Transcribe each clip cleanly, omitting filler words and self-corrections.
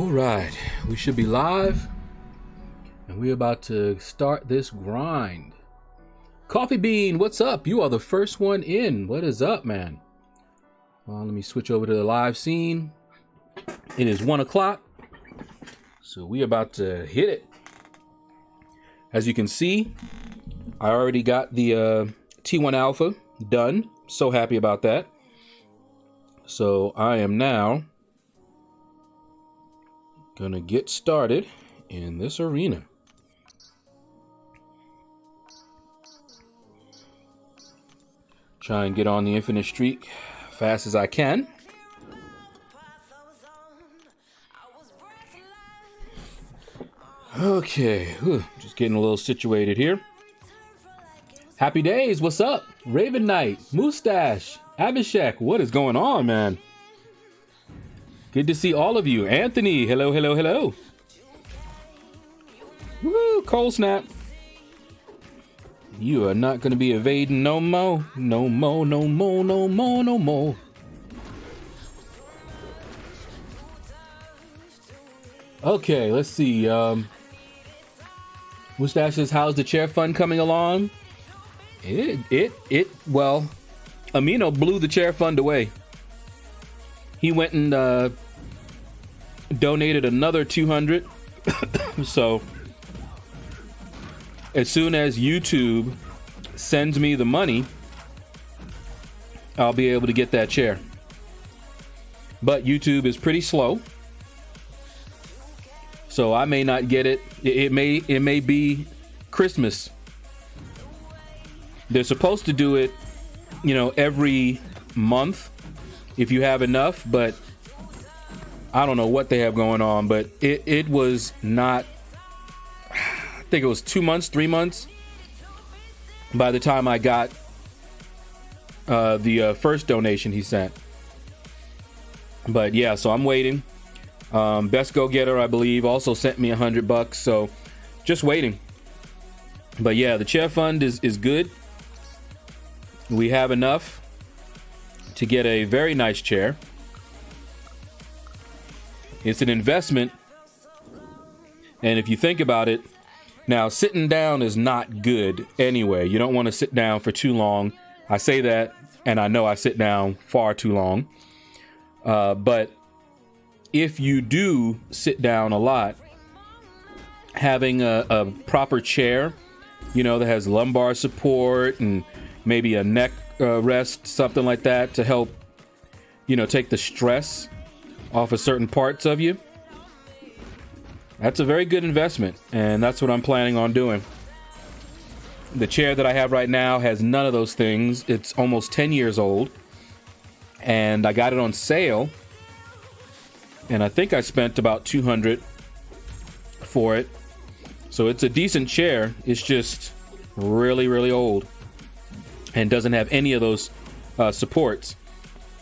All right, we should be live, and we're about to start this grind. Coffee Bean, what's up? You are the first one in. What is up, man? Well, let me switch over to the live scene. It is 1 o'clock, so we about to hit it. As you can see, I already got the T1 Alpha done. So happy about that. So I am now gonna get started in this arena. Try and get on the infinite streak fast as I can. Okay, just getting a little situated here. Happy days, what's up? Raven Knight, Mustache, Abhishek, what is going on, man? Good to see all of you. Anthony, hello, hello, hello. Woo, cold snap. You are not going to be evading no more. No more, no more, no more, no more. Okay, let's see. Mustache says, how's the chair fund coming along? Well, Amino blew the chair fund away. He went and donated another 200. So as soon as YouTube sends me the money, I'll be able to get that chair. But YouTube is pretty slow, so I may not get it. It may be Christmas. They're supposed to do it, you know, every month if you have enough, but I don't know what they have going on. But it was not, I think it was 2 months, 3 months by the time I got the first donation he sent. But yeah, so I'm waiting. Best Go Getter, I believe, also sent me $100, so just waiting. But yeah, the chair fund is good. We have enough to get a very nice chair. It's an investment, and if you think about it, now sitting down is not good anyway. You don't want to sit down for too long. I say that, and I know I sit down far too long. But if you do sit down a lot, having a proper chair, you know, that has lumbar support and maybe a neck rest, something like that, to help, you know, take the stress off of certain parts of you. That's a very good investment, and that's what I'm planning on doing. The chair that I have right now has none of those things. It's almost 10 years old, and I got it on sale, and I think I spent about $200 for it. So it's a decent chair. It's just really, really old and doesn't have any of those supports.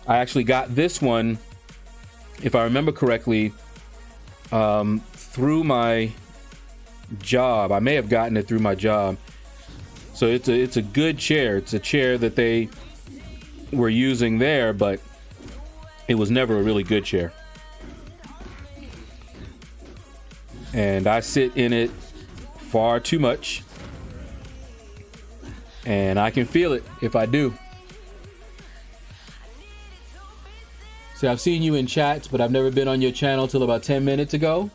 I actually got this one, if I remember correctly, through my job. I may have gotten it through my job. So it's a good chair. It's a chair that they were using there, but it was never a really good chair. And I sit in it far too much, and I can feel it if I do. See, I've seen you in chats, but I've never been on your channel till about 10 minutes ago.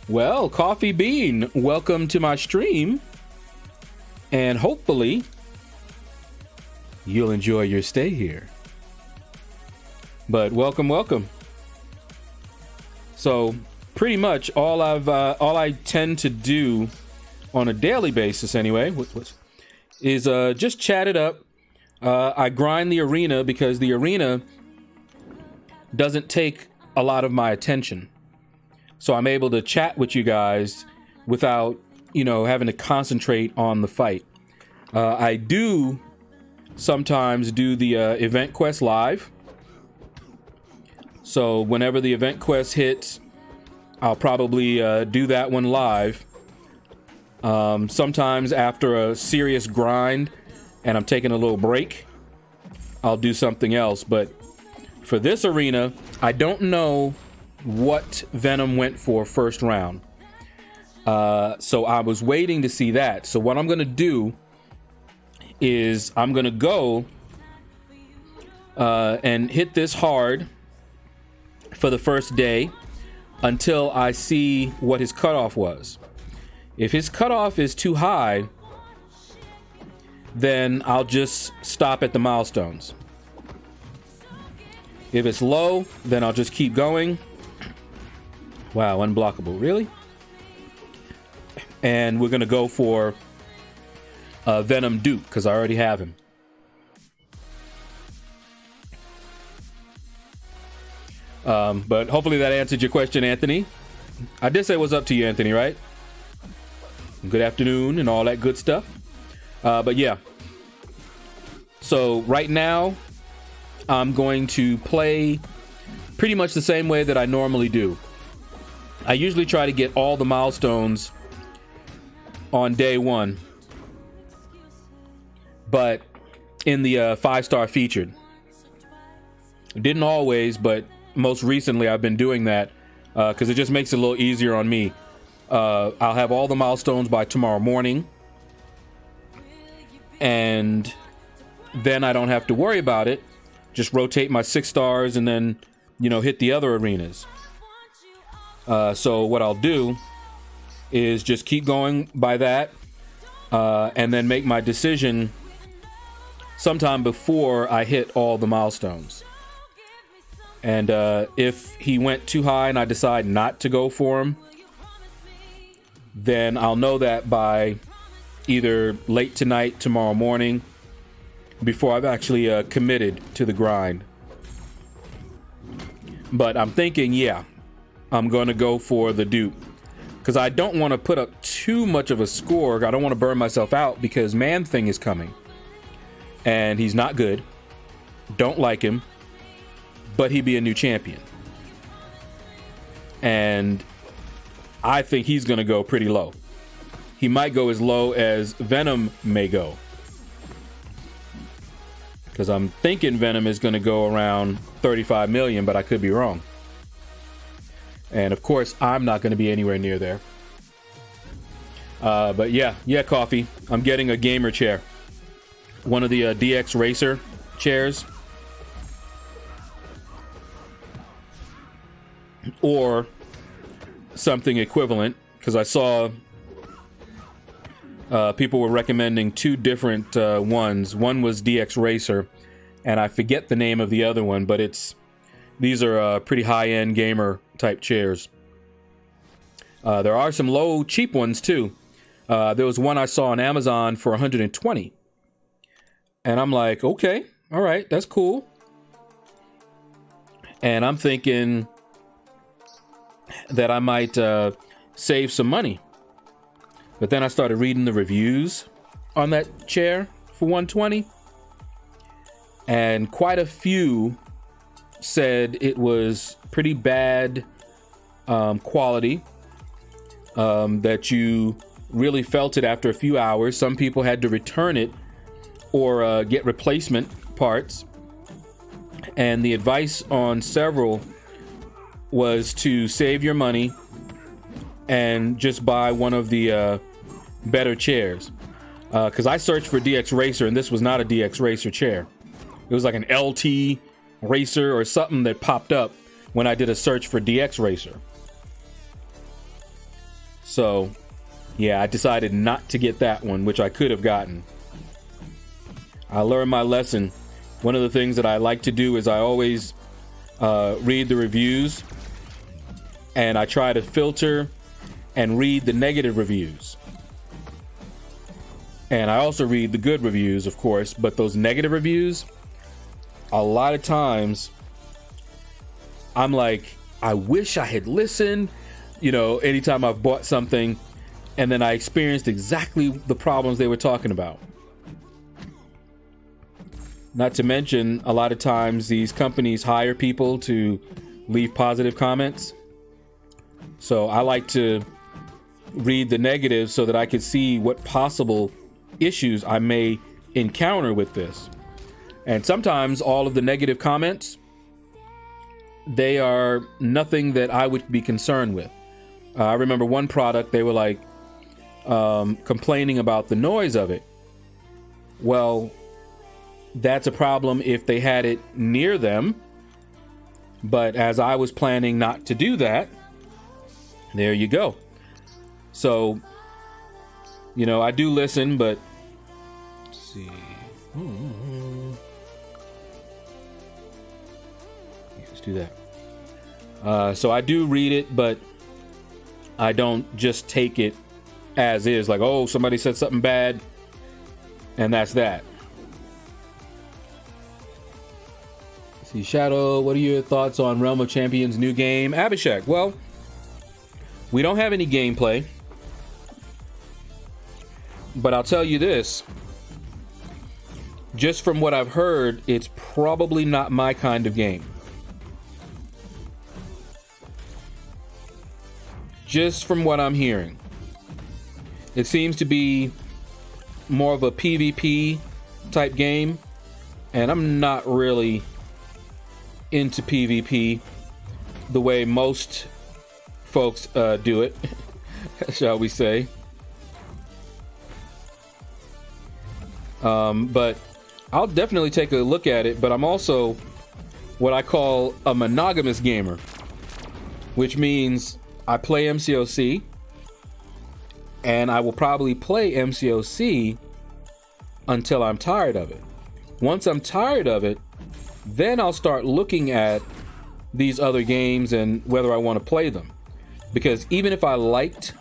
Well, Coffee Bean, welcome to my stream, and hopefully you'll enjoy your stay here. But welcome, welcome. So pretty much all I tend to do on a daily basis anyway is just chat it up. I grind the arena because the arena doesn't take a lot of my attention, so I'm able to chat with you guys without, you know, having to concentrate on the fight. I do sometimes do the event quest live, so whenever the event quest hits, I'll probably do that one live. Sometimes after a serious grind and I'm taking a little break, I'll do something else. But for this arena, I don't know what Venom went for first round. So I was waiting to see that. So what I'm going to do is I'm going to go and hit this hard for the first day until I see what his cutoff was. If his cutoff is too high, then I'll just stop at the milestones. If it's low, then I'll just keep going. Wow, unblockable, really? And we're gonna go for Venom Duke, because I already have him. But hopefully that answered your question, Anthony. I did say what's up to you, Anthony, right? Good afternoon and all that good stuff. But yeah. So right now, I'm going to play pretty much the same way that I normally do. I usually try to get all the milestones on day one, but in the 5-star featured. Didn't always, but most recently I've been doing that because it just makes it a little easier on me. I'll have all the milestones by tomorrow morning, and then I don't have to worry about it. Just rotate my 6 stars and then, hit the other arenas. So what I'll do is just keep going by that, and then make my decision sometime before I hit all the milestones. And if he went too high and I decide not to go for him, then I'll know that by either late tonight, tomorrow morning, before I've actually committed to the grind. But I'm thinking, yeah, I'm going to go for the dupe, because I don't want to put up too much of a score. I don't want to burn myself out, because Man-Thing is coming. And he's not good. Don't like him. But he'd be a new champion. And I think he's going to go pretty low. He might go as low as Venom may go. Because I'm thinking Venom is going to go around 35 million, but I could be wrong. And of course, I'm not going to be anywhere near there. But yeah, Coffee. I'm getting a gamer chair. One of the DX Racer chairs. Or something equivalent, because I saw people were recommending 2 different ones. One was DX Racer, and I forget the name of the other one, but these are pretty high-end gamer type chairs. There are some low, cheap ones too. There was one I saw on Amazon for 120, and I'm like, okay, all right, that's cool. And I'm thinking that I might save some money. But then I started reading the reviews on that chair for 120, and quite a few said it was pretty bad quality, that you really felt it after a few hours. Some people had to return it or get replacement parts. And the advice on several was to save your money and just buy one of the better chairs. Because I searched for DX Racer, and this was not a DX Racer chair. It was like an LT Racer or something that popped up when I did a search for DX Racer. So, yeah, I decided not to get that one, which I could have gotten. I learned my lesson. One of the things that I like to do is I always read the reviews, and I try to filter and read the negative reviews. And I also read the good reviews, of course, but those negative reviews, a lot of times I'm like, I wish I had listened, anytime I've bought something, and then I experienced exactly the problems they were talking about. Not to mention, a lot of times these companies hire people to leave positive comments. So I like to read the negatives so that I can see what possible issues I may encounter with this. And sometimes all of the negative comments, they are nothing that I would be concerned with. I remember one product, they were like complaining about the noise of it. Well, that's a problem if they had it near them. But as I was planning not to do that, there you go. So, you know, I do listen, but let's see. Let's do that. So I do read it, but I don't just take it as is. Like, oh, somebody said something bad, and that's that. Let's see, Shadow, what are your thoughts on Realm of Champions' new game? Abhishek, well, we don't have any gameplay. But I'll tell you this. Just from what I've heard, it's probably not my kind of game. Just from what I'm hearing. It seems to be more of a PvP type game. And I'm not really into PvP the way most folks do it, shall we say. But I'll definitely take a look at it. But I'm also what I call a monogamous gamer, which means I play MCOC, and I will probably play MCOC until I'm tired of it. Once I'm tired of it, then I'll start looking at these other games and whether I want to play them. Because even if I liked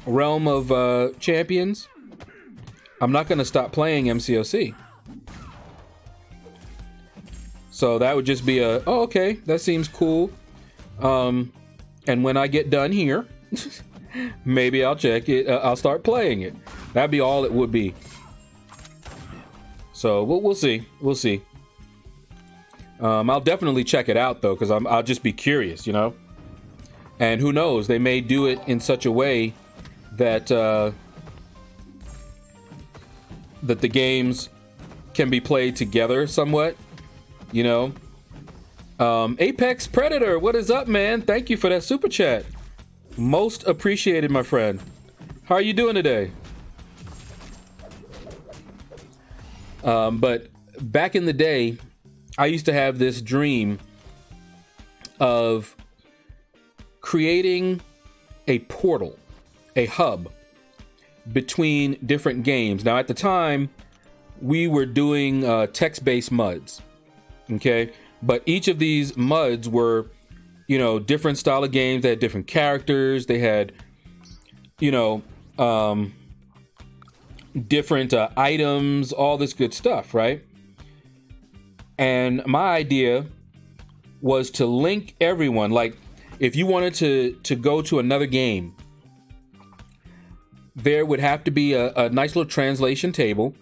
Realm of Champions, I'm not going to stop playing MCOC. So that would just be a, oh, okay, that seems cool. And when I get done here, maybe I'll check it. I'll start playing it. That'd be all it would be. So we'll see. We'll see. I'll definitely check it out though, because I'll just be curious, you know. And who knows? They may do it in such a way that that the games can be played together somewhat, you know. Apex Predator, what is up, man? Thank you for that super chat. Most appreciated, my friend. How are you doing today? But back in the day, I used to have this dream of creating a portal, a hub between different games. Now, at the time, we were doing text-based MUDs, okay? But each of these MUDs were, you know, different style of games. They had different characters. They had, you know, different items, all this good stuff, right? And my idea was to link everyone. Like, if you wanted to go to another game, there would have to be a nice little translation table.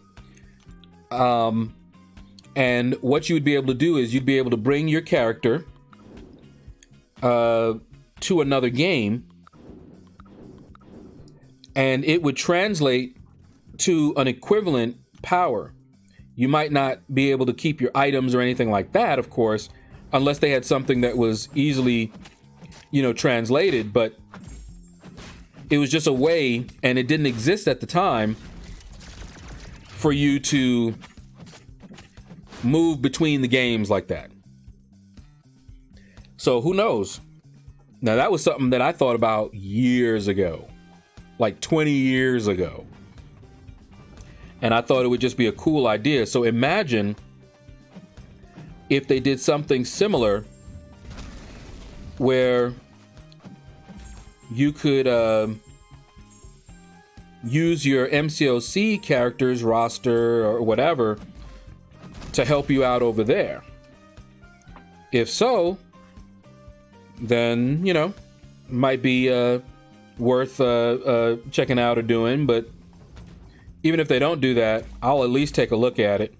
And what you would be able to do is you'd be able to bring your character to another game, and it would translate to an equivalent power. You might not be able to keep your items or anything like that, of course, unless they had something that was easily, you know, translated. But it was just a way, and it didn't exist at the time, for you to move between the games like that. So who knows? Now, that was something that I thought about years ago, like 20 years ago. And I thought it would just be a cool idea. So imagine if they did something similar where you could use your MCOC characters roster or whatever to help you out over there. If so, then, you know, might be worth checking out or doing. But even if they don't do that, I'll at least take a look at it.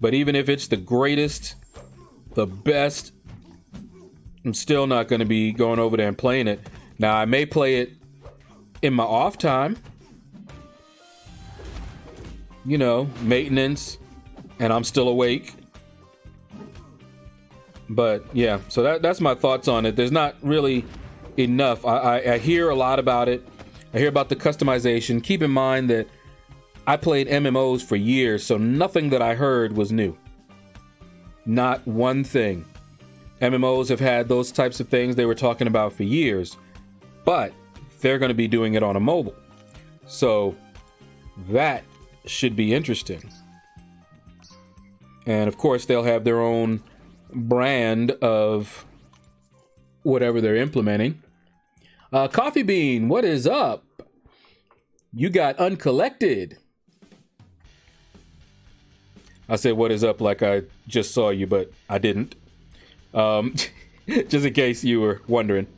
But even if it's the greatest, the best, I'm still not going to be going over there and playing it. Now, I may play it in my off time, you know, maintenance, and I'm still awake. But yeah, so that's my thoughts on it. There's not really enough. I hear a lot about it. I hear about the customization. Keep in mind that I played MMOs for years, so nothing that I heard was new. Not one thing. MMOs have had those types of things they were talking about for years, but they're going to be doing it on a mobile. So that should be interesting. And of course, they'll have their own brand of whatever they're implementing. Coffee Bean, what is up? You got uncollected. I said, what is up, like I just saw you, but I didn't. Just in case you were wondering.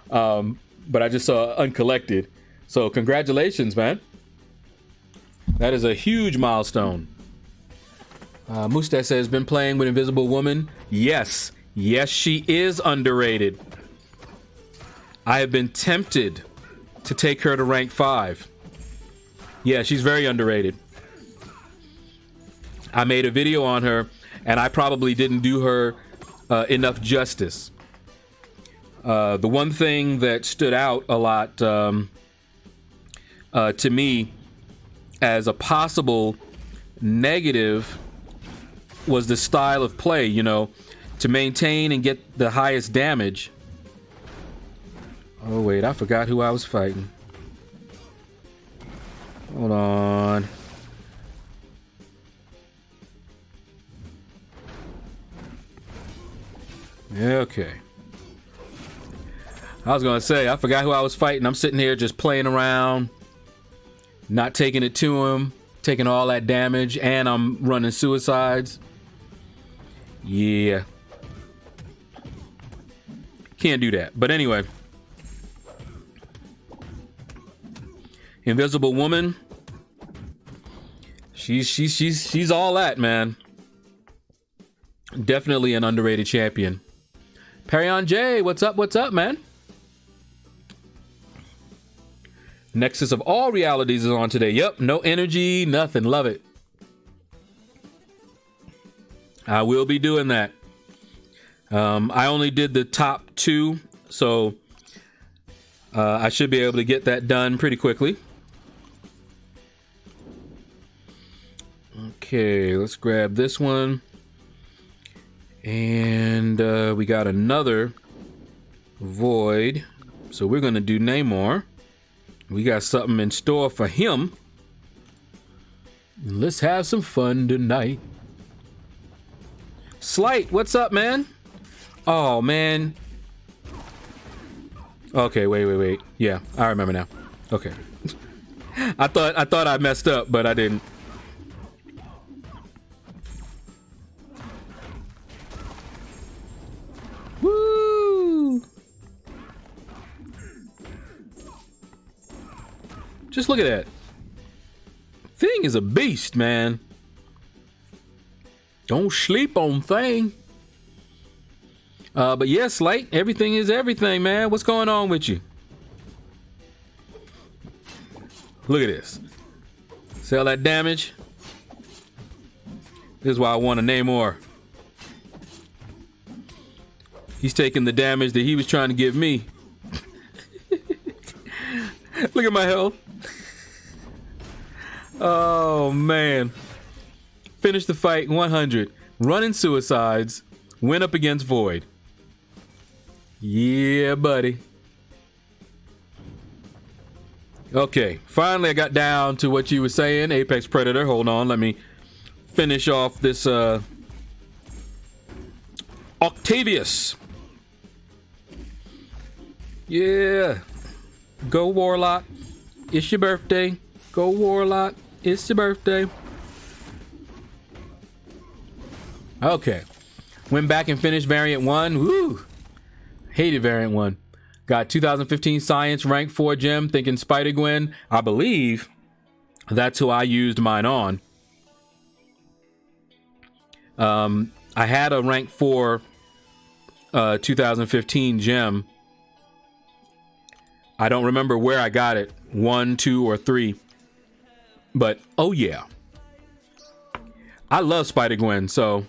But I just saw uncollected. So congratulations, man. That is a huge milestone. Mustache says, been playing with Invisible Woman. Yes. Yes, she is underrated. I have been tempted to take her to rank 5. Yeah, she's very underrated. I made a video on her, and I probably didn't do her enough justice. The one thing that stood out a lot to me as a possible negative was the style of play, you know, to maintain and get the highest damage. Oh, wait, I forgot who I was fighting. Hold on. Okay. I was gonna say, I forgot who I was fighting. I'm sitting here just playing around, not taking it to him, taking all that damage, and I'm running suicides. Yeah. Can't do that. But anyway. Invisible Woman. She's all that, man. Definitely an underrated champion. Perrion J, what's up, man? Nexus of all realities is on today. Yep, no energy, nothing. Love it. I will be doing that. I only did the top 2, so I should be able to get that done pretty quickly. Okay, let's grab this one. And we got another Void. So we're going to do Namor. We got something in store for him. Let's have some fun tonight. Slight, what's up, man? Oh, man. Okay, wait. Yeah, I remember now. Okay. I thought I messed up, but I didn't. Woo! Just look at that. Thing is a beast, man. Don't sleep on Thing. But yes, Slight, everything is everything, man. What's going on with you? Look at this. See all that damage? This is why I want to name more. He's taking the damage that he was trying to give me. Look at my health. Oh, man. Finish the fight 100. Running suicides. Went up against Void. Yeah, buddy. Okay, finally I got down to what you were saying, Apex Predator. Hold on, let me finish off this Octavius. Yeah. Go Warlock. It's your birthday. Go Warlock. It's your birthday. Okay. Went back and finished Variant 1. Woo! Hated Variant 1. Got 2015 Science Rank 4 gem, thinking Spider-Gwen. I believe that's who I used mine on. I had a Rank 4 2015 gem. I don't remember where I got it. 1, 2, or 3. But, oh yeah. I love Spider-Gwen, so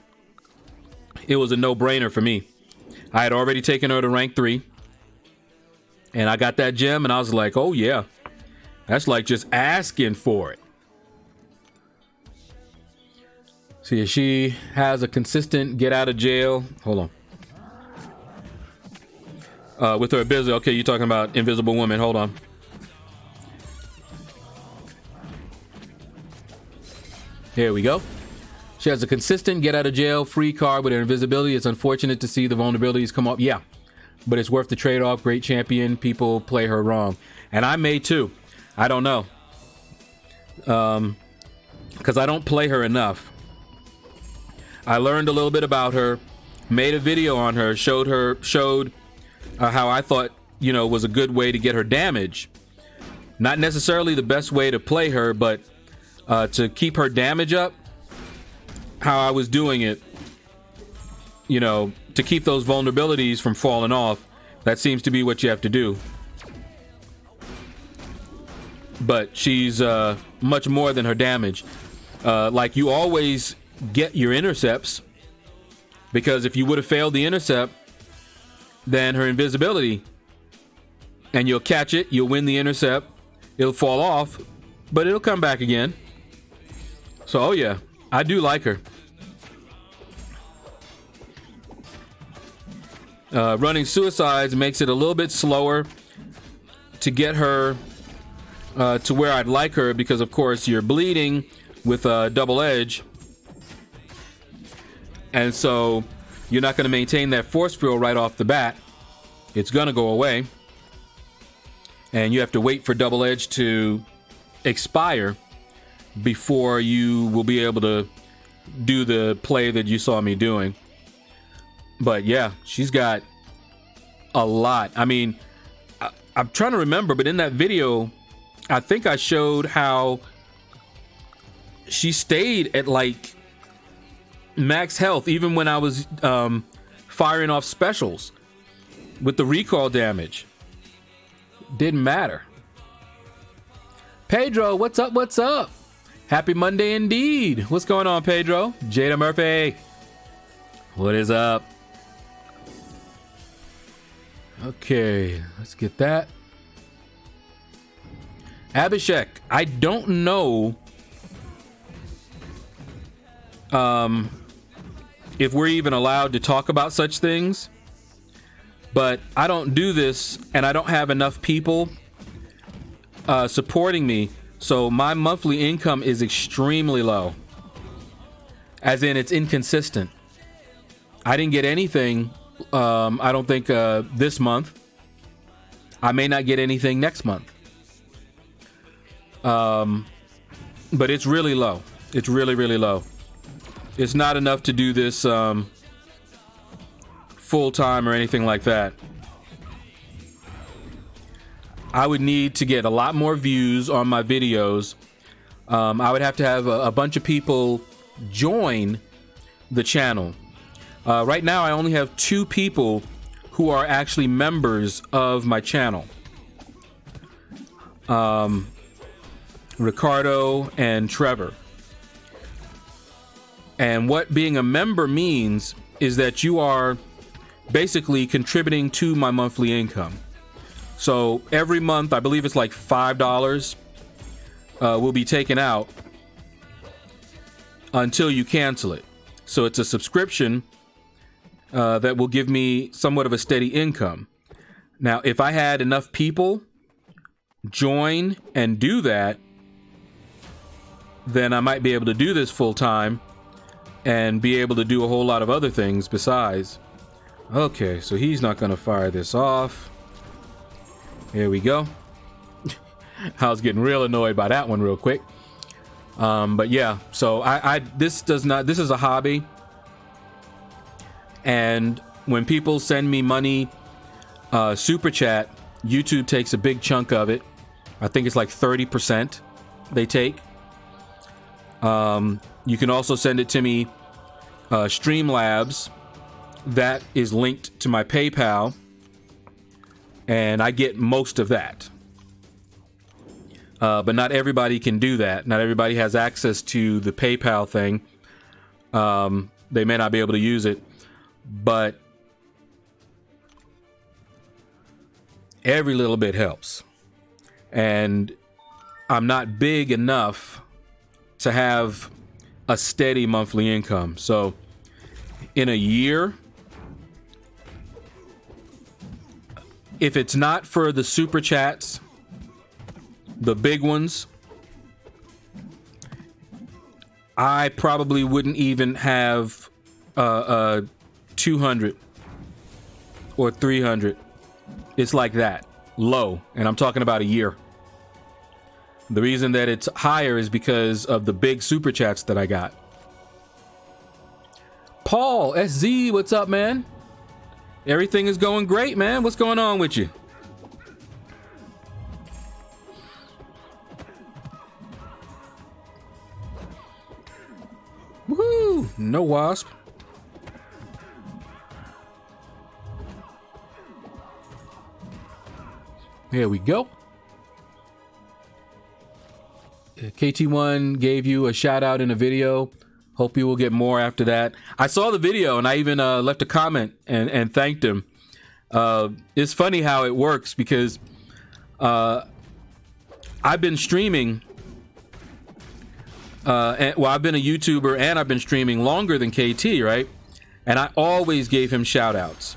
it was a no-brainer for me. I had already taken her to rank 3. And I got that gem, and I was like, oh, yeah. That's like just asking for it. See, she has a consistent get out of jail. Hold on. With her ability. Okay, you're talking about Invisible Woman. Hold on. Here we go. She has a consistent get out of jail free card with her invisibility. It's unfortunate to see the vulnerabilities come up. Yeah, but it's worth the trade-off. Great champion. People play her wrong. And I may too. I don't know. Because I don't play her enough. I learned a little bit about her, made a video on her, showed how I thought, was a good way to get her damage. Not necessarily the best way to play her, but to keep her damage up, how I was doing it, to keep those vulnerabilities from falling off. That seems to be what you have to do. But she's much more than her damage. Like, you always get your intercepts, because if you would have failed the intercept, then her invisibility, and you'll catch it, you'll win the intercept, it'll fall off, but it'll come back again. So, oh yeah, I do like her. Running suicides makes it a little bit slower to get her to where I'd like her, because of course you're bleeding with a double edge, and so you're not going to maintain that force field right off the bat. It's going to go away, and you have to wait for double edge to expire before you will be able to do the play that you saw me doing. But yeah, she's got a lot. I mean, I'm trying to remember, but in that video, I think I showed how she stayed at like max health even when I was firing off specials with the recall damage. Didn't matter. Pedro, what's up? What's up? Happy Monday indeed. What's going on, Pedro? Jada Murphy, what is up? Okay, let's get that. Abhishek, I don't know if we're even allowed to talk about such things, but I don't do this, and I don't have enough people supporting me, so my monthly income is extremely low. As in, it's inconsistent. I didn't get anything, I don't think, this month. I may not get anything next month. But it's really low. It's really, really low. It's not enough to do this full time or anything like that. I would need to get a lot more views on my videos. I would have to have a bunch of people join the channel. Right now, I only have 2 people who are actually members of my channel. Ricardo and Trevor. And what being a member means is that you are basically contributing to my monthly income. So every month, I believe it's like $5 will be taken out until you cancel it. So it's a subscription that will give me somewhat of a steady income. Now, if I had enough people join and do that, then I might be able to do this full time and be able to do a whole lot of other things besides. Okay, so he's not going to fire this off. Here we go. I was getting real annoyed by that one real quick. But yeah, so this is a hobby. And when people send me money, super chat, YouTube takes a big chunk of it. I think it's like 30% they take. You can also send it to me Streamlabs. That is linked to my PayPal, and I get most of that. But not everybody can do that. Not everybody has access to the PayPal thing. They may not be able to use it. but every little bit helps. And I'm not big enough to have a steady monthly income. So in a year, if it's not for the super chats, the big ones, I probably wouldn't even have 200 or 300. It's like that, low, and I'm talking about a year. The reason that it's higher is because of the big super chats that I got. Paul SZ, what's up, man? Everything is going great, man. What's going on with you? Woohoo! No wasp. Here we go. KT1 gave you a shout out in a video. Hope you will get more after that. I saw the video and I even left a comment and thanked him. It's funny how it works because I've been streaming. I've been a YouTuber and I've been streaming longer than KT, right? And I always gave him shout outs.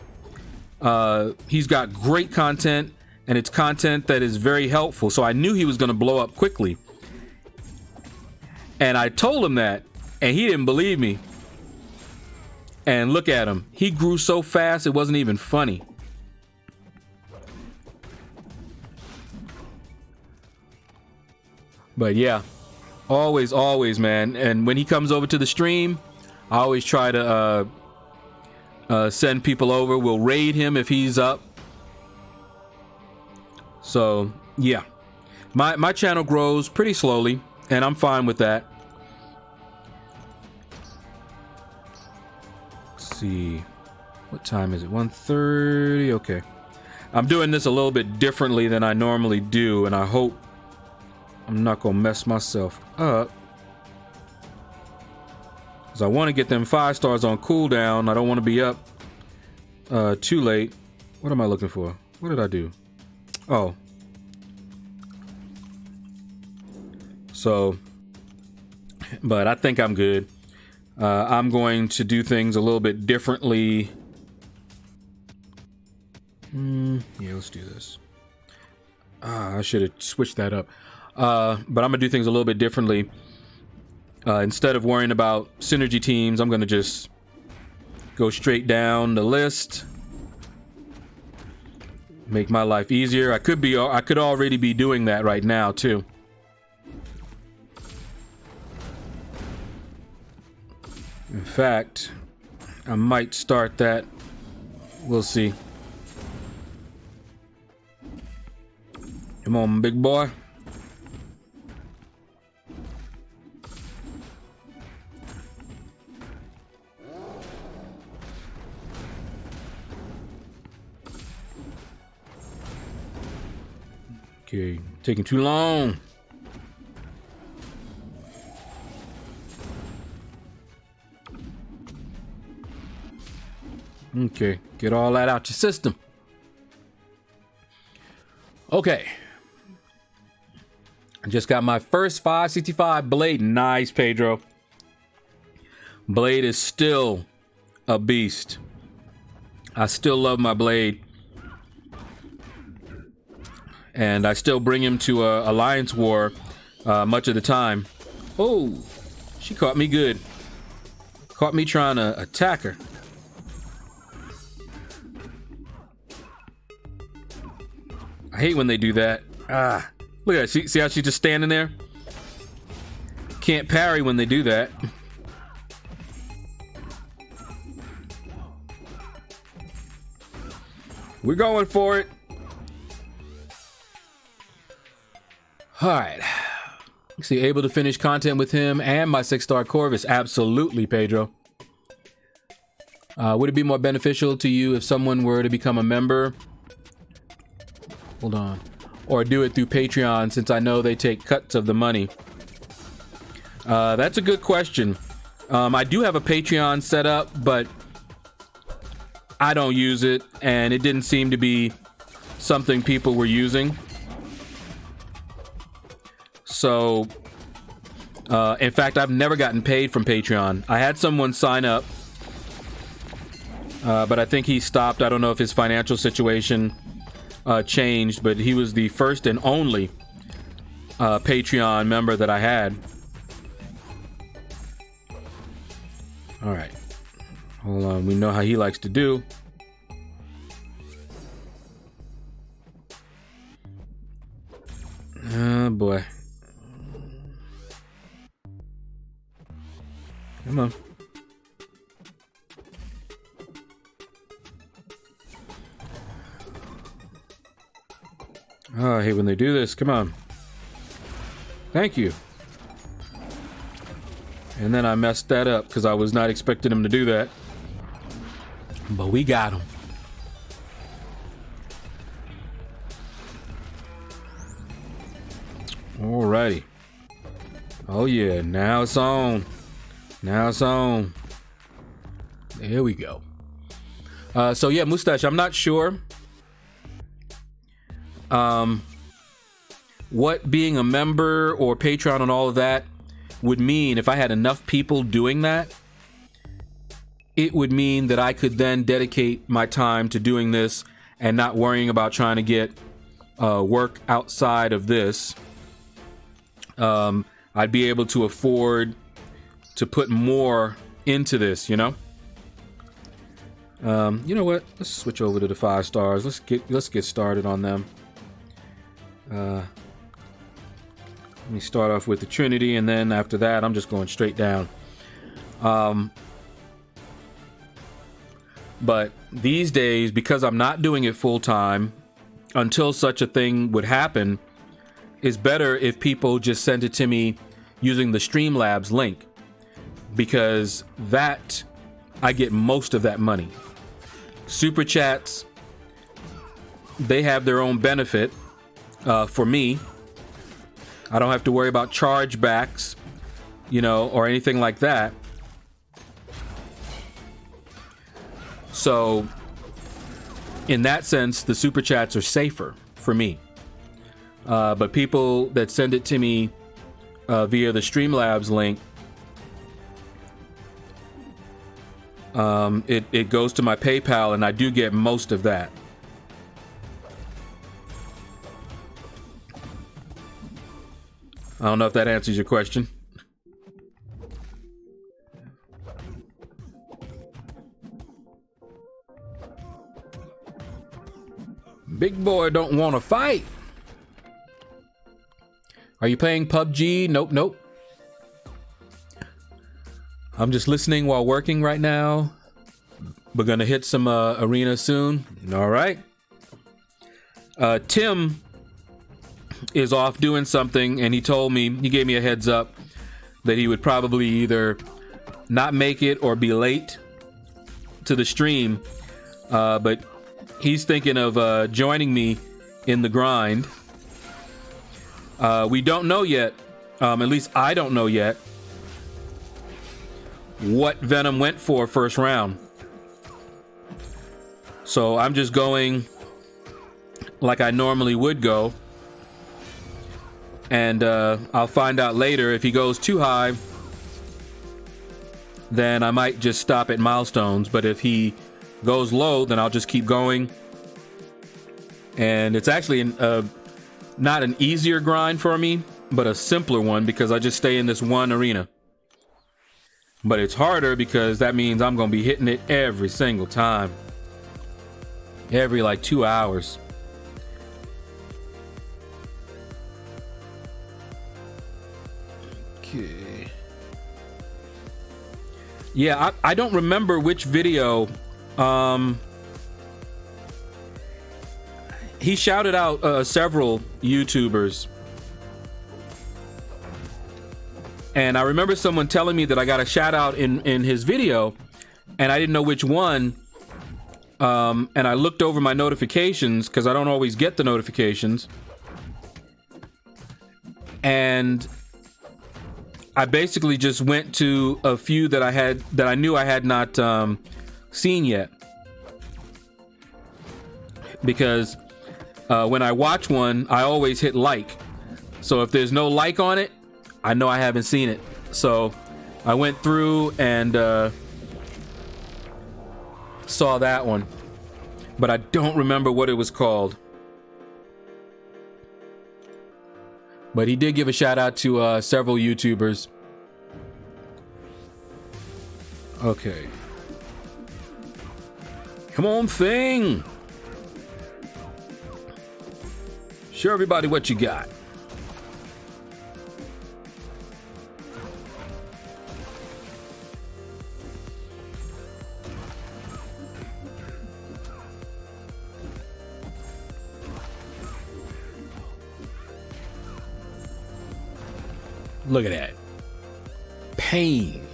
He's got great content and it's content that is very helpful. So I knew he was going to blow up quickly. And I told him that, and he didn't believe me. And look at him. He grew so fast, it wasn't even funny. But yeah, always, man. And when he comes over to the stream, I always try to send people over. We'll raid him if he's up. So yeah, my channel grows pretty slowly, and I'm fine with that. Let's see, what time is it? 1:30. Okay, I'm doing this a little bit differently than I normally do, and I hope I'm not gonna mess myself up, because I want to get them 5 stars on cooldown. I don't want to be up too late. What am I looking for? What did I do? Oh, so, but I think I'm good. I'm going to do things a little bit differently. Yeah, let's do this. I should have switched that up. But I'm gonna do things a little bit differently. Instead of worrying about synergy teams, I'm gonna just go straight down the list. Make my life easier. I could already be doing that right now too. In fact, I might start that. We'll see. Come on, big boy. Okay, taking too long. Okay, get all that out your system. Okay. I just got my first 565 blade. Nice, Pedro. Blade is still a beast. I still love my blade. And I still bring him to a alliance war much of the time. Oh, she caught me good. Caught me trying to attack her. I hate when they do that. Look at that. See how she's just standing there? Can't parry when they do that. We're going for it. All right. See, able to finish content with him and my 6-star Corvus. Absolutely, Pedro. Would it be more beneficial to you if someone were to become a member? Hold on. Or do it through Patreon, since I know they take cuts of the money. That's a good question. I do have a Patreon set up, but I don't use it, and it didn't seem to be something people were using. So, in fact, I've never gotten paid from Patreon. I had someone sign up, but I think he stopped. I don't know if his financial situation changed, but he was the first and only Patreon member that I had. All right. Hold on. We know how he likes to do. Oh, boy. Come on. Oh, I hate when they do this. Come on. Thank you. And then I messed that up because I was not expecting him to do that. But we got him. Alrighty. Oh yeah, now it's on. Now it's on. There we go. So yeah, Mustache, I'm not sure what being a member or Patreon and all of that would mean. If I had enough people doing that, it would mean that I could then dedicate my time to doing this and not worrying about trying to get work outside of this. I'd be able to afford to put more into this, you know? You know what? Let's switch over to the 5 stars. Let's get started on them. Let me start off with the Trinity, and then after that, I'm just going straight down. But these days, because I'm not doing it full time, until such a thing would happen, it's better if people just send it to me using the Streamlabs link, because that I get most of that money. Super chats, they have their own benefit. For me, I don't have to worry about chargebacks, you know, or anything like that. So, in that sense, the super chats are safer for me. But people that send it to me via the Streamlabs link, it goes to my PayPal, and I do get most of that. I don't know if that answers your question. Big boy don't want to fight. Are you playing PUBG? Nope. I'm just listening while working right now. We're gonna hit some arena soon. All right. Tim is off doing something, and he gave me a heads up that he would probably either not make it or be late to the stream. But he's thinking of joining me in the grind. We don't know yet, at least I don't know yet, what Venom went for first round. So I'm just going like I normally would go. And I'll find out later. If he goes too high, then I might just stop at milestones. But if he goes low, then I'll just keep going. And it's actually not an easier grind for me, but a simpler one, because I just stay in this one arena. But it's harder because that means I'm going to be hitting it every single time. Every like 2 hours. Okay. Yeah, I don't remember which video. He shouted out several YouTubers. And I remember someone telling me that I got a shout out in his video, and I didn't know which one. And I looked over my notifications because I don't always get the notifications. And I basically just went to a few that I knew I had not seen yet. because when I watch one, I always hit like. So if there's no like on it, I know I haven't seen it. So I went through and saw that one, but I don't remember what it was called. But he did give a shout out to several YouTubers. Okay. Come on, thing. Show everybody what you got. Look at that. Pain.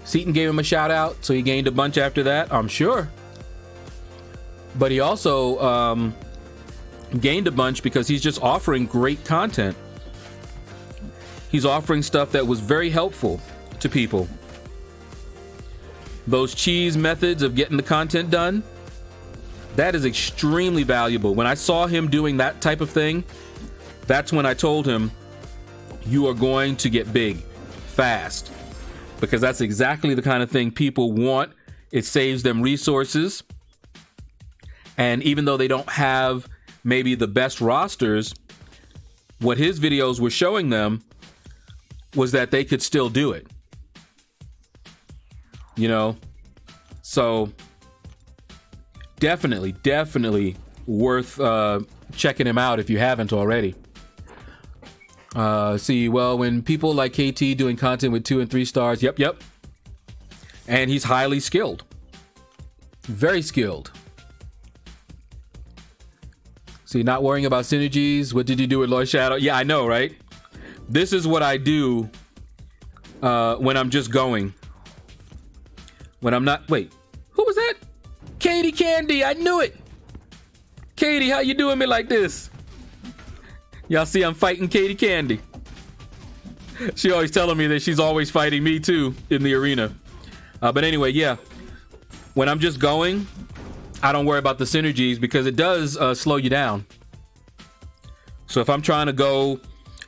Seaton gave him a shout out, so he gained a bunch after that, I'm sure. But he also gained a bunch because he's just offering great content. He's offering stuff that was very helpful to people. Those cheese methods of getting the content done, that is extremely valuable. When I saw him doing that type of thing, that's when I told him, you are going to get big fast, because that's exactly the kind of thing people want. It saves them resources. And even though they don't have maybe the best rosters, what his videos were showing them was that they could still do it. You know? So definitely worth checking him out if you haven't already. See, well, when people like KT doing content with 2 and 3 stars, yep. And he's highly skilled. Very skilled. See, not worrying about synergies. What did you do with Lord Shadow? Yeah, I know, right? This is what I do when I'm just going. When I'm not... Wait, who was that? Katie Candy, I knew it. Katie, how you doing me like this? Y'all see I'm fighting Katie Candy. She always telling me that she's always fighting me too in the arena. But anyway, yeah. When I'm just going, I don't worry about the synergies because it does slow you down. So if I'm trying to go,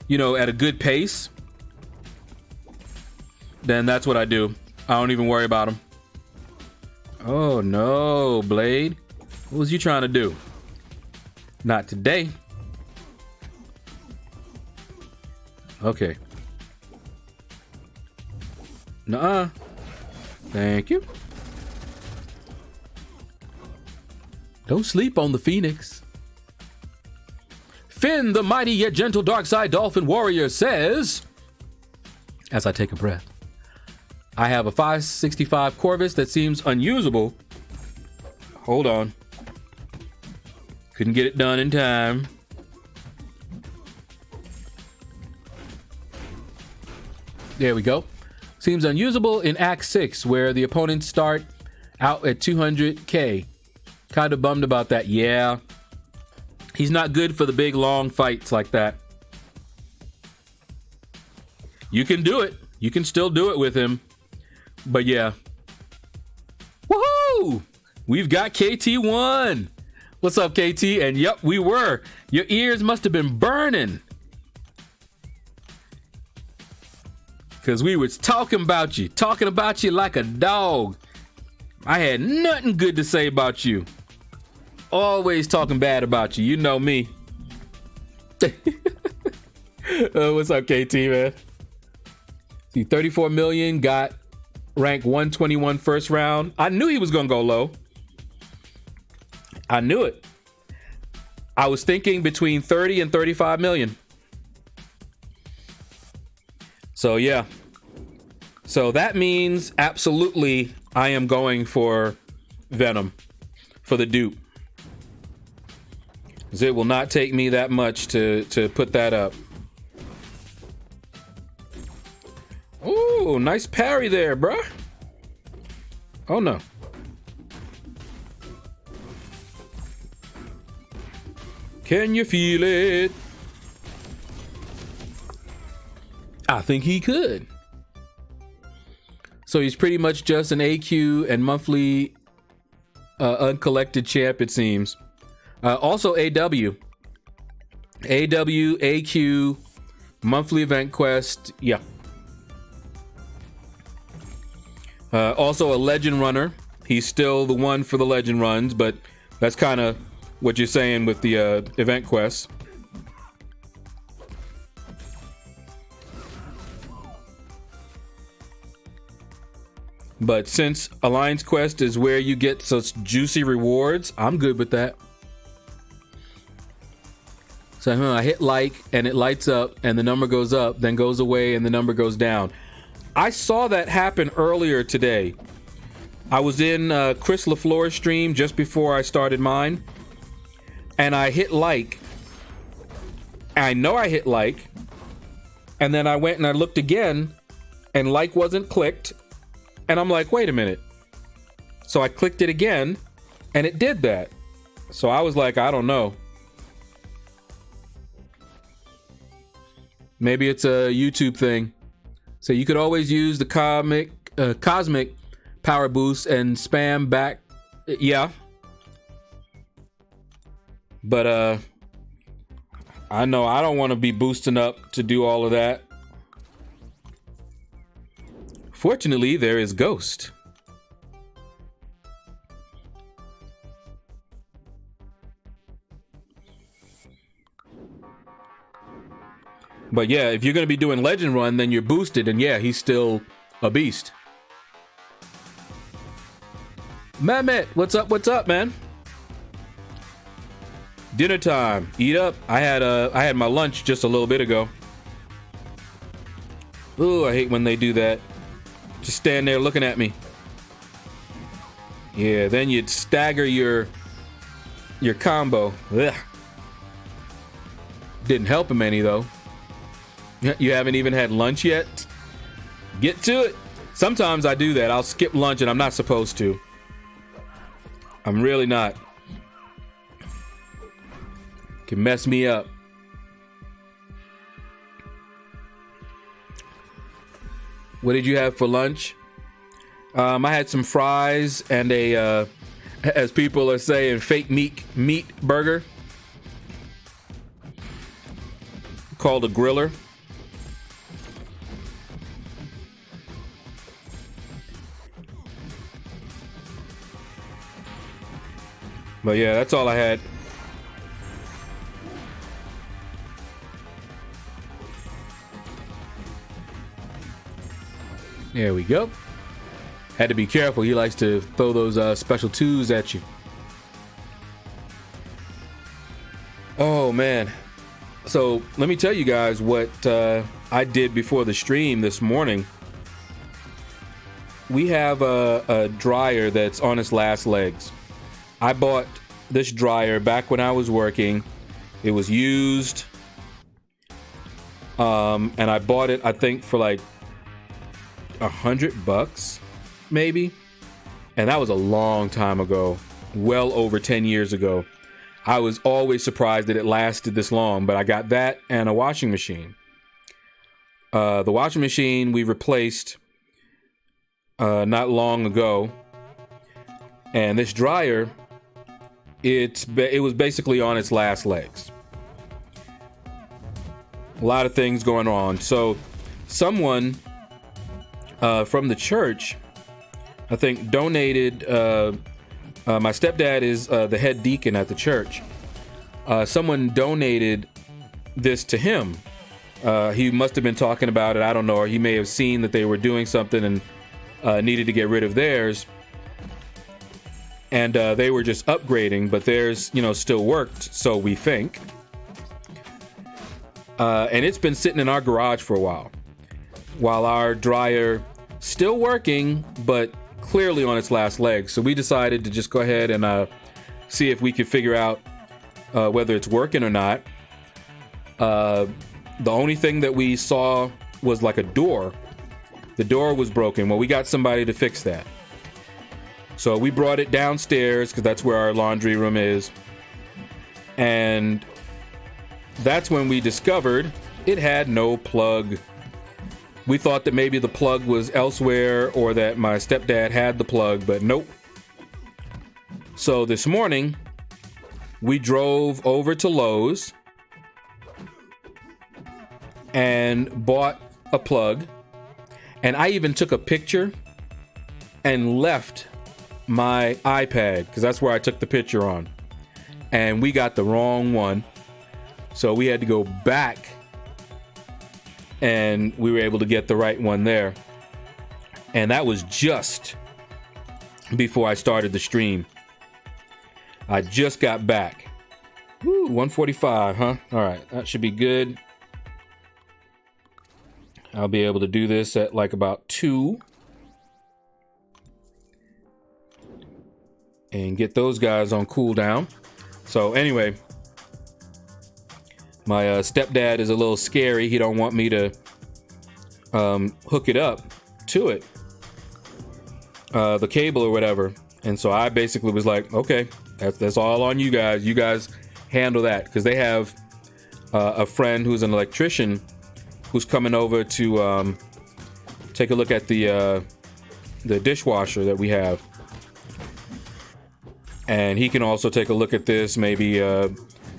you know, at a good pace, then that's what I do. I don't even worry about them. Oh no, Blade. What was you trying to do? Not today. Okay. Nuh-uh. Thank you. Don't sleep on the Phoenix. Finn, the mighty yet gentle dark side dolphin warrior, says, as I take a breath, I have a 565 Corvus that seems unusable. Hold on. Couldn't get it done in time. There we go. Seems unusable in Act 6, where the opponents start out at 200k. Kind of bummed about that. Yeah. He's not good for the big, long fights like that. You can do it. You can still do it with him. But yeah. Woohoo! We've got KT1. What's up, KT? And yep, we were. Your ears must have been burning. Because we was talking about you like a dog. I had nothing good to say about you. Always talking bad about you. You know me. What's up, KT, man? See, 34 million, got rank 121 first round. I knew he was going to go low. I knew it. I was thinking between 30 and 35 million. So yeah, so that means absolutely I am going for Venom for the dupe. 'Cause it will not take me that much to put that up. Oh, nice parry there, bruh. Oh no. Can you feel it? I think he could. So he's pretty much just an AQ and monthly uncollected champ, it seems. Also AW, AQ, monthly event quest. Yeah. Also a legend runner. He's still the one for the legend runs, but that's kind of what you're saying with the event quests. But since Alliance Quest is where you get such juicy rewards, I'm good with that. So I hit like and it lights up and the number goes up, then goes away and the number goes down. I saw that happen earlier today. I was in Chris LaFleur's stream just before I started mine, and I hit like. I know I hit like, and then I went and I looked again, and like wasn't clicked, and I'm like, wait a minute. So I clicked it again, and it did that. So I was like, I don't know. Maybe it's a YouTube thing. So you could always use the cosmic power boost and spam back. Yeah. But I know I don't want to be boosting up to do all of that. Fortunately, there is Ghost. But yeah, if you're going to be doing Legend Run, then you're boosted, and yeah, he's still a beast. Mehmet, what's up, man? Dinner time. Eat up. I had my lunch just a little bit ago. Ooh, I hate when they do that. Just stand there looking at me. Yeah, then you'd stagger your combo. Ugh. Didn't help him any though. You haven't even had lunch yet? Get to it. Sometimes I do that. I'll skip lunch and I'm not supposed to. I'm really not. Can mess me up. What did you have for lunch? I had some fries and a, as people are saying, fake meat burger called a Growler. But yeah, that's all I had. There we go. Had to be careful. He likes to throw those special twos at you. Oh, man. So let me tell you guys what I did before the stream this morning. We have a dryer that's on its last legs. I bought this dryer back when I was working. It was used. And I bought it, I think, for like $100 maybe. And that was a long time ago, well over 10 years ago. I was always surprised that it lasted this long, but I got that and a washing machine. The washing machine we replaced not long ago. And this dryer, it was basically on its last legs. A lot of things going on. So someone from the church, I think, donated. My stepdad is the head deacon at the church. Someone donated this to him. He must have been talking about it, I don't know, or he may have seen that they were doing something and needed to get rid of theirs. And they were just upgrading, but theirs, still worked, so we think. And it's been sitting in our garage for a while our dryer still working, but clearly on its last legs. So we decided to just go ahead and see if we could figure out whether it's working or not. The only thing that we saw was like a door. The door was broken. Well, we got somebody to fix that. So we brought it downstairs because that's where our laundry room is. And that's when we discovered it had no plug. We thought that maybe the plug was elsewhere or that my stepdad had the plug, but nope. So this morning, we drove over to Lowe's and bought a plug. And I even took a picture and left my iPad, because that's where I took the picture on. And we got the wrong one. So we had to go back, and we were able to get the right one there. And that was just before I started the stream. I just got back. Woo, 145, huh? All right, that should be good. I'll be able to do this at like about 2. And get those guys on cooldown. So anyway, my stepdad is a little scary. He don't want me to hook it up to it, the cable or whatever. And so I basically was like, okay, that's all on you guys. You guys handle that, because they have a friend who's an electrician who's coming over to take a look at the dishwasher that we have. And he can also take a look at this, maybe go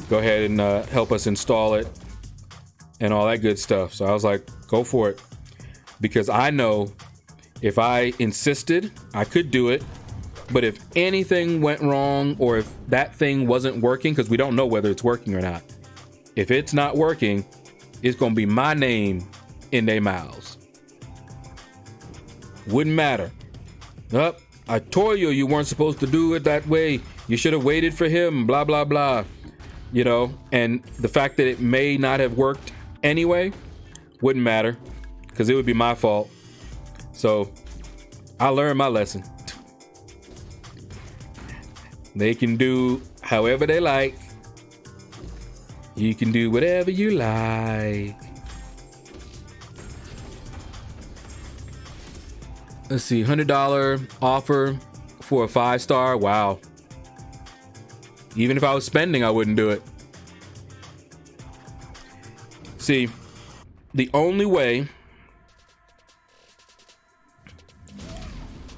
ahead and help us install it and all that good stuff. So I was like, go for it. Because I know if I insisted, I could do it. But if anything went wrong, or if that thing wasn't working, because we don't know whether it's working or not. If it's not working, it's going to be my name in their mouths. Wouldn't matter. Up. I told you you weren't supposed to do it that way. You should have waited for him, blah, blah, blah. You know, and the fact that it may not have worked anyway wouldn't matter, because it would be my fault. So I learned my lesson. They can do however they like. You can do whatever you like. Let's see, $100 offer for a 5-star. Wow. Even if I was spending, I wouldn't do it. See, the only way...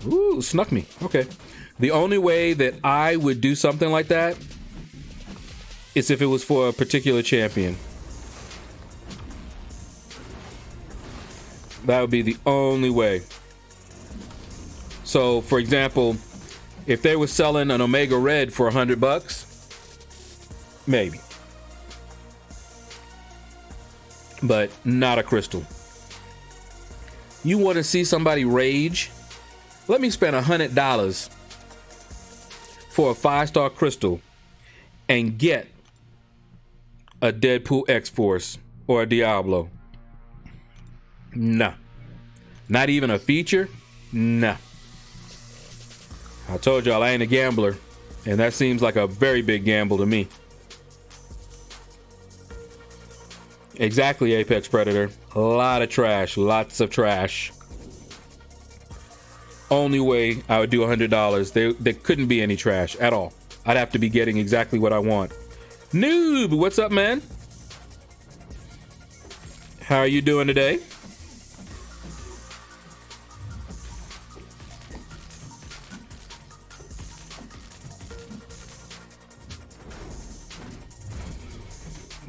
Ooh, snuck me. Okay. The only way that I would do something like that is if it was for a particular champion. That would be the only way. So, for example, if they were selling an Omega Red for $100, maybe. But not a crystal. You want to see somebody rage? Let me spend $100 for a 5-star crystal and get a Deadpool X-Force or a Diablo. Nah. Not even a feature? Nah. I told y'all I ain't a gambler, and that seems like a very big gamble to me. Exactly, Apex Predator. A lot of trash, lots of trash. Only way I would do $100. There couldn't be any trash at all. I'd have to be getting exactly what I want. Noob, what's up, man? How are you doing today?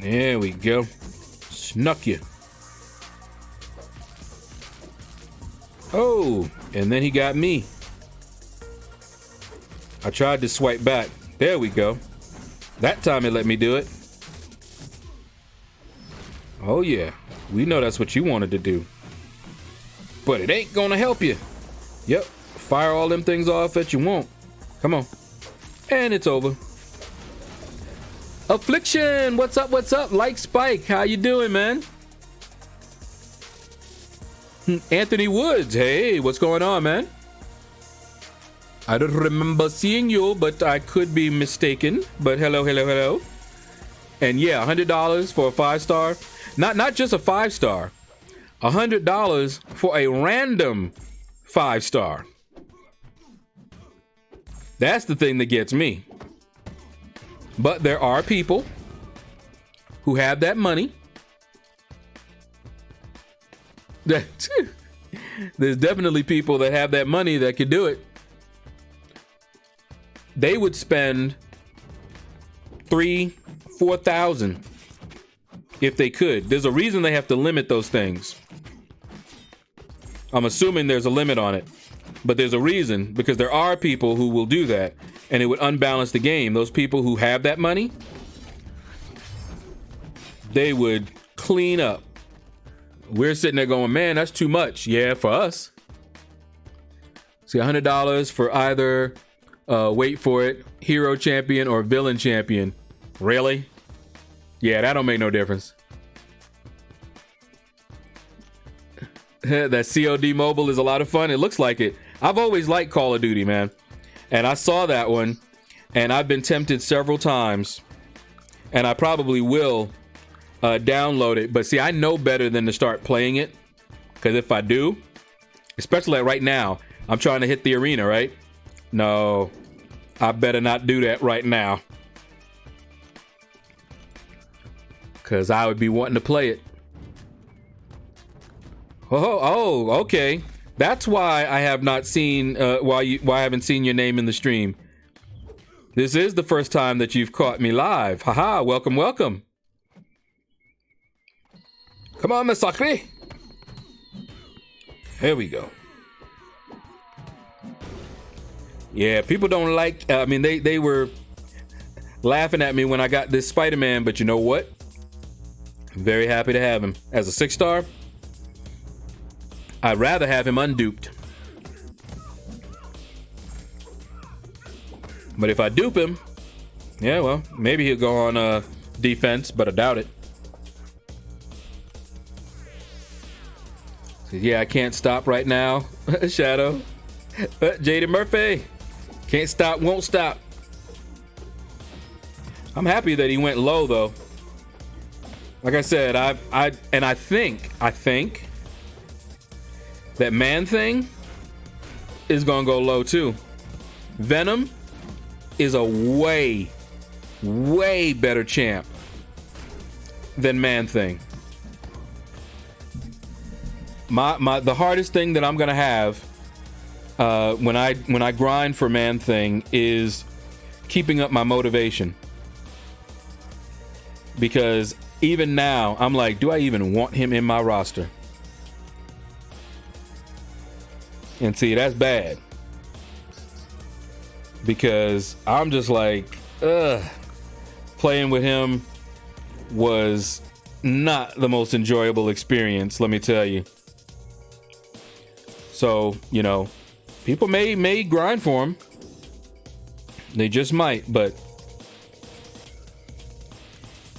There we go. Snuck you. Oh, and then he got me. I tried to swipe back. There we go. That time it let me do it. Oh yeah, we know that's what you wanted to do. But it ain't gonna help you. Yep, fire all them things off that you want. Come on. And it's over. Affliction, what's up, what's up? Like Spike, how you doing, man? Anthony Woods, hey, what's going on, man? I don't remember seeing you, but I could be mistaken. But hello, hello, hello. And yeah, $100 for a 5-star. Not just a 5-star. $100 for a random 5-star. That's the thing that gets me. But there are people who have that money. There's definitely people that have that money that could do it. They would spend 3,000, 4,000 if they could. There's a reason they have to limit those things. I'm assuming there's a limit on it, but there's a reason, because there are people who will do that and it would unbalance the game. Those people who have that money, they would clean up. We're sitting there going, man, that's too much. Yeah, for us. See, $100 for either, wait for it, hero champion or villain champion. Really? Yeah, that don't make no difference. That COD mobile is a lot of fun. It looks like it. I've always liked Call of Duty, man. And I saw that one, and I've been tempted several times, and I probably will download it. But see, I know better than to start playing it, because if I do, especially like right now, I'm trying to hit the arena, right? No, I better not do that right now, because I would be wanting to play it. Oh, okay. That's why I have not seen, why I haven't seen your name in the stream. This is the first time that you've caught me live. Haha, welcome, welcome. Come on, Masakri. Here we go. Yeah, people don't like, I mean, they were laughing at me when I got this Spider-Man, but you know what? I'm very happy to have him. As a 6-star, I'd rather have him unduped. But if I dupe him, yeah, well, maybe he'll go on defense, but I doubt it. So, yeah, I can't stop right now. Shadow. Jaden Murphy. Can't stop, won't stop. I'm happy that he went low, though. Like I said, I think that Man Thing is gonna go low too. Venom is a way better champ than Man Thing. The hardest thing that I'm gonna have when I grind for Man Thing is keeping up my motivation, because even now I'm like, do I even want him in my roster? And see, that's bad, because I'm just like, playing with him was not the most enjoyable experience, let me tell you. So, you know, people may grind for him. They just might, but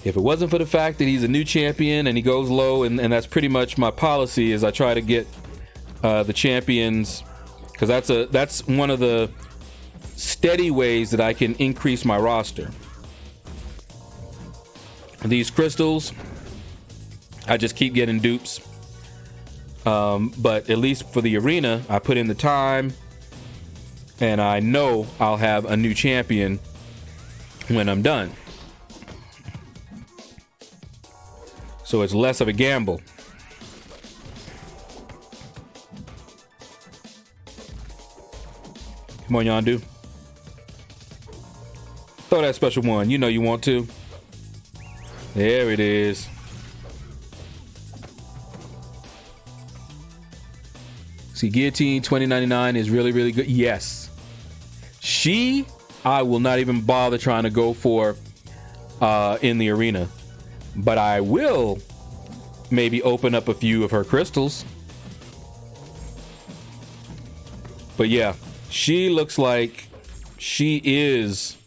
if it wasn't for the fact that he's a new champion and he goes low, and that's pretty much my policy, is I try to get the champions, because that's one of the steady ways that I can increase my roster. These crystals, I just keep getting dupes, but at least for the arena, I put in the time, and I know I'll have a new champion when I'm done, so it's less of a gamble. Come on, Yondu. Throw that special one. You know you want to. There it is. See, Guillotine 2099 is really, really good. Yes. I will not even bother trying to go for in the arena. But I will maybe open up a few of her crystals. But yeah. She looks like she is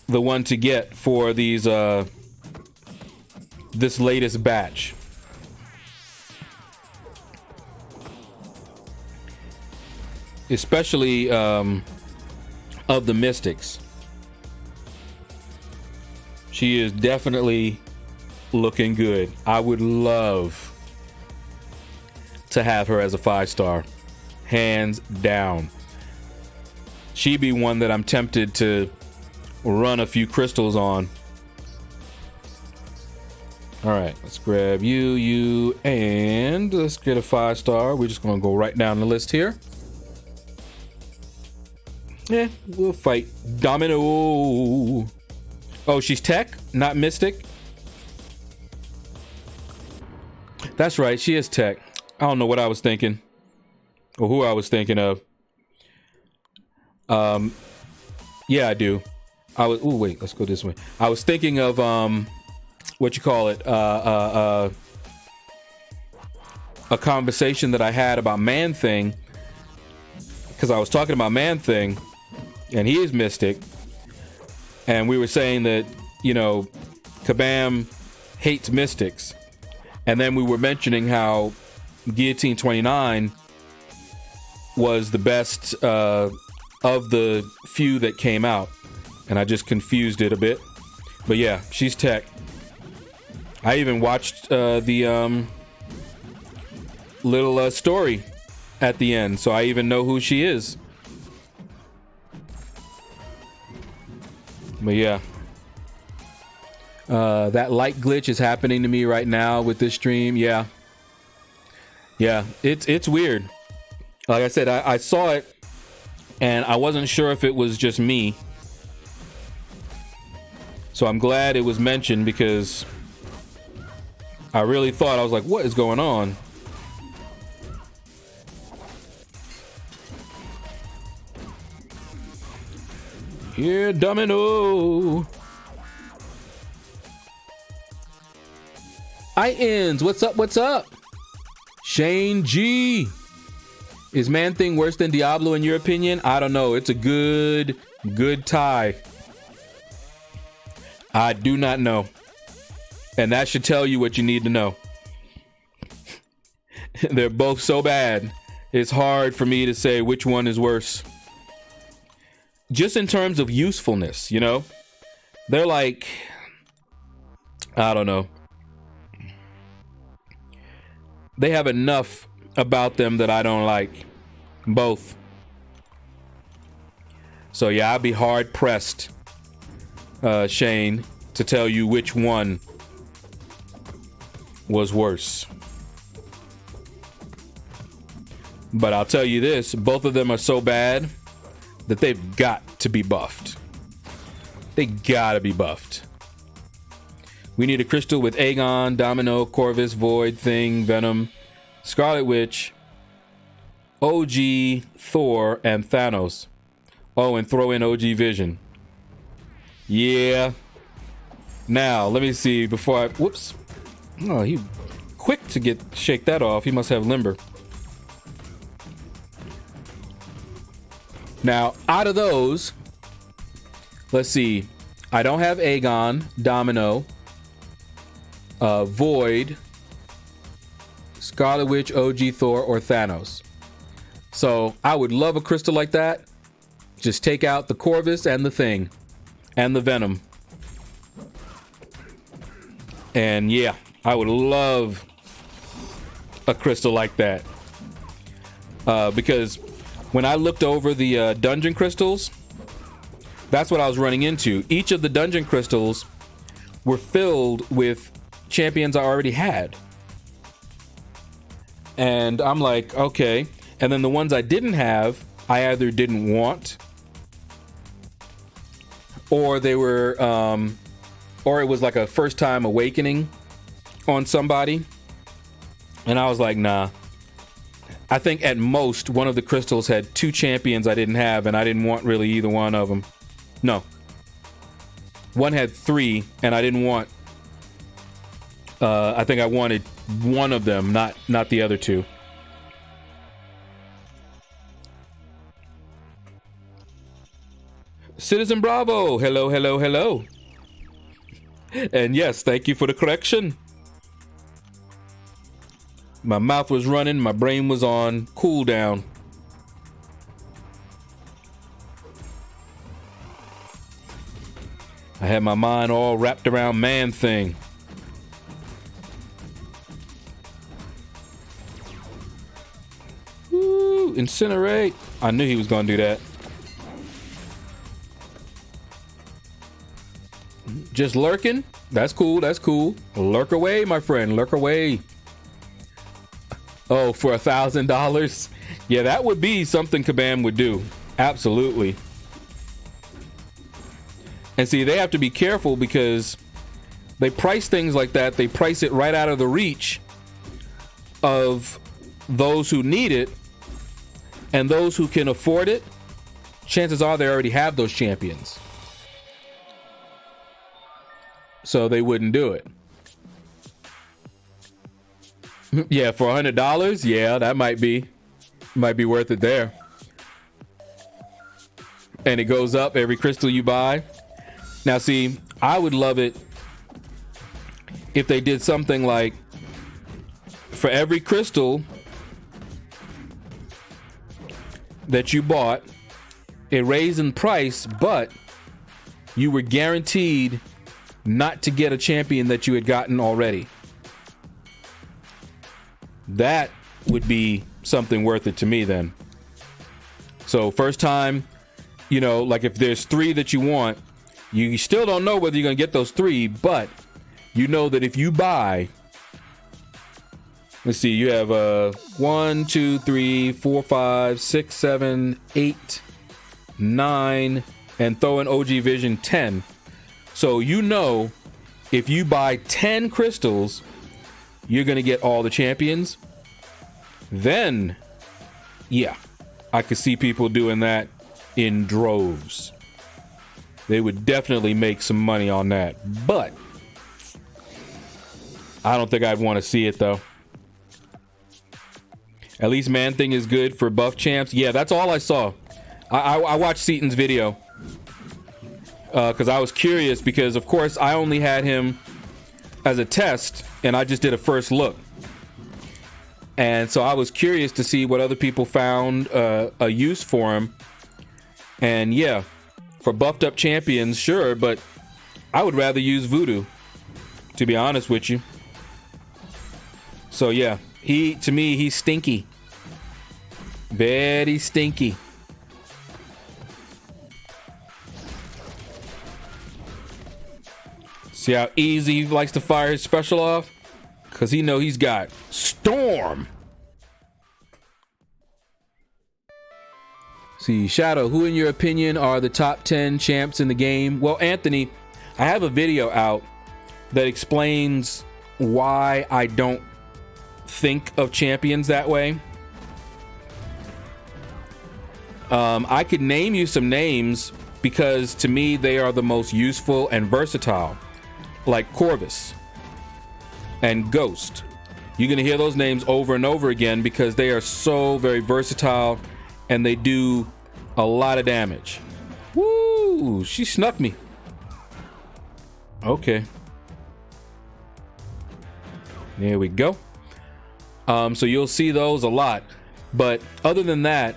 the one to get for these this latest batch. Especially of the Mystics. She is definitely looking good. I would love to have her as a 5-star. Hands down. She'd be one that I'm tempted to run a few crystals on. All right, let's grab you, and let's get a 5-star. We're just gonna go right down the list here. We'll fight. Domino. Oh, she's tech, not mystic. That's right, she is tech. I don't know what I was thinking, or who I was thinking of. Yeah, I do. I was. Oh wait, let's go this way. I was thinking of what you call it? A conversation that I had about Man Thing, because I was talking about Man Thing, and he is mystic, and we were saying that, you know, Kabam hates mystics, and then we were mentioning how Guillotine 29 was the best of the few that came out, and I just confused it a bit. But yeah, she's tech. I even watched the little story at the end, so I even know who she is. But yeah, that light glitch is happening to me right now with this stream. Yeah, it's weird. Like I said, I saw it and I wasn't sure if it was just me, so I'm glad it was mentioned, because I really thought, I was like, what is going on? Yeah, Domino. I-Ins, what's up, what's up? Shane G. Is Man Thing worse than Diablo in your opinion? I don't know. It's a good tie. I do not know. And that should tell you what you need to know. They're both so bad. It's hard for me to say which one is worse. Just in terms of usefulness, you know? They're like, I don't know. They have enough about them that I don't like. Both. So yeah, I'd be hard pressed, Shane, to tell you which one was worse. But I'll tell you this, both of them are so bad that they've got to be buffed. They gotta be buffed. We need a crystal with Aegon, Domino, Corvus, Void, Thing, Venom, Scarlet Witch, OG, Thor, and Thanos. Oh, and throw in OG Vision. Yeah. Now, let me see before I... Whoops. Oh, he quick to shake that off. He must have limber. Now, out of those, let's see. I don't have Aegon, Domino, Void, Scarlet Witch, OG Thor, or Thanos. So I would love a crystal like that. Just take out the Corvus and the Thing and the Venom. And yeah, I would love a crystal like that. Because when I looked over the dungeon crystals, that's what I was running into. Each of the dungeon crystals were filled with champions I already had. And I'm like, okay. And then the ones I didn't have, I either didn't want, or they were, or it was like a first time awakening on somebody. And I was like, nah. I think at most one of the crystals had 2 champions I didn't have, and I didn't want really either one of them. No. One had 3, and I didn't want, I think I wanted one of them, not the other 2. Citizen Bravo, hello, hello, hello. And yes, thank you for the correction. My mouth was running, my brain was on cooldown. I had my mind all wrapped around Man Thing. Woo, incinerate. I knew he was gonna do that. Just lurking? That's cool, that's cool. Lurk away, my friend, lurk away. Oh, for $1,000? Yeah, that would be something Kabam would do. Absolutely. And see, they have to be careful because they price things like that. They price it right out of the reach of those who need it, and those who can afford it, chances are they already have those champions. So they wouldn't do it. Yeah, for $100, yeah, that might be worth it there. And it goes up every crystal you buy. Now see, I would love it if they did something like, for every crystal that you bought, it raised in price, but you were guaranteed not to get a champion that you had gotten already. That would be something worth it to me then. So first time, you know, like if there's 3 that you want, you still don't know whether you're going to get those 3, but you know that if you buy, let's see, you have 1, 2, 3, 4, 5, 6, 7, 8, 9, and throw in OG Vision 10. So you know if you buy 10 crystals, you're going to get all the champions. Then, yeah, I could see people doing that in droves. They would definitely make some money on that. But I don't think I'd want to see it, though. At least Man Thing is good for buff champs. Yeah, that's all I saw. I watched Seaton's video because I was curious, because of course I only had him as a test and I just did a first look, and so I was curious to see what other people found a use for him. And yeah, for buffed up champions, sure, but I would rather use Voodoo, to be honest with you. So yeah, to me he's stinky, very stinky. See how easy he likes to fire his special off? Because he know he's got Storm. See, Shadow, who in your opinion are the top 10 champs in the game? Well, Anthony, I have a video out that explains why I don't think of champions that way. I could name you some names because to me they are the most useful and versatile, like Corvus and Ghost. You're gonna hear those names over and over again because they are so very versatile and they do a lot of damage. Woo! She snuck me. Okay. There we go. So you'll see those a lot. But other than that,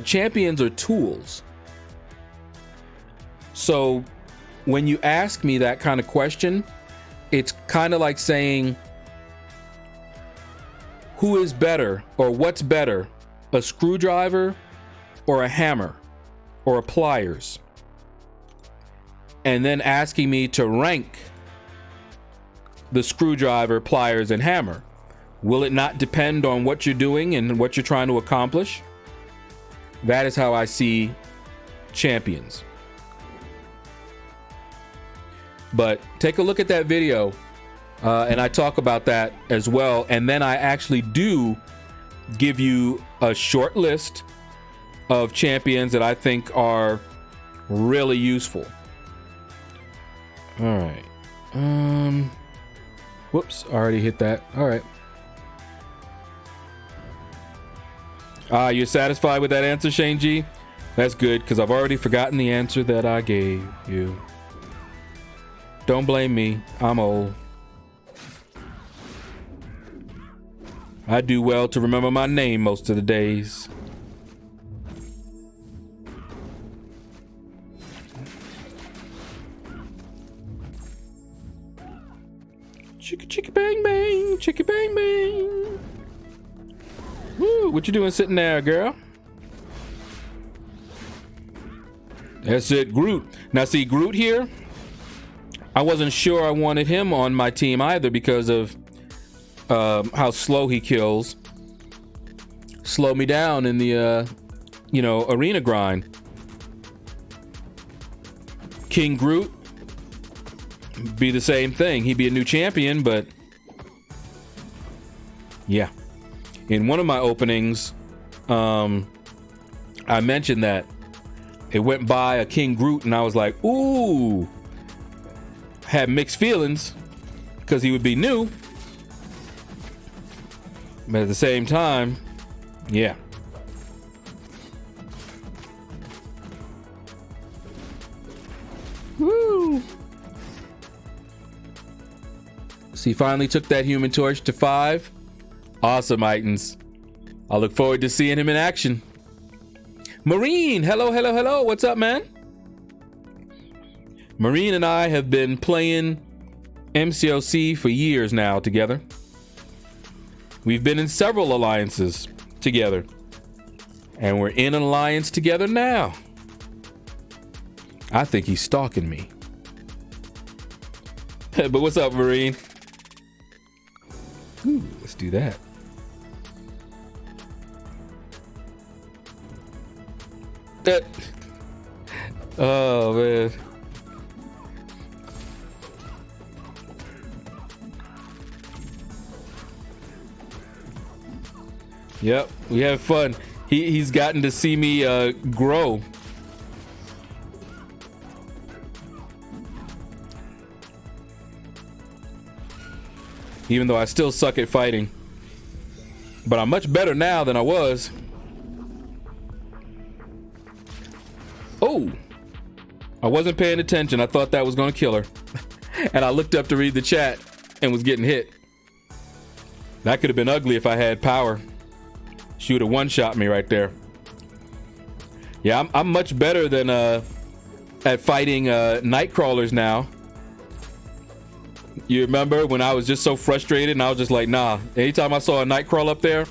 champions are tools. So when you ask me that kind of question, it's kind of like saying, who is better or what's better, a screwdriver or a hammer or a pliers? And then asking me to rank the screwdriver, pliers, and hammer. Will it not depend on what you're doing and what you're trying to accomplish? That is how I see champions. But take a look at that video, and I talk about that as well. And then I actually do give you a short list of champions that I think are really useful. All right. Whoops, I already hit that. All right. You're satisfied with that answer, Shane G? That's good, because I've already forgotten the answer that I gave you. Don't blame me. I'm old. I do well to remember my name most of the days. Chicka chicka bang bang, chicka bang bang. Woo, what you doing sitting there, girl? That's it, Groot. Now see, Groot here, I wasn't sure I wanted him on my team either because of how slow he kills. Slow me down in the arena grind. King Groot, be the same thing. He'd be a new champion, but yeah. In one of my openings, I mentioned that it went by a King Groot, and I was like, ooh, had mixed feelings because he would be new, but at the same time, yeah. Woo! So he finally took that Human Torch to 5. Awesome, Itans. I look forward to seeing him in action. Marine, hello, hello, hello. What's up, man? Marine and I have been playing MCOC for years now together. We've been in several alliances together, and we're in an alliance together now. I think he's stalking me. But what's up, Marine? Ooh, let's do that. Oh, man. Yep, we have fun. He's gotten to see me grow. Even though I still suck at fighting. But I'm much better now than I was. Oh, I wasn't paying attention. I thought that was going to kill her. And I looked up to read the chat and was getting hit. That could have been ugly if I had power. She would have one-shot me right there. Yeah, I'm much better than at fighting night crawlers now. You remember when I was just so frustrated and I was just like, nah. Anytime I saw a night crawl up there,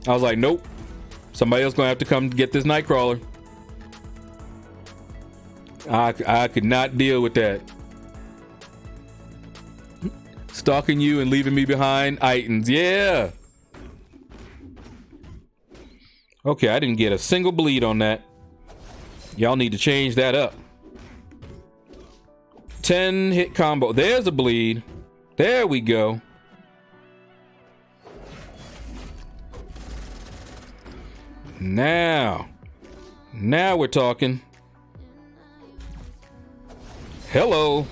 I was like, nope. Somebody else gonna have to come get this night crawler. I could not deal with that. Stalking you and leaving me behind. Itans, yeah. Okay, I didn't get a single bleed on that. Y'all need to change that up. 10 hit combo. There's a bleed. There we go. Now we're talking. Hello.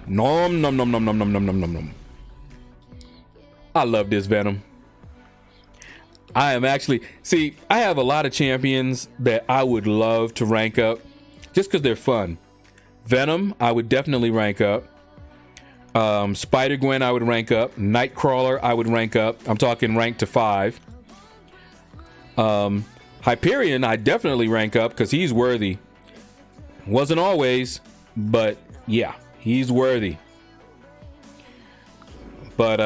Nom nom nom nom nom nom nom nom nom nom. I love this Venom. I am actually, see, I have a lot of champions that I would love to rank up just because they're fun. Venom, I would definitely rank up. Spider-Gwen, I would rank up. Nightcrawler, I would rank up. I'm talking rank to 5. Hyperion, I definitely rank up because he's worthy. Wasn't always, but yeah, he's worthy. But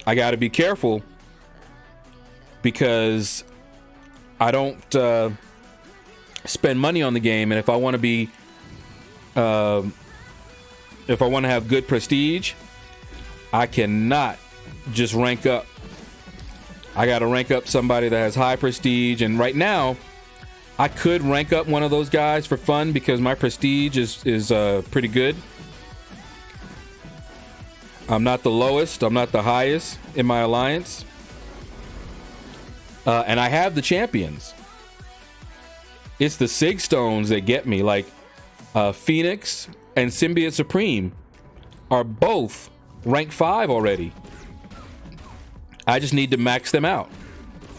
I got to be careful because I don't spend money on the game, and if I want to be if I want to have good prestige, I cannot just rank up. I got to rank up somebody that has high prestige, and right now I could rank up one of those guys for fun because my prestige is pretty good. I'm not the lowest, I'm not the highest in my alliance, and I have the champions. It's the Sig Stones that get me. Like Phoenix and Symbiote Supreme are both rank 5 already. I just need to max them out,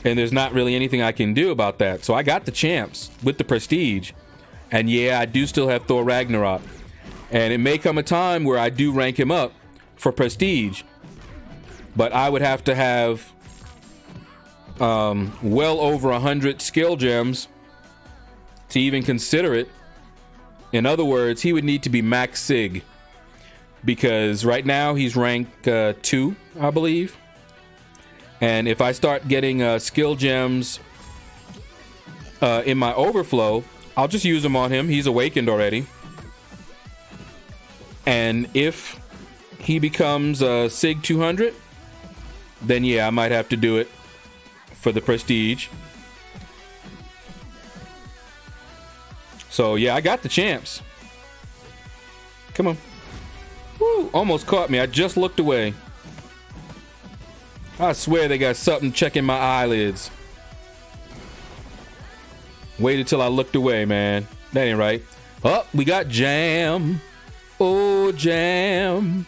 and there's not really anything I can do about that. So I got the champs with the prestige, and yeah, I do still have Thor Ragnarok, and it may come a time where I do rank him up for prestige, but I would have to have well over 100 skill gems to even consider it. In other words, he would need to be max Sig, because right now he's rank 2, I believe. And if I start getting skill gems in my overflow, I'll just use them on him. He's awakened already. And if he becomes Sig 200, then yeah, I might have to do it for the prestige. So yeah, I got the champs. Come on. Woo, almost caught me. I just looked away. I swear they got something checking my eyelids. Waited till I looked away, man. That ain't right. Oh, we got jam. Oh, jam.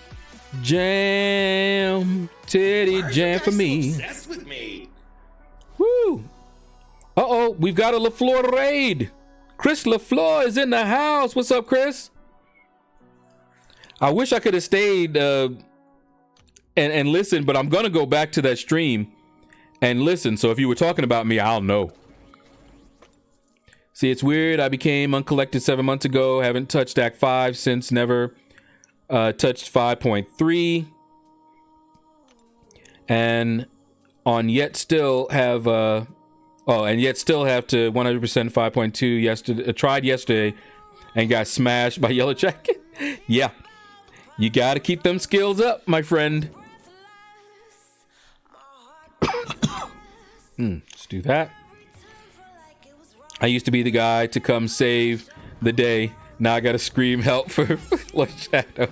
Jam. Teddy jam for me. Obsessed with me. Woo. Uh-oh, we've got a LaFleur raid. Chris LaFleur is in the house. What's up, Chris? I wish I could have stayed and listened, but I'm going to go back to that stream and listen. So if you were talking about me, I'll know. See, it's weird. I became uncollected 7 months ago. Haven't touched Act 5 since. Never touched 5.3. And yet still have to 100% 5.2 yesterday. Tried yesterday and got smashed by Yellow Jacket. Yeah. You got to keep them skills up, my friend. Let's do that. I used to be the guy to come save the day. Now I got to scream help for Lord Shadow.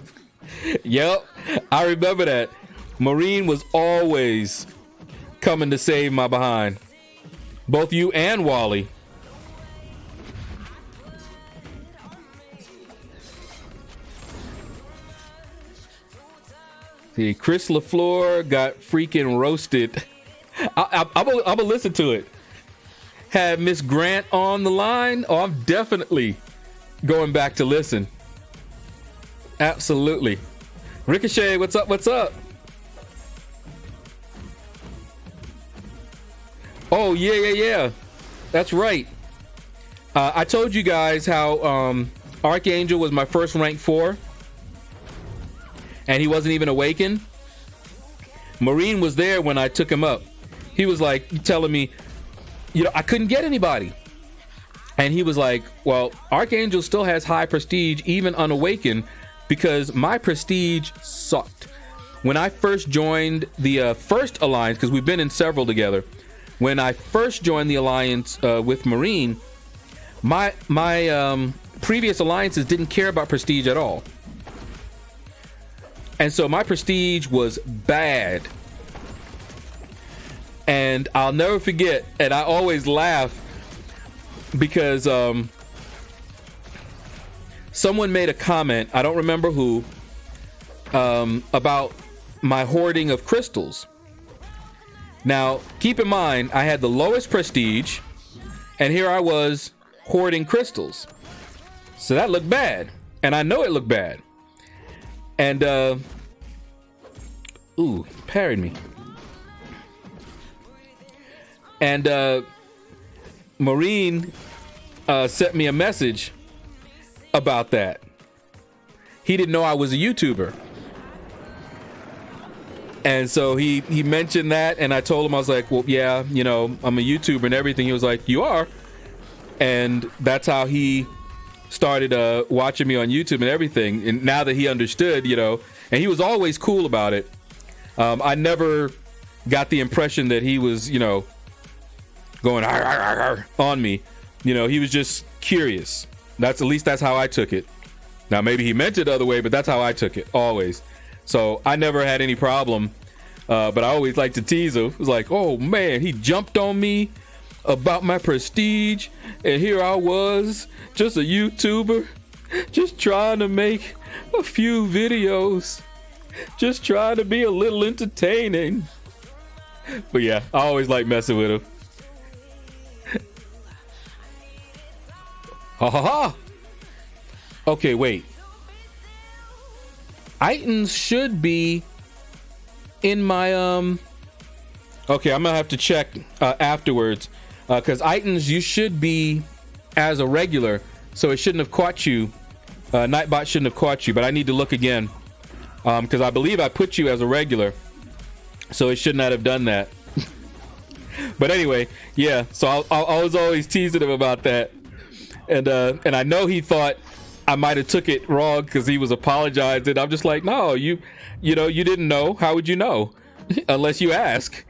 Yep, I remember that. Marine was always coming to save my behind. Both you and Wally. See, Chris LaFleur got freaking roasted. I'm gonna listen to it. Had Miss Grant on the line. Oh, I'm definitely going back to listen. Absolutely. Ricochet, what's up? What's up? Oh, yeah. That's right. I told you guys how Archangel was my first rank 4. And he wasn't even awakened. Marine was there when I took him up. He was like telling me, I couldn't get anybody. And he was like, well, Archangel still has high prestige, even unawakened, because my prestige sucked. When I first joined the first alliance, because we've been in several together, when I first joined the alliance with Marine, my previous alliances didn't care about prestige at all. And so my prestige was bad. And I'll never forget, and I always laugh because someone made a comment, I don't remember who, about my hoarding of crystals. Now, keep in mind, I had the lowest prestige, and here I was hoarding crystals. So that looked bad, and I know it looked bad. And, parried me. And, Marine, sent me a message about that. He didn't know I was a YouTuber. And so he mentioned that, and I told him, I was like, well, yeah, I'm a YouTuber and everything. He was like, you are? And that's how he started watching me on YouTube and everything. And now that he understood, and he was always cool about it. I never got the impression that he was, going "Arr, arr, arr, arr," on me. He was just curious. At least that's how I took it. Now maybe he meant it the other way, but that's how I took it always. So I never had any problem. But I always like to tease him. It was like, oh man, he jumped on me about my prestige, and here I was, just a YouTuber, just trying to make a few videos, just trying to be a little entertaining. But yeah, I always like messing with him. Ha ha ha. Okay, wait. Items should be in my okay, I'm gonna have to check afterwards, because items, you should be as a regular, so it shouldn't have caught you. Nightbot shouldn't have caught you, but I need to look again, because I believe I put you as a regular, so it should not have done that. But anyway, yeah, so I was always teasing him about that, and I know he thought I might have took it wrong because he was apologizing. I'm just like, no, you didn't know. How would you know? Unless you ask.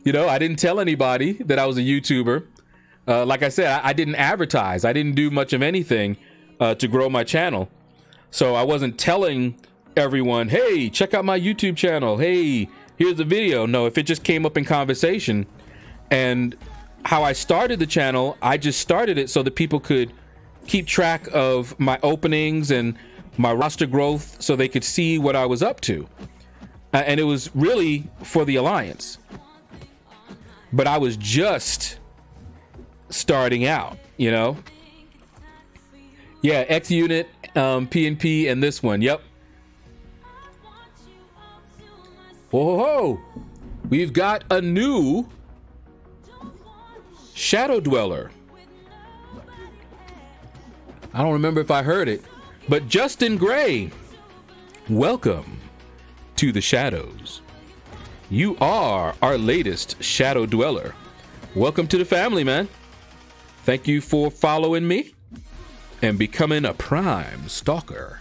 I didn't tell anybody that I was a YouTuber. Like I said, I didn't advertise. I didn't do much of anything to grow my channel. So I wasn't telling everyone, hey, check out my YouTube channel. Hey, here's a video. No, if it just came up in conversation. And how I started the channel, I just started it so that people could keep track of my openings and my roster growth so they could see what I was up to. And it was really for the Alliance. But I was just starting out, you know? Yeah, X Unit, PNP, and this one. Yep. Whoa, we've got a new Shadow Dweller. I don't remember if I heard it, but Justin Gray, welcome to the Shadows. You are our latest Shadow Dweller. Welcome to the family, man. Thank you for following me and becoming a Prime Stalker.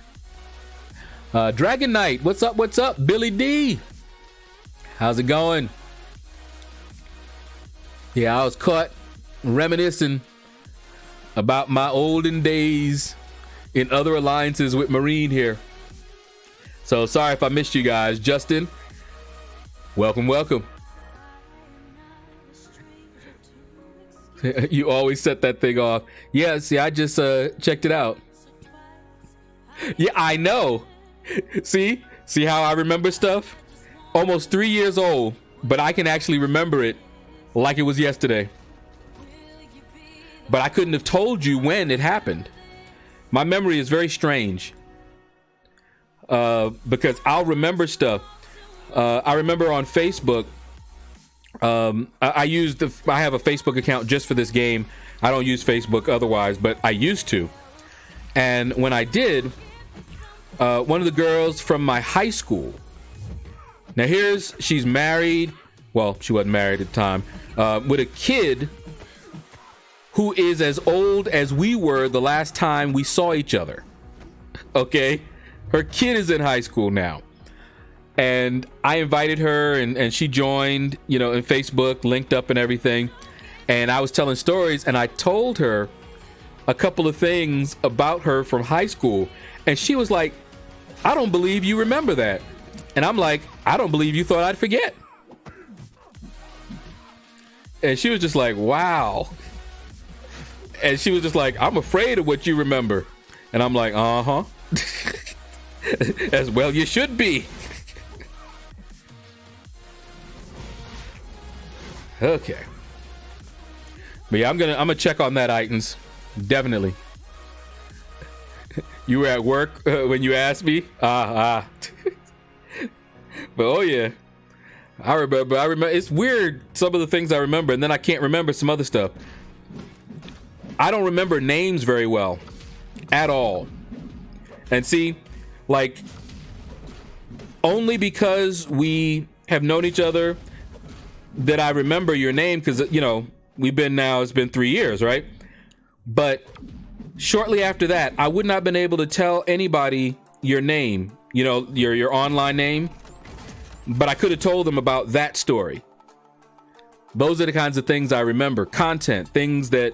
Dragon Knight, what's up? What's up? Billy D, how's it going? Yeah, I was caught reminiscing about my olden days in other alliances with Marine here. So sorry if I missed you guys. Justin, welcome, welcome. You always set that thing off. Yeah, see, I just checked it out. Yeah, I know. See how I remember stuff? Almost 3 years old, but I can actually remember it like it was yesterday. But I couldn't have told you when it happened. My memory is very strange. Because I'll remember stuff. I remember on Facebook, I have a Facebook account just for this game. I don't use Facebook otherwise, but I used to. And when I did, one of the girls from my high school. Now she's married. Well, she wasn't married at the time. With a kid who is as old as we were the last time we saw each other. Okay? Her kid is in high school now. And I invited her and she joined, in Facebook, linked up and everything. And I was telling stories and I told her a couple of things about her from high school. And she was like, I don't believe you remember that. And I'm like, I don't believe you thought I'd forget. And she was just like, wow. And she was just like, I'm afraid of what you remember. And I'm like, uh-huh. As well you should be. Okay. But yeah, I'm gonna check on that, Itans. Definitely. You were at work when you asked me? But oh yeah. I remember. It's weird, some of the things I remember, and then I can't remember some other stuff. I don't remember names very well at all. And see, like, only because we have known each other that I remember your name, because, it's been 3 years, right? But shortly after that, I would not have been able to tell anybody your name, your online name, but I could have told them about that story. Those are the kinds of things I remember. Content, things that,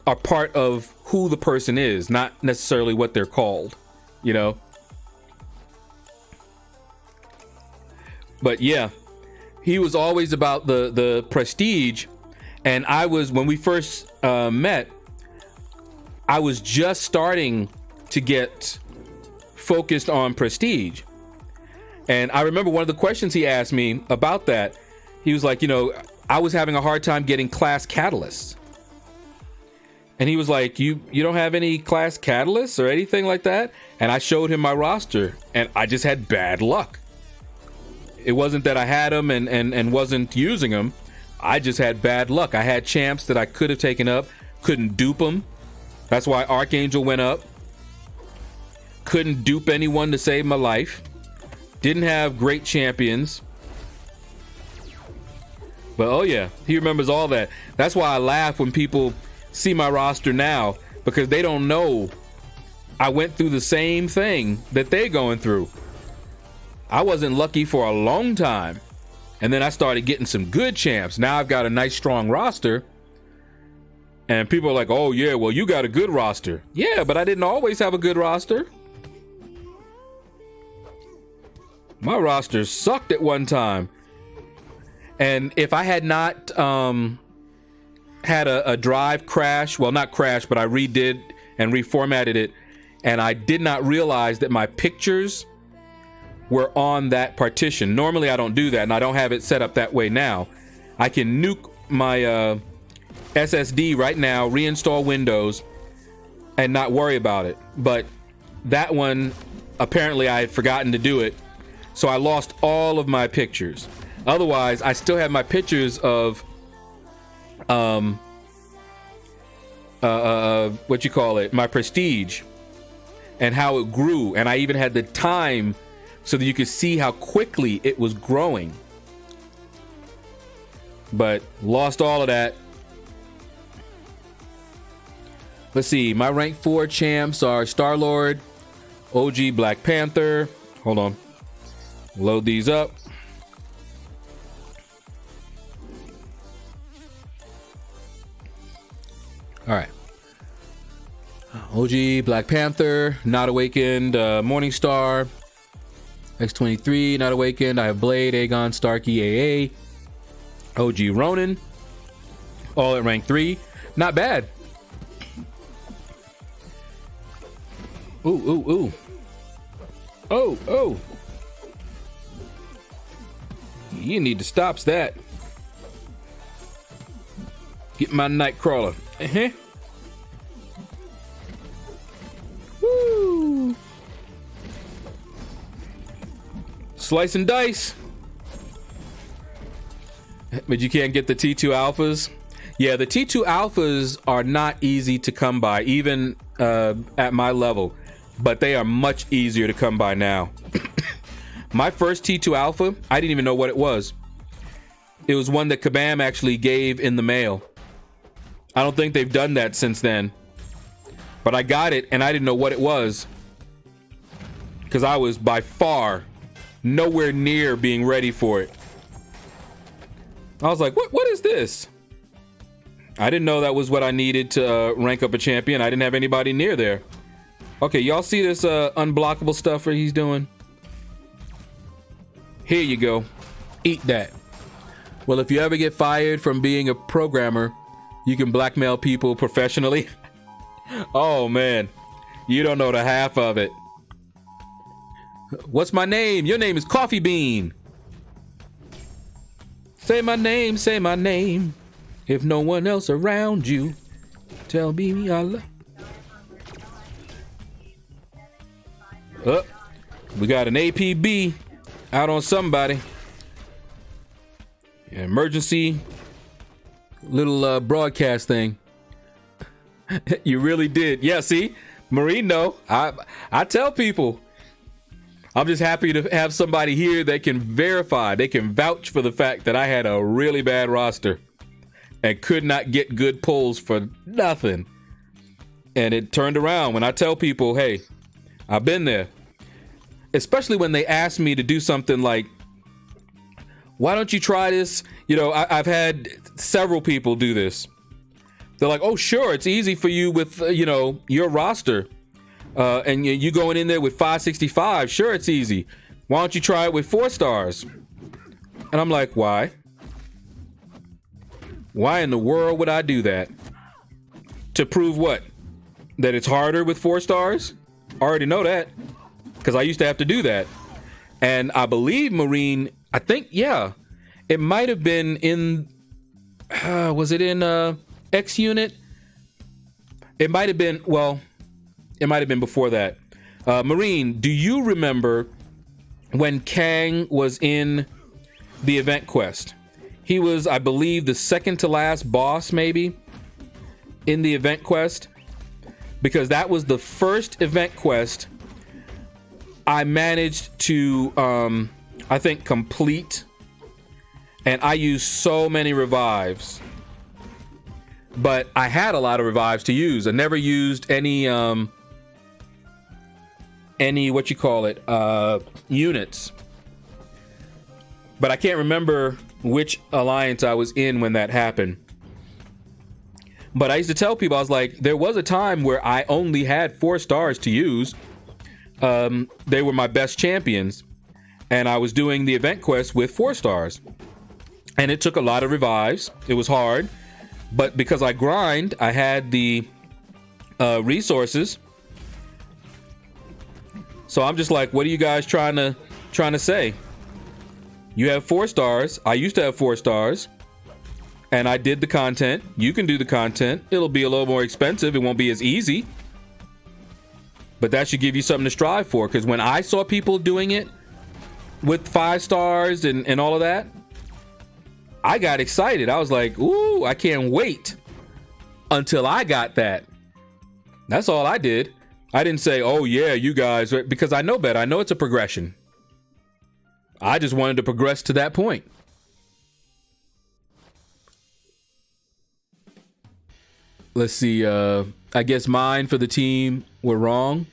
are part of who the person is, not necessarily what they're called, But yeah, he was always about the prestige. And when we first met, I was just starting to get focused on prestige. And I remember one of the questions he asked me about that. He was like, I was having a hard time getting class catalysts. And he was like, you don't have any class catalysts or anything like that? And I showed him my roster and I just had bad luck. It wasn't that I had them and wasn't using them. I just had bad luck. I had champs that I could have taken up, couldn't dupe them. That's why Archangel went up. Couldn't dupe anyone to save my life. Didn't have great champions. But oh yeah, he remembers all that. That's why I laugh when people see my roster now, because they don't know I went through the same thing that they're going through. I wasn't lucky for a long time, and then I started getting some good champs. Now I've got a nice strong roster, And people are like, oh yeah, well, you got a good roster. Yeah, but I didn't always have a good roster. My roster sucked at one time. And if I had not had a drive crash, well, not crash, but I redid and reformatted it, and I did not realize that my pictures were on that partition. Normally I don't do that, and I don't have it set up that way now. I can nuke my SSD right now, reinstall Windows, and not worry about it. But that one, apparently I had forgotten to do it, so I lost all of my pictures. Otherwise, I still have my pictures of what you call it, my prestige, and how it grew, and I even had the time so that you could see how quickly it was growing. But lost all of that. Let's see, my rank 4 champs are Star-Lord, OG Black Panther. Hold on, load these up. All right. OG, Black Panther, Not Awakened, Morningstar, X-23, Not Awakened. I have Blade, Aegon, Starkey, AA, OG Ronin, all at rank 3. Not bad. Ooh, ooh, ooh. Oh, oh. You need to stop that. Get my Nightcrawler. Uh-huh. Woo. Slice and dice. But you can't get the T2 alphas. Yeah, the T2 alphas are not easy to come by, even at my level. But they are much easier to come by now. My first T2 alpha, I didn't even know what it was. It was one that Kabam actually gave in the mail. I don't think they've done that since then. But I got it and I didn't know what it was, because I was by far nowhere near being ready for it. I was like, what is this? I didn't know that was what I needed to rank up a champion. I didn't have anybody near there. Okay, y'all see this unblockable stuff that he's doing? Here you go. Eat that. Well, if you ever get fired from being a programmer, you can blackmail people professionally. Oh man, you don't know the half of it. What's my name? Your name is Coffee Bean. Say my name, say my name. If no one else around you, tell me I love. Oh, we got an APB out on somebody. An emergency little broadcast thing. You really did. Yeah, see, Marine, no, I tell people. I'm just happy to have somebody here that can verify, they can vouch for the fact that I had a really bad roster and could not get good pulls for nothing. And it turned around when I tell people, hey, I've been there. Especially when they ask me to do something like, why don't you try this? You know, I've had several people do this. They're like, oh, sure, it's easy for you with, you know, your roster. And you going in there with 565. Sure, it's easy. Why don't you try it with 4 stars? And I'm like, why? Why in the world would I do that? To prove what? That it's harder with 4 stars? I already know that, because I used to have to do that. And I believe Marine, I think, yeah, it might have been in, was it in X Unit? It might have been, well, it might have been before that. Marine, do you remember when Kang was in the event quest? He was, I believe, the second to last boss, maybe, in the event quest. Because that was the first event quest I managed to, I think, complete. And I used so many revives. But I had a lot of revives to use. I never used any what you call it, units. But I can't remember which alliance I was in when that happened. But I used to tell people, I was like, there was a time where I only had 4 stars to use. They were my best champions, and I was doing the event quest with 4 stars. And it took a lot of revives. It was hard, but because I grind, I had the resources. So I'm just like, what are you guys trying to say? You have 4 stars. I used to have 4 stars. And I did the content. You can do the content. It'll be a little more expensive. It won't be as easy. But that should give you something to strive for. Because when I saw people doing it with 5 stars and all of that, I got excited. I was like, ooh, I can't wait until I got that. That's all I did. I didn't say, oh yeah, you guys, because I know better. I know it's a progression. I just wanted to progress to that point. Let's see, I guess mine for the team were wrong.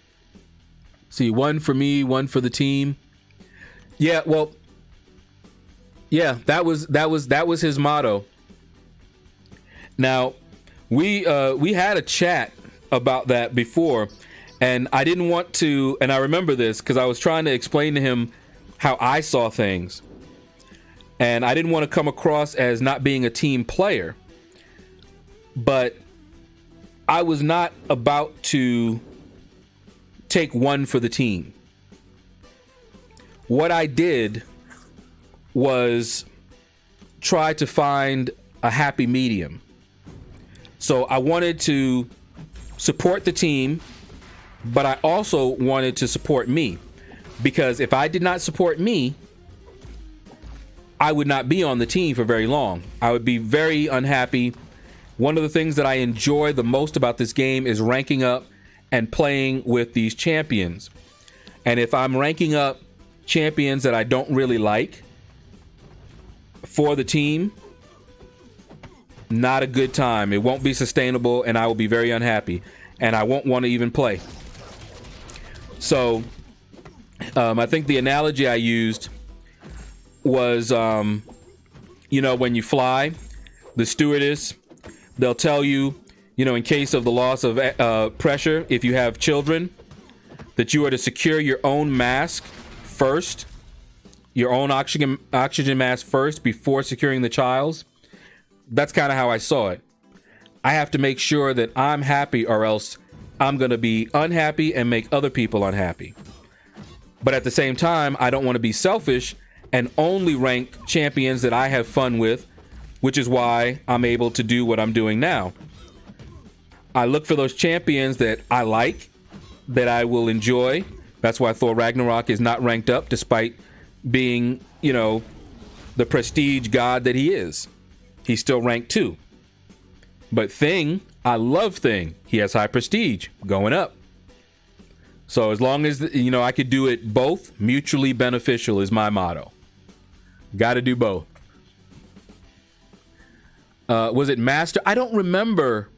See, 1 for me, 1 for the team. Yeah, well, yeah, that was his motto. Now, we had a chat about that before, and I didn't want to, and I remember this because I was trying to explain to him how I saw things. And I didn't want to come across as not being a team player. But I was not about to take 1 for the team. What I did was try to find a happy medium. So I wanted to support the team, but I also wanted to support me. Because if I did not support me, I would not be on the team for very long. I would be very unhappy. One of the things that I enjoy the most about this game is ranking up and playing with these champions. And if I'm ranking up champions that I don't really like for the team, not a good time. It won't be sustainable, and I will be very unhappy. And I won't want to even play. So, I think the analogy I used was, you know, when you fly, the stewardess, they'll tell you, you know, in case of the loss of pressure, if you have children, that you are to secure your own mask first, your own oxygen mask first before securing the child's. That's kind of how I saw it. I have to make sure that I'm happy, or else I'm going to be unhappy and make other people unhappy. But at the same time, I don't want to be selfish and only rank champions that I have fun with, which is why I'm able to do what I'm doing now. I look for those champions that I like, that I will enjoy. That's why Thor Ragnarok is not ranked up, despite being, you know, the prestige god that he is. He's still ranked 2. But Thing, I love Thing. He has high prestige, going up. So as long as, you know, I could do it both, mutually beneficial is my motto. Got to do both. Was it Master? I don't remember,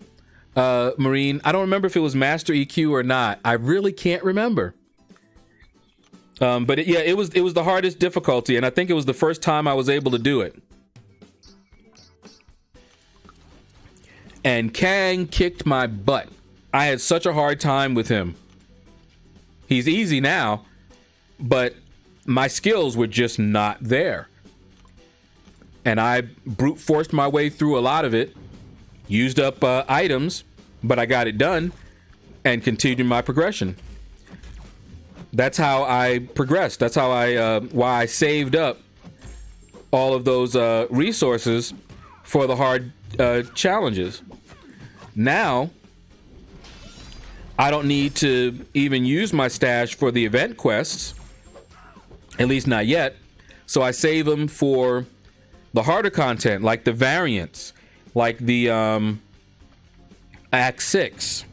Marine. I don't remember if it was Master EQ or not. I really can't remember. But it was the hardest difficulty, and I think it was the first time I was able to do it. And Kang kicked my butt. I had such a hard time with him. He's easy now, but my skills were just not there. And I brute forced my way through a lot of it, used up items, but I got it done and continued my progression. That's how I progressed. That's how why I saved up all of those resources for the hard challenges. Now, I don't need to even use my stash for the event quests, at least not yet. So I save them for the harder content, like the variants, like the Act 6.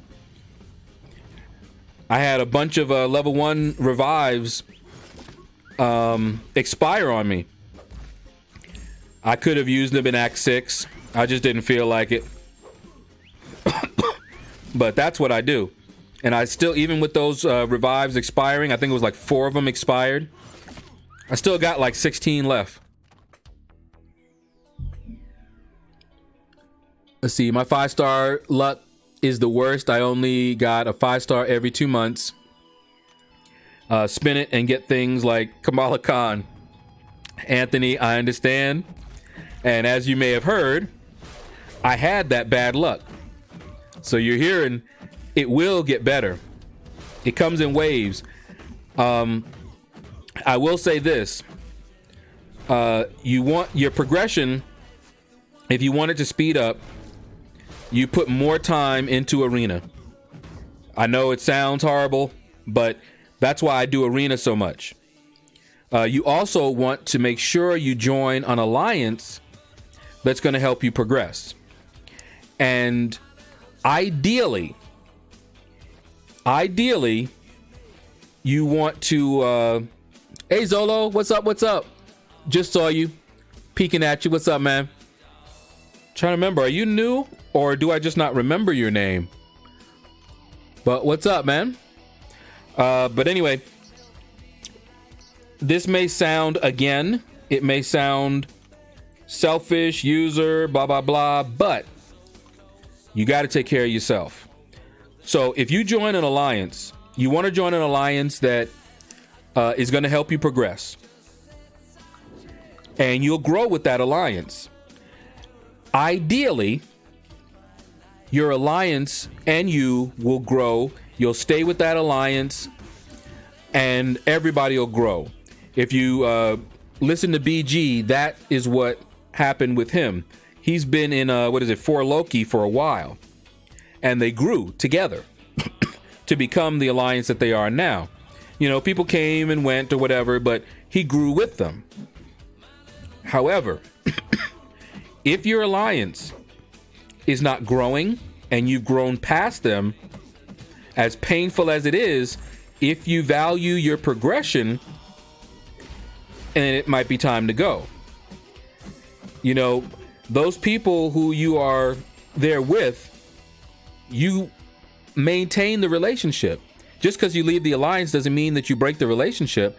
I had a bunch of level 1 revives expire on me. I could have used them in Act 6. I just didn't feel like it. But that's what I do. And I still, even with those revives expiring, I think it was like 4 of them expired. I still got like 16 left. Let's see, my 5-star luck is the worst. I only got a 5-star every 2 months. Spin it and get things like Kamala Khan. Anthony, I understand. And as you may have heard, I had that bad luck. So you're hearing it will get better. It comes in waves. I will say this. You want your progression, if you want it to speed up, you put more time into arena. I know it sounds horrible, but that's why I do arena so much. You also want to make sure you join an alliance that's going to help you progress. And ideally, you want to, hey Zolo, what's up? Just saw you, peeking at you. What's up, man? Trying to remember, are you new or do I just not remember your name? But what's up, man? But anyway, this may sound, again, it may sound selfish, user, blah, blah, blah, but you got to take care of yourself. So if you join an alliance, you want to join an alliance that is going to help you progress. And you'll grow with that alliance. Ideally, your alliance and you will grow. You'll stay with that alliance and everybody will grow. If you listen to BG, that is what happened with him. He's been in, For Loki for a while. And they grew together to become the alliance that they are now. You know, people came and went or whatever, but he grew with them. However, if your alliance is not growing and you've grown past them, as painful as it is, if you value your progression, and it might be time to go. You know, those people who you are there with, you maintain the relationship. Just because you leave the alliance doesn't mean that you break the relationship.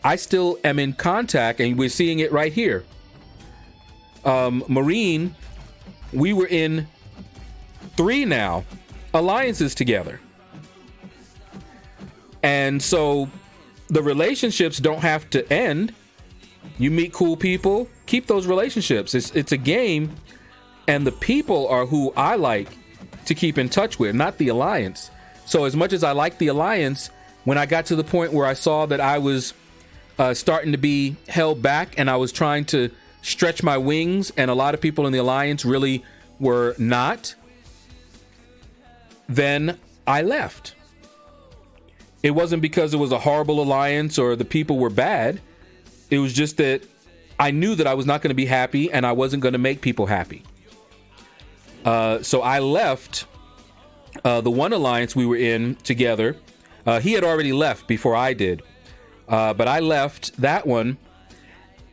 I still am in contact, and we're seeing it right here. Marine, we were in 3 now alliances together. And so the relationships don't have to end. You meet cool people, keep those relationships. It's a game, and the people are who I like to keep in touch with, not the alliance. So as much as I like the alliance, when I got to the point where I saw that I was starting to be held back and I was trying to stretch my wings, and a lot of people in the alliance really were not, then I left. It wasn't because it was a horrible alliance or the people were bad. It was just that I knew that I was not going to be happy and I wasn't going to make people happy. So I left the one alliance we were in together. He had already left before I did. But I left that one.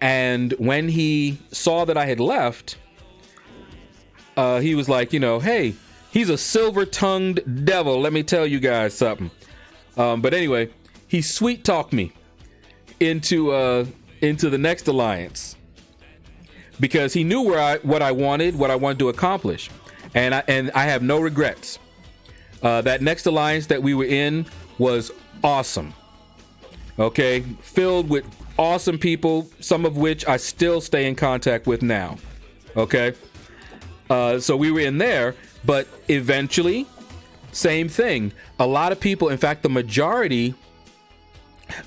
And when he saw that I had left, he was like, you know, hey, he's a silver-tongued devil. Let me tell you guys something. But anyway, he sweet-talked me into the next alliance because he knew what I wanted to accomplish, and I have no regrets. That next alliance that we were in was awesome. Okay, filled with awesome people, some of which I still stay in contact with now. Okay, so we were in there, but eventually, same thing. A lot of people, in fact, the majority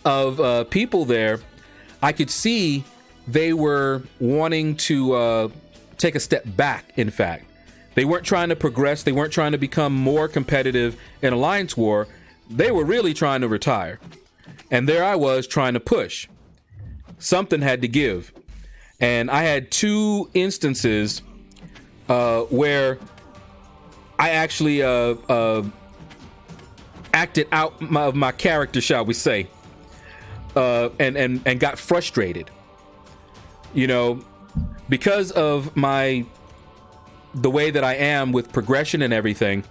of people there, I could see they were wanting to take a step back. In fact, they weren't trying to progress. They weren't trying to become more competitive in Alliance War. They were really trying to retire. And there I was trying to push. Something had to give. And I had 2 instances where I actually acted out of my character, shall we say, and got frustrated. You know, because of the way that I am with progression and everything.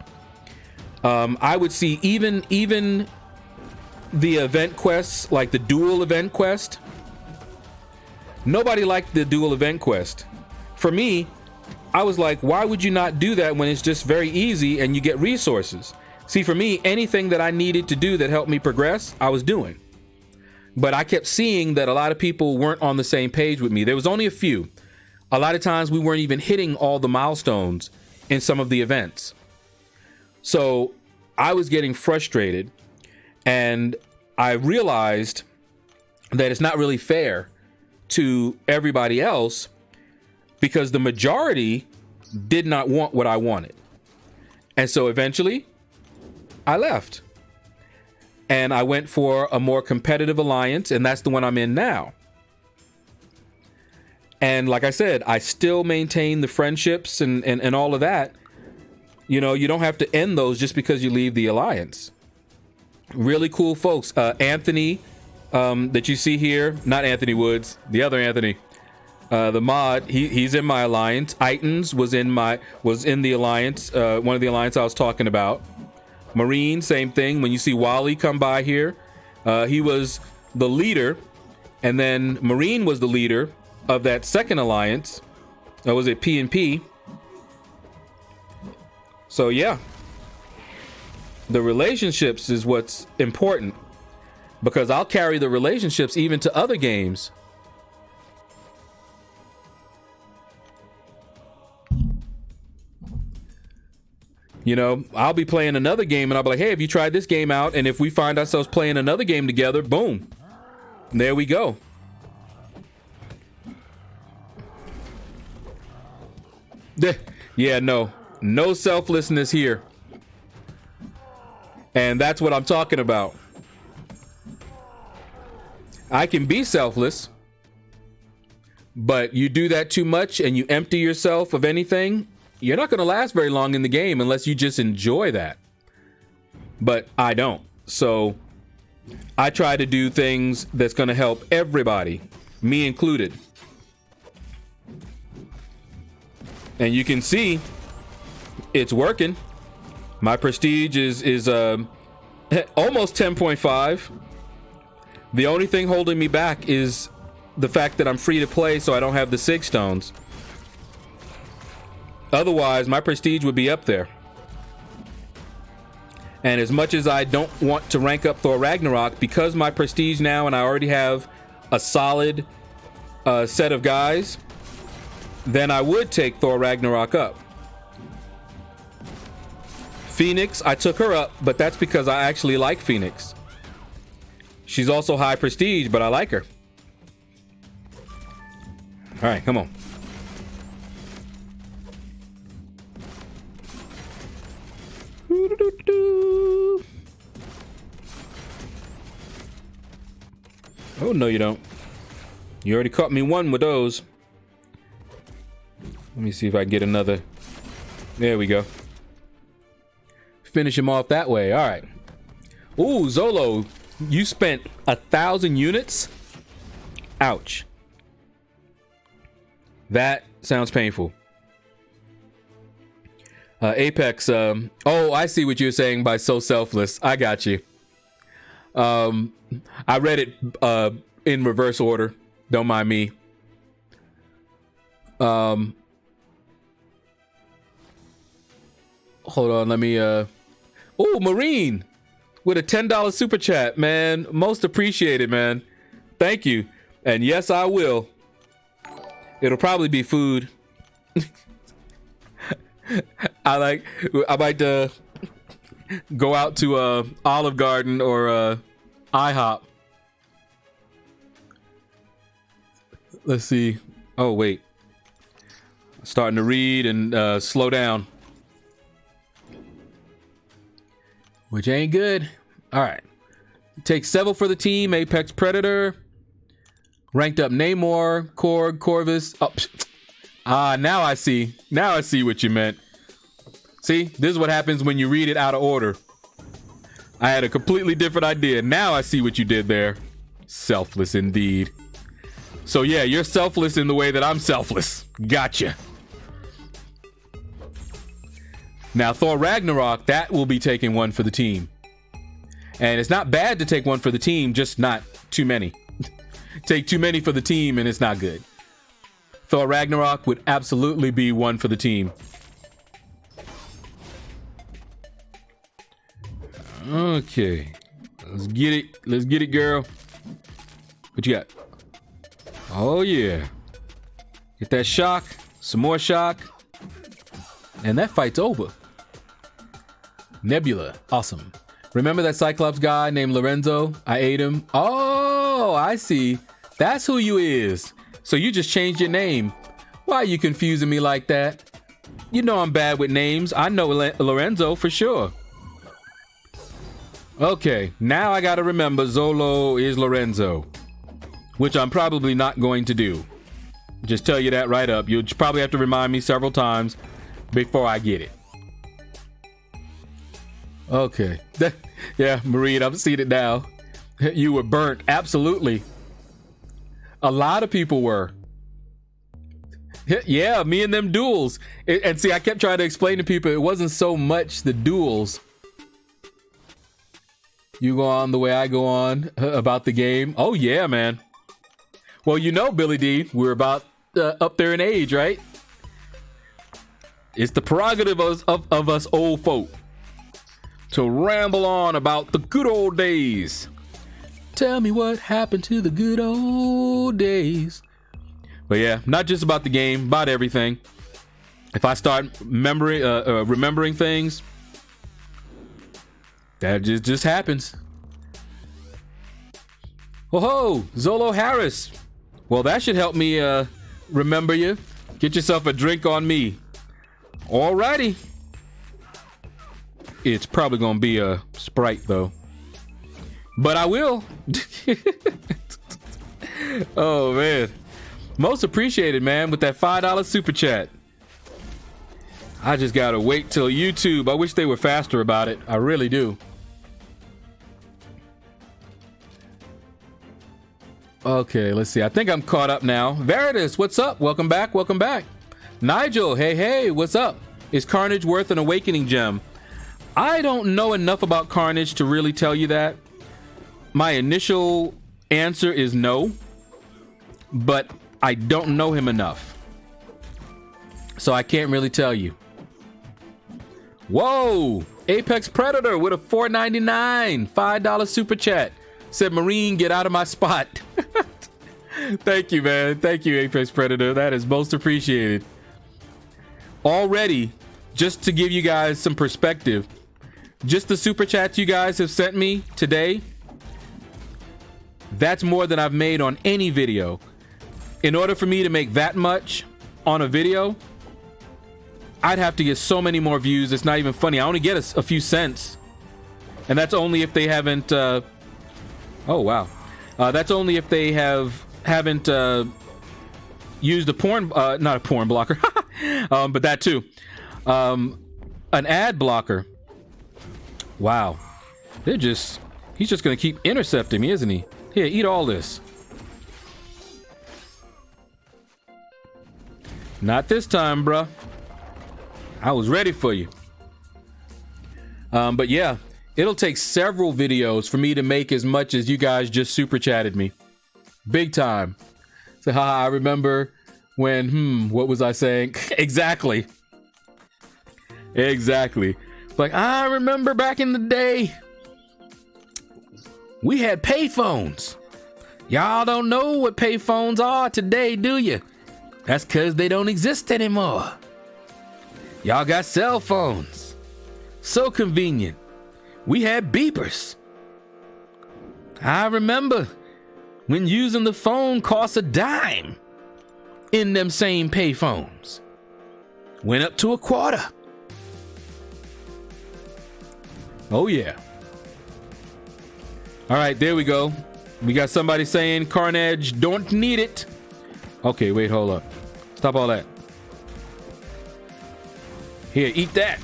I would see even the event quests, like the dual event quest. Nobody liked the dual event quest. For me, I was like, why would you not do that when it's just very easy and you get resources? See, for me, anything that I needed to do that helped me progress, I was doing. But I kept seeing that a lot of people weren't on the same page with me. There was only a few. A lot of times we weren't even hitting all the milestones in some of the events. So I was getting frustrated, and I realized that it's not really fair to everybody else because the majority did not want what I wanted. And so eventually I left and I went for a more competitive alliance, and that's the one I'm in now. And like I said, I still maintain the friendships and all of that. You know, you don't have to end those just because you leave the alliance. Really cool folks. Anthony, that you see here, not Anthony Woods, the other Anthony, the mod, he's in my alliance. Itans was in the alliance, one of the alliance I was talking about. Marine, same thing. When you see Wally come by here, he was the leader, and then Marine was the leader of that second alliance. Was it P&P? So yeah, the relationships is what's important, because I'll carry the relationships even to other games. You know, I'll be playing another game and I'll be like, hey, have you tried this game out? And if we find ourselves playing another game together, boom, there we go. Yeah, no selflessness here. And that's what I'm talking about. I can be selfless, but you do that too much and you empty yourself of anything, you're not going to last very long in the game unless you just enjoy that. But I don't. So I try to do things that's going to help everybody, me included. And you can see it's working. My prestige is almost 10.5. The only thing holding me back is the fact that I'm free to play, so I don't have the 6 stones. Otherwise, my prestige would be up there. And as much as I don't want to rank up Thor Ragnarok, because my prestige now and I already have a solid set of guys, then I would take Thor Ragnarok up. Phoenix, I took her up, but that's because I actually like Phoenix. She's also high prestige, but I like her. All right, come on. Oh, no, you don't. You already caught me one with those. Let me see if I can get another. There we go. Finish him off that way. All right. Ooh, Zolo, you spent 1,000 units? Ouch. That sounds painful. Apex, oh, I see what you're saying by so selfless. I got you. I read it in reverse order. Don't mind me. Hold on, let me oh, Marine with a $10 super chat, man. Most appreciated, man. Thank you. And yes, I will. It'll probably be food. I might go out to Olive Garden or IHOP. Let's see. Oh wait, starting to read and slow down, which ain't good. All right, take several for the team. Apex Predator, ranked up Namor, Korg, Corvus. Oh, now I see. Now I see what you meant. See, this is what happens when you read it out of order. I had a completely different idea. Now I see what you did there. Selfless indeed. So yeah, you're selfless in the way that I'm selfless. Gotcha. Now Thor Ragnarok, that will be taking one for the team. And it's not bad to take one for the team, just not too many. Take too many for the team and it's not good. Thor Ragnarok would absolutely be one for the team. Okay. Let's get it. Let's get it, girl. What you got? Oh, yeah. Get that shock. Some more shock. And that fight's over. Nebula. Awesome. Remember that Cyclops guy named Lorenzo? I ate him. Oh, I see. That's who you is. So you just changed your name. Why are you confusing me like that? You know I'm bad with names. I know Lorenzo for sure. Okay, now I gotta remember Zolo is Lorenzo, which I'm probably not going to do. Just tell you that right up. You'll probably have to remind me several times before I get it. Okay. Yeah, Marie, I've seen it now. You were burnt. Absolutely. A lot of people were. Yeah, me and them duels. And see, I kept trying to explain to people it wasn't so much the duels. You go on the way I go on about the game. Oh, yeah, man. Well, you know, Billy D, we're about up there in age, right? It's the prerogative of us old folk to ramble on about the good old days. Tell me what happened to the good old days. But yeah, not just about the game, about everything. If I start remembering things, that just happens. Whoa, Zolo Harris. Well, that should help me remember you. Get yourself a drink on me. Alrighty. It's probably gonna be a Sprite though. But I will. Oh man. Most appreciated, man, with that $5 super chat. I just gotta wait till YouTube. I wish they were faster about it. I really do. Okay, let's see. I think I'm caught up now. Veritas, what's up? Welcome back. Welcome back. Nigel, hey, what's up? Is Carnage worth an awakening gem? I don't know enough about Carnage to really tell you that. My initial answer is no, but I don't know him enough, so I can't really tell you. Whoa, Apex Predator with a $4.99 $5 super chat said, Marine, get out of my spot. Thank you, man. Thank you, Apex Predator. That is most appreciated. Already, just to give you guys some perspective, just the super chats you guys have sent me today, that's more than I've made on any video. In order for me to make that much on a video, I'd have to get so many more views. It's not even funny. I only get a few cents, and that's only if they haven't oh wow, that's only if they haven't used a porn not a porn blocker but that too, an ad blocker. Wow, he's just gonna keep intercepting me, isn't he? Here, eat all this. Not this time, bruh. I was ready for you. But yeah, it'll take several videos for me to make as much as you guys just super chatted me. Big time. So, haha, I remember when, what was I saying? Exactly. Like, I remember back in the day, we had payphones. Y'all don't know what payphones are today, do you? That's because they don't exist anymore. Y'all got cell phones. So convenient. We had beepers. I remember when using the phone cost a dime in them same payphones. Went up to $0.25. Oh yeah. All right, there we go. We got somebody saying Carnage don't need it. Okay, wait, hold up. Stop all that. Here, eat that.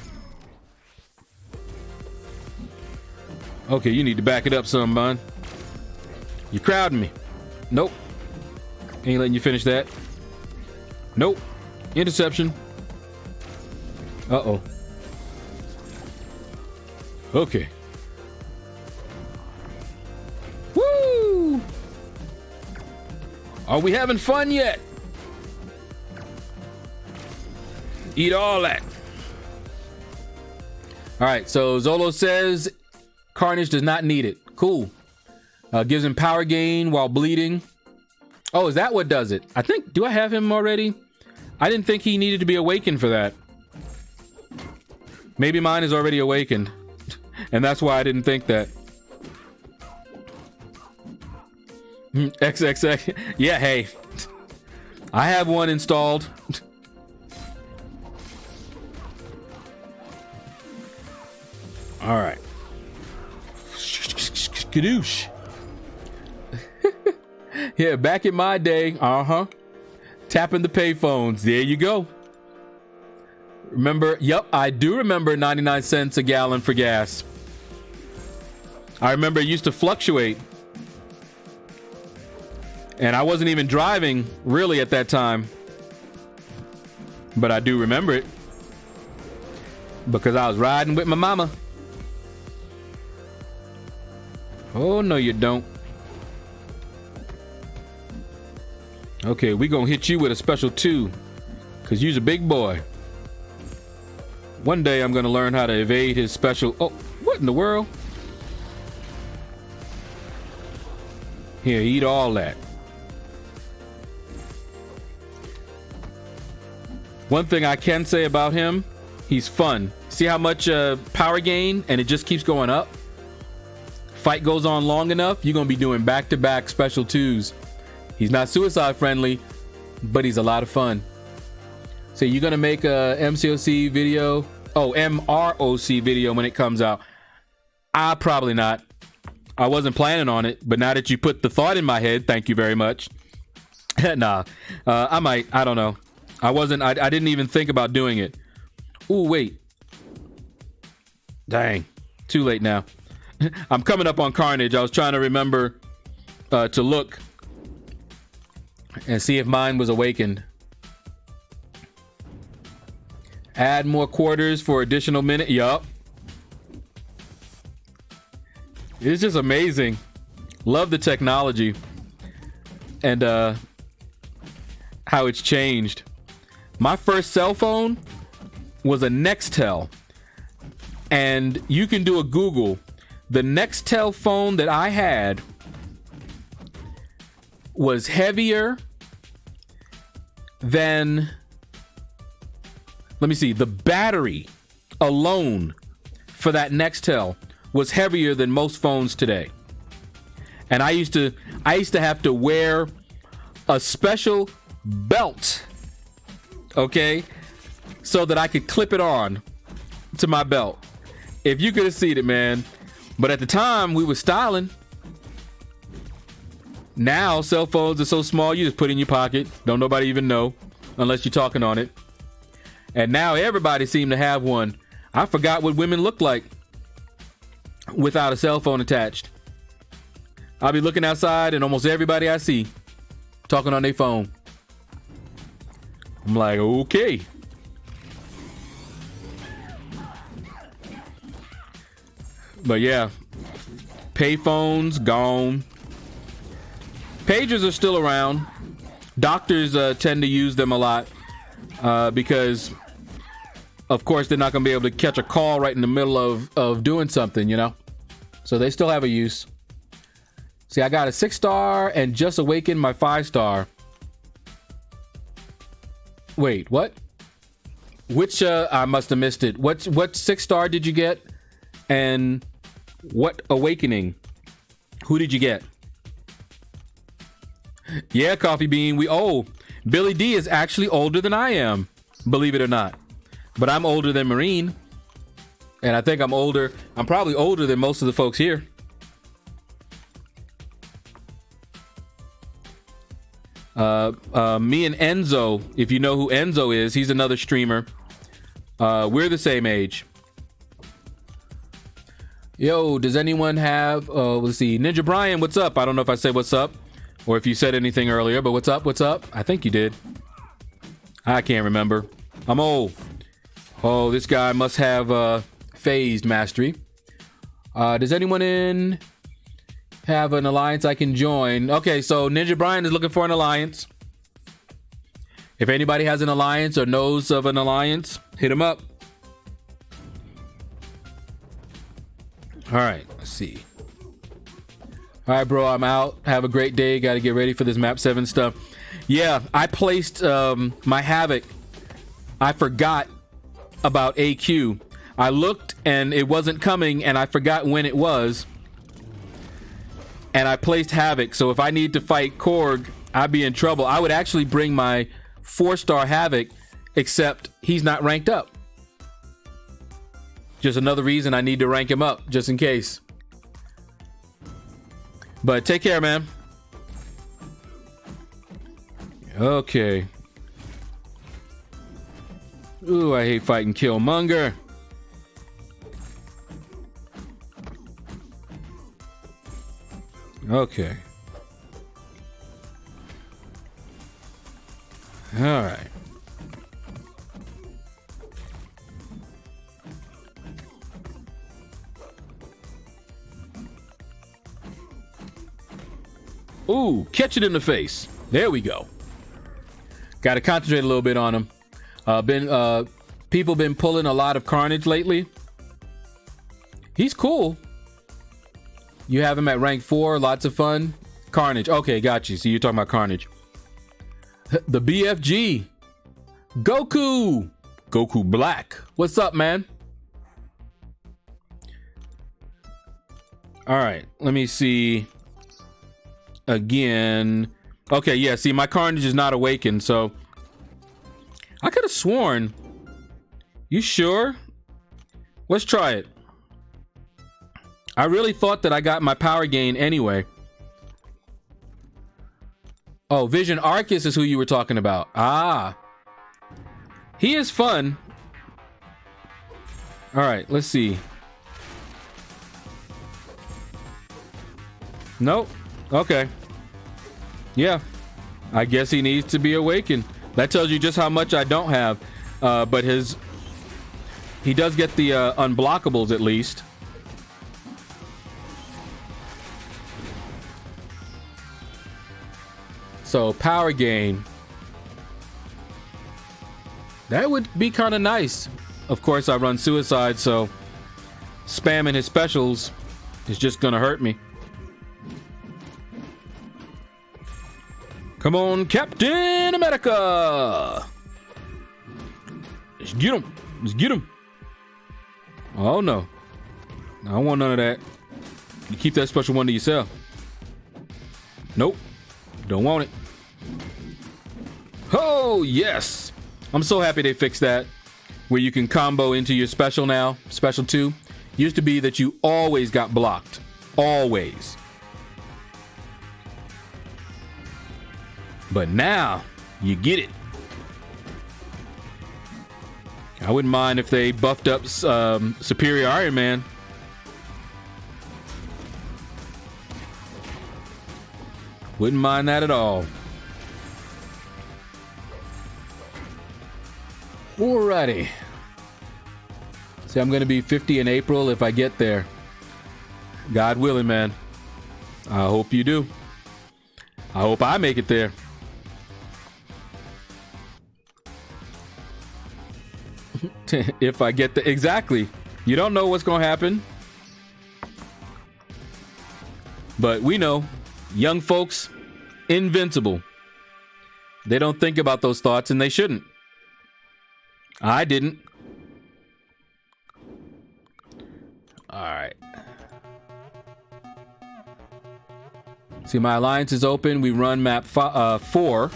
Okay, you need to back it up some, man. You're crowding me. Nope. Ain't letting you finish that. Nope. Interception. Uh-oh. Okay. Woo! Are we having fun yet? Eat all that. All right, so Zolo says Carnage does not need it. Cool. Gives him power gain while bleeding. Oh, is that what does it? I think, do I have him already? I didn't think he needed to be awakened for that. Maybe mine is already awakened. And that's why I didn't think that. XXX. Yeah, hey. I have one installed. All right. Skadoosh. Yeah, back in my day, tapping the payphones. There you go. Remember? Yep, I do remember 99 cents a gallon for gas. I remember it used to fluctuate. And I wasn't even driving really at that time. But I do remember it. Because I was riding with my mama. Oh, no, you don't. Okay, we gonna hit you with a special 2. Because you's a big boy. One day I'm gonna learn how to evade his special... Oh, what in the world? Here, eat all that. One thing I can say about him, he's fun. See how much power gain and it just keeps going up? Fight goes on long enough, you're gonna be doing back-to-back special 2s. He's not suicide friendly, but he's a lot of fun. So you're gonna make a MCOC video? Oh, MROC video when it comes out. Probably not. I wasn't planning on it, but now that you put the thought in my head, thank you very much. Nah, I might. I don't know. I didn't even think about doing it. Ooh, wait. Dang. Too late now. I'm coming up on Carnage. I was trying to remember to look and see if mine was awakened. Add more quarters for additional minute. Yup. It's just amazing. Love the technology and how it's changed. My first cell phone was a Nextel, and you can do a Google. The Nextel phone that I had was heavier than, let me see, the battery alone for that Nextel was heavier than most phones today. And I used to have to wear a special belt, okay, so that I could clip it on to my belt. If you could have seen it, man. But at the time, we were styling. Now, cell phones are so small, you just put it in your pocket. Don't nobody even know, unless you're talking on it. And now everybody seems to have one. I forgot what women look like without a cell phone attached. I'll be looking outside and almost everybody I see talking on their phone. I'm like, okay. But yeah, payphones gone. Pagers are still around. Doctors tend to use them a lot because, of course, they're not going to be able to catch a call right in the middle of doing something, you know? So they still have a use. See, I got a 6-star and just awakened my 5-star. Wait, what? Which, I must have missed it. What 6-star did you get? And what awakening? Who did you get? Yeah, Coffee Bean, Billy D is actually older than I am, believe it or not. But I'm older than Marine. And I think I'm probably older than most of the folks here. Me and Enzo, if you know who Enzo is, he's another streamer. We're the same age. Yo, does anyone have, let's see, Ninja Brian, what's up? I don't know if I said what's up or if you said anything earlier, but what's up? I think you did. I can't remember. I'm old. Oh, this guy must have phased mastery. Does anyone have an alliance I can join? Okay, so Ninja Brian is looking for an alliance. If anybody has an alliance or knows of an alliance, hit them up. All right, let's see. All right, bro, I'm out. Have a great day. Got to get ready for this map 7 stuff. Yeah, I placed my Havoc. I forgot about AQ. I looked and it wasn't coming, and I forgot when it was. And I placed Havoc. So if I need to fight Korg, I'd be in trouble. I would actually bring my 4-star Havoc, except he's not ranked up. Just another reason I need to rank him up, just in case. But take care, man. Okay. Ooh, I hate fighting Killmonger. Okay. All right. Ooh, catch it in the face. There we go. Got to concentrate a little bit on him. People been pulling a lot of Carnage lately. He's cool. You have him at rank 4, lots of fun. Carnage. Okay, got you. So you're talking about Carnage. The BFG. Goku. Goku Black. What's up, man? All right, let me see. Again. Okay, yeah, see, my Carnage is not awakened, so I could have sworn. You sure? Let's try it. I really thought that I got my power gain anyway. Oh, Vision Arcus is who you were talking about. Ah. He is fun. All right, let's see. Nope. Okay. Yeah. I guess he needs to be awakened. That tells you just how much I don't have. But he does get the unblockables at least. So power gain. That would be kind of nice. Of course, I run suicide, so spamming his specials is just gonna hurt me. Come on, Captain America! Let's get him. Let's get him. Oh, no. I don't want none of that. You keep that special one to yourself. Nope. Don't want it. Oh, yes. I'm so happy they fixed that. Where you can combo into your special now. Special 2. Used to be that you always got blocked. Always. But now, you get it. I wouldn't mind if they buffed up Superior Iron Man. Wouldn't mind that at all. Alrighty. See, I'm going to be 50 in April if I get there. God willing, man. I hope you do. I hope I make it there. If I get the... Exactly. You don't know what's going to happen. But we know. Young folks, invincible. They don't think about those thoughts, and they shouldn't. I didn't. All right. See, my alliance is open. We run map 4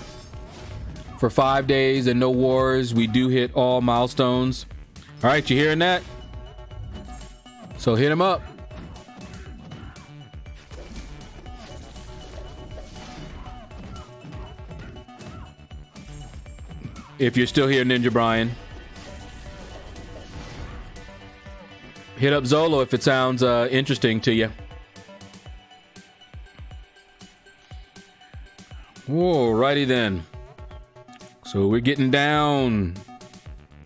for 5 days and no wars. We do hit all milestones. All right, you hearing that? So hit him up. If you're still here, Ninja Brian. Hit up Zolo if it sounds interesting to you. Alrighty then. So we're getting down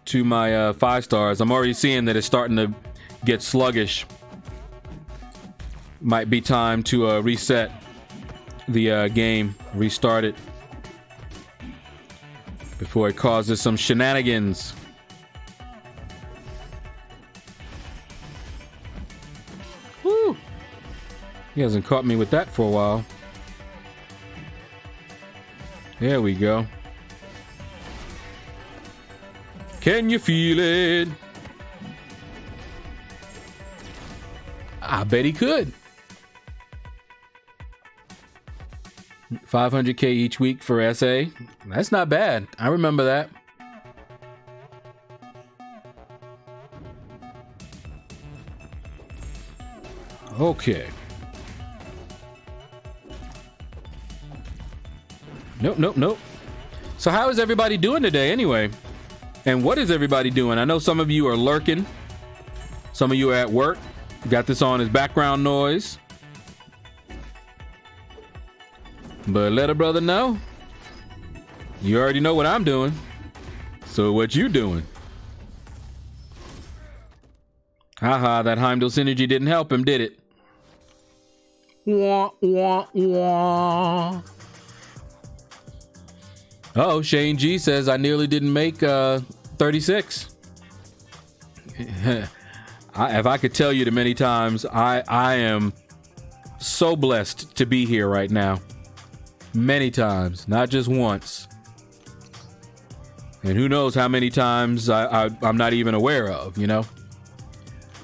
to my 5 stars. I'm already seeing that it's starting to get sluggish. Might be time to reset the game, restart it. before it causes some shenanigans. Woo! He hasn't caught me with that for a while. There we go. Can you feel it? I bet he could. 500K each week for SA. That's not bad. I remember that. Okay. Nope. So how is everybody doing today anyway? And what is everybody doing? I know some of you are lurking. Some of you are at work. Got this on as background noise. But let a brother know. You already know what I'm doing. So what you doing? Haha, that Heimdall synergy didn't help him, did it? Wah, wah, wah. Oh, Shane G says I nearly didn't make 36. If I could tell you the many times I am so blessed to be here right now. Many times, not just once. And who knows how many times I'm not even aware of, you know?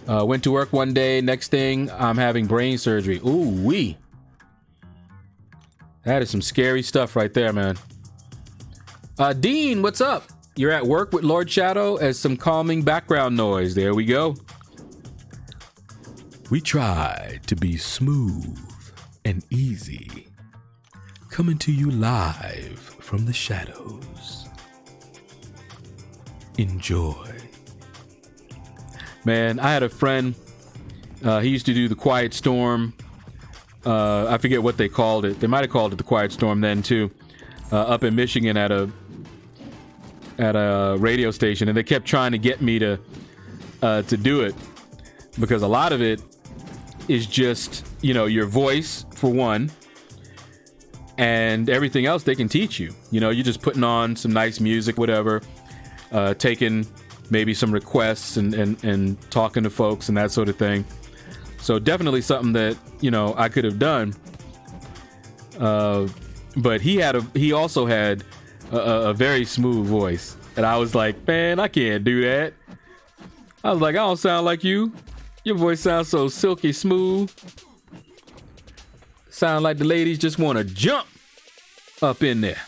Went to work one day, next thing I'm having brain surgery. Ooh wee. That is some scary stuff right there, man. Dean, what's up? You're at work with Lord Shadow as some calming background noise. There we go. We try to be smooth and easy. Coming to you live from the shadows. Enjoy. Man, I had a friend. He used to do the Quiet Storm. I forget what they called it. They might have called it the Quiet Storm then too. Up in Michigan at a radio station, and they kept trying to get me to do it because a lot of it is just, you know, your voice for one, and everything else they can teach you. You know, you're just putting on some nice music, whatever, taking maybe some requests and talking to folks and that sort of thing. So definitely something that, you know, I could have done. But he also had a very smooth voice, and I was like, man, I can't do that. I was like, I don't sound like you. Your voice sounds so silky smooth. Sound like the ladies just want to jump up in there.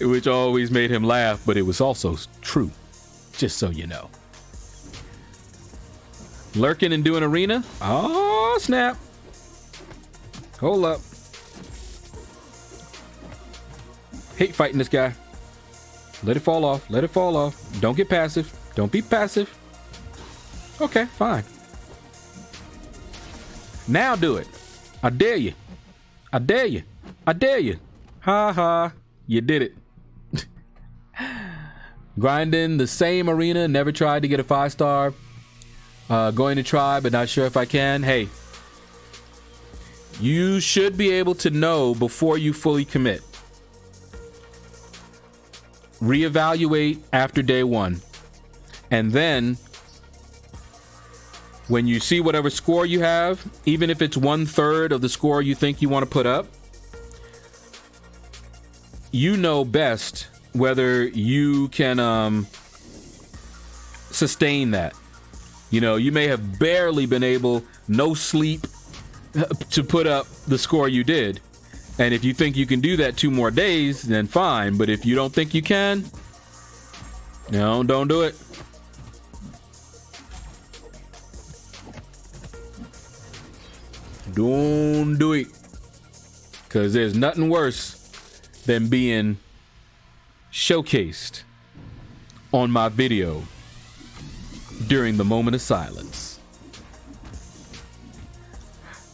Which always made him laugh, but it was also true, just so you know. Lurking and doing arena? Oh, snap. Hold up. Hate fighting this guy. Let it fall off. Let it fall off. Don't get passive. Don't be passive. Okay, fine. Now do it. I dare you. I dare you. I dare you. Ha ha. You did it. Grinding the same arena. Never tried to get a 5-star. Going to try, but not sure if I can. Hey, you should be able to know before you fully commit. Reevaluate after day 1. And then when you see whatever score you have, even if it's 1/3 of the score you think you want to put up, you know best whether you can sustain that. You know, you may have barely been able, no sleep, to put up the score you did. And if you think you can do that 2 more days, then fine. But if you don't think you can, no, don't do it. Don't do it. Because there's nothing worse than being showcased on my video during the moment of silence.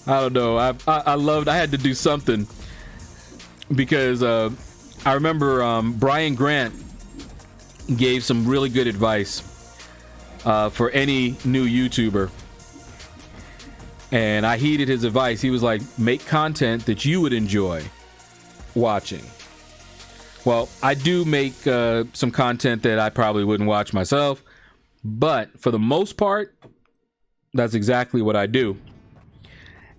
I don't know. I loved. I had to do something because I remember Brian Grant gave some really good advice for any new YouTuber, and I heeded his advice. He was like, make content that you would enjoy watching. Well, I do make some content that I probably wouldn't watch myself, but for the most part, that's exactly what I do.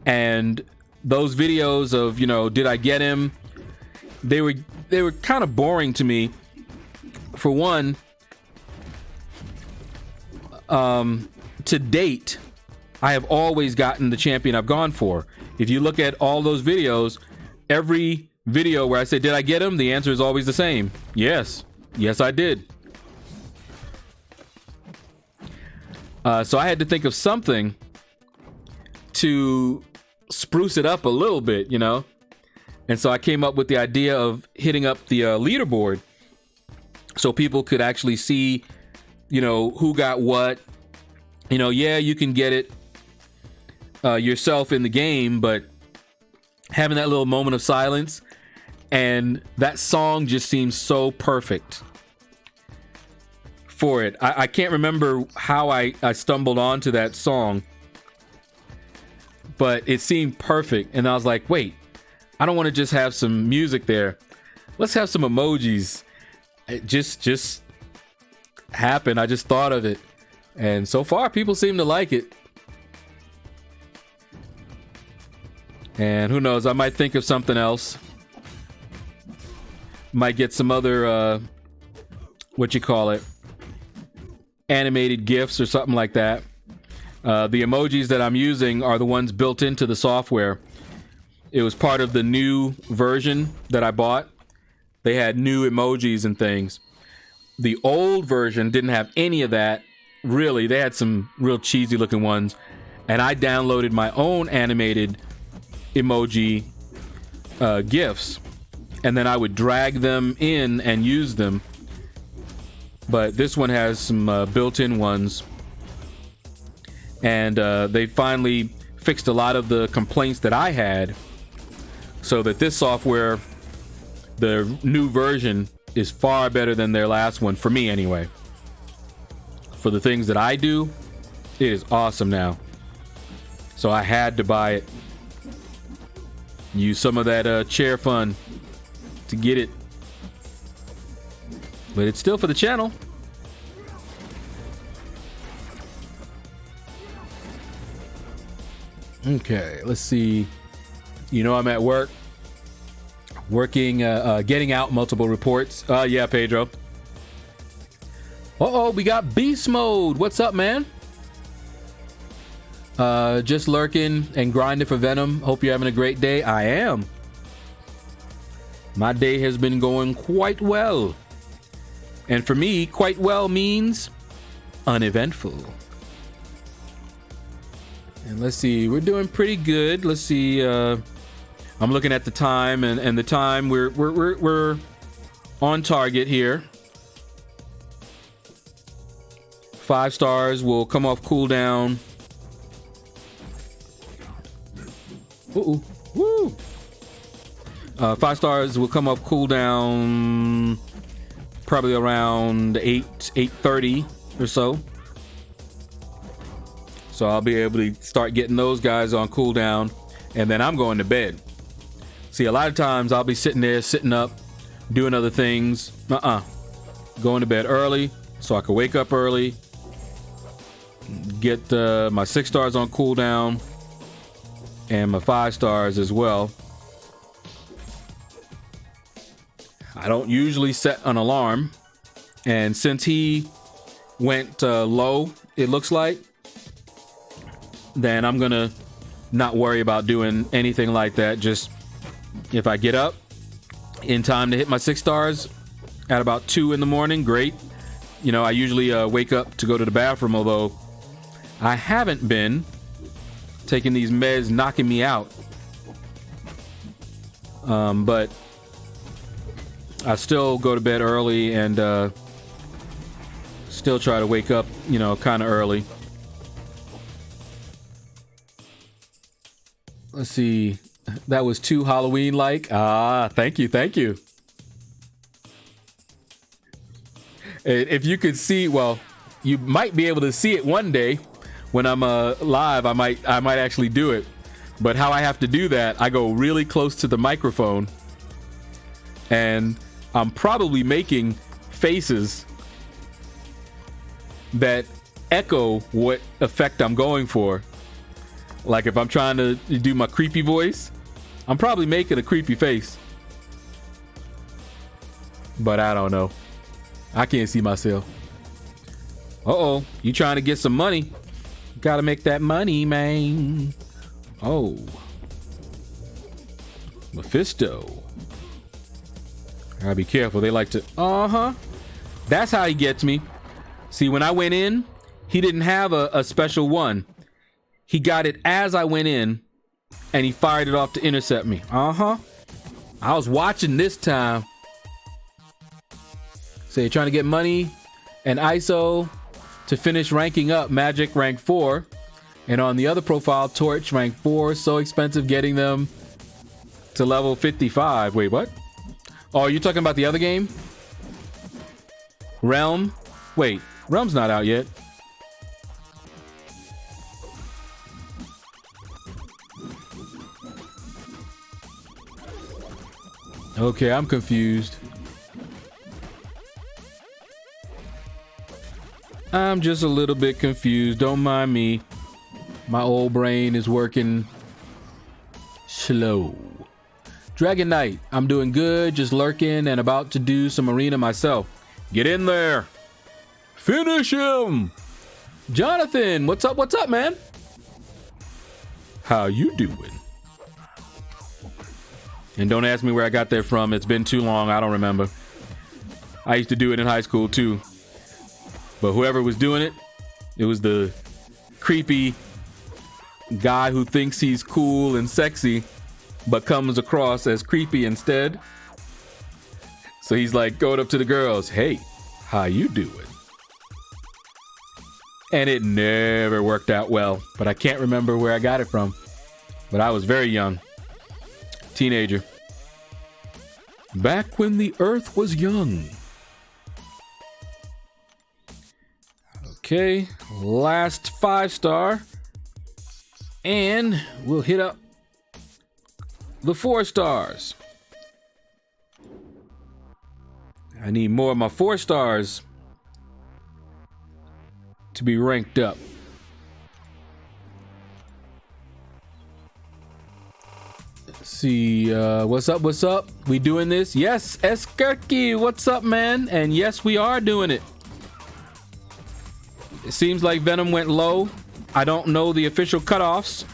And those videos of, you know, did I get him? They were kind of boring to me. For one, to date, I have always gotten the champion I've gone for. If you look at all those videos, every video where I say, did I get him? The answer is always the same. Yes. Yes, I did. So I had to think of something to spruce it up a little bit, you know? And so I came up with the idea of hitting up the leaderboard so people could actually see, you know, who got what. You know, yeah, you can get it yourself in the game, but having that little moment of silence, and that song just seems so perfect for it. I can't remember how I stumbled onto that song, but it seemed perfect. And I was like, wait, I don't want to just have some music there. Let's have some emojis. It just happened. I just thought of it. And so far, people seem to like it. And who knows, I might think of something else. Might get some other, animated GIFs or something like that. The emojis that I'm using are the ones built into the software. It was part of the new version that I bought. They had new emojis and things. The old version didn't have any of that. Really, they had some real cheesy looking ones. And I downloaded my own animated emoji GIFs. And then I would drag them in and use them. But this one has some built-in ones. And they finally fixed a lot of the complaints that I had, so that this software, the new version, is far better than their last one, for me anyway. For the things that I do, it is awesome now. So I had to buy it. Use some of that chair fund to get it. But it's still for the channel. Okay, let's see. You know, I'm at work. Working, getting out multiple reports. Yeah, Pedro. Uh-oh, we got beast mode. What's up, man? Just lurking and grinding for Venom. Hope you're having a great day. I am. My day has been going quite well. And for me, quite well means uneventful. And let's see, we're doing pretty good. Let's see, I'm looking at the time, and the time we're on target here. 5 stars will come off cooldown. Ooh, woo! 5 stars will come off cooldown probably around 8:30 or so. So I'll be able to start getting those guys on cooldown, and then I'm going to bed. See, a lot of times I'll be sitting there, sitting up, doing other things. Going to bed early so I can wake up early, get my 6 stars on cooldown, and my 5 stars as well. I don't usually set an alarm, and since he went low, it looks like, then I'm gonna not worry about doing anything like that. Just if I get up in time to hit my 6 stars at about 2 in the morning, great. You know, I usually wake up to go to the bathroom, although I haven't been taking these meds knocking me out. But I still go to bed early and still try to wake up, you know, kind of early. Let's see. That was too Halloween-like. Thank you. If you could see, well, you might be able to see it one day when I'm live. I might actually do it. But how I have to do that, I go really close to the microphone, and I'm probably making faces that echo what effect I'm going for. Like if I'm trying to do my creepy voice, I'm probably making a creepy face. But I don't know. I can't see myself. Uh-oh, you trying to get some money. Gotta make that money, man. Oh. Mephisto. Gotta be careful. They like to... Uh-huh. That's how he gets me. See, when I went in, he didn't have a special one. He got it as I went in, and he fired it off to intercept me. Uh-huh. I was watching this time. So you're trying to get money and ISO to finish ranking up. Magic rank 4. And on the other profile, Torch rank 4. So expensive getting them to level 55. Wait, what? Oh, are you talking about the other game? Realm? Wait, Realm's not out yet. Okay, I'm confused. I'm just a little bit confused. Don't mind me. My old brain is working slow. Dragon Knight, I'm doing good, just lurking and about to do some arena myself. Get in there. Finish him. Jonathan, what's up, man? How you doing? And don't ask me where I got that from. It's been too long. I don't remember. I used to do it in high school too. But whoever was doing it, it was the creepy guy who thinks he's cool and sexy, but comes across as creepy instead. So he's like going up to the girls, hey, how you doing? And it never worked out well, but I can't remember where I got it from. But I was very young. Teenager. Back when the earth was young. Okay, last 5-star. And we'll hit up the 4 stars. I need more of my 4 stars to be ranked up. Let's see, what's up? We doing this? Yes, Eskerky, what's up, man? And yes, we are doing it. It seems like Venom went low. I don't know the official cutoffs,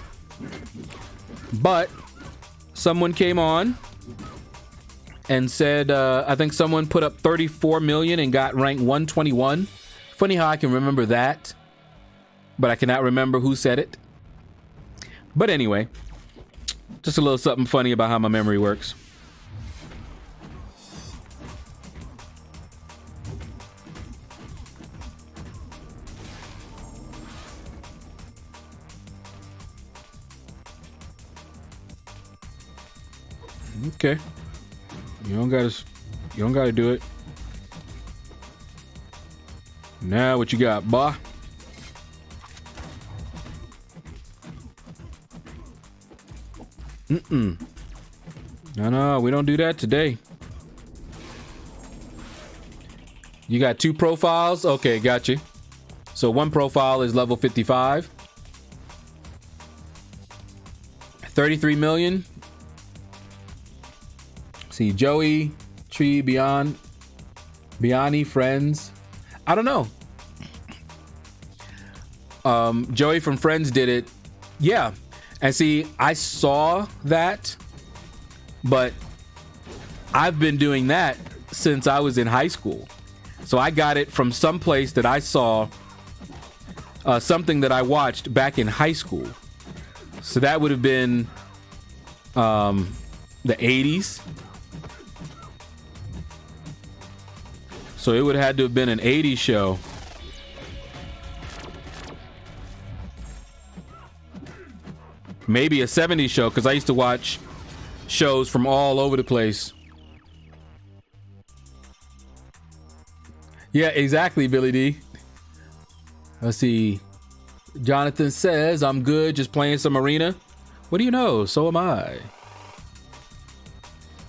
but someone came on and said, I think someone put up 34 million and got ranked 121. Funny how I can remember that, but I cannot remember who said it. But anyway, just a little something funny about how my memory works. Okay. You don't gotta do it. Now what you got, boy? No, we don't do that today. You got 2 profiles? Okay, got you. So 1 profile is level 55. 33 million. See, Joey, Tree, Biani, Friends. I don't know. Joey from Friends did it. Yeah. And see, I saw that, but I've been doing that since I was in high school. So I got it from some place that I saw, something that I watched back in high school. So that would have been the 80s. So it would have had to have been an 80s show. Maybe a 70s show, because I used to watch shows from all over the place. Yeah, exactly, Billy D. Let's see. Jonathan says, I'm good, just playing some arena. What do you know? So am I.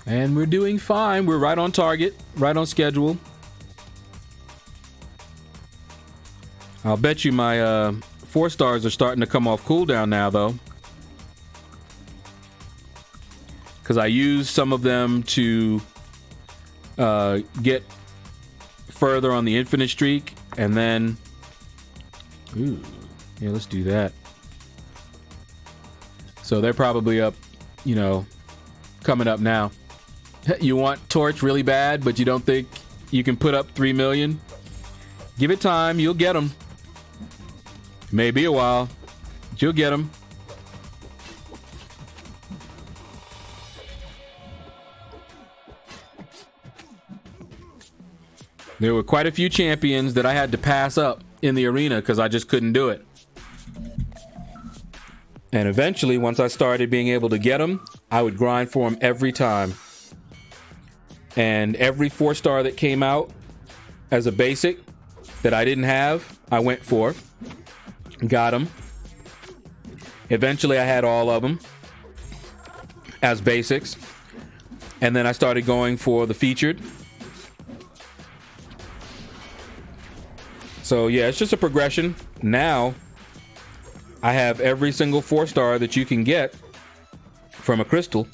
And we're doing fine. We're right on target, right on schedule. I'll bet you my 4 stars are starting to come off cooldown now, though. Because I used some of them to get further on the infinite streak. And then... Ooh, yeah, let's do that. So they're probably up, you know, coming up now. You want Torch really bad, but you don't think you can put up 3 million? Give it time, you'll get them. Maybe a while, but you'll get them. There were quite a few champions that I had to pass up in the arena because I just couldn't do it. And eventually, once I started being able to get them, I would grind for them every time. And every 4-star that came out as a basic that I didn't have, I went for. Got them. Eventually, I had all of them as basics. And then I started going for the featured. So, yeah, it's just a progression. Now, I have every single 4-star that you can get from a crystal.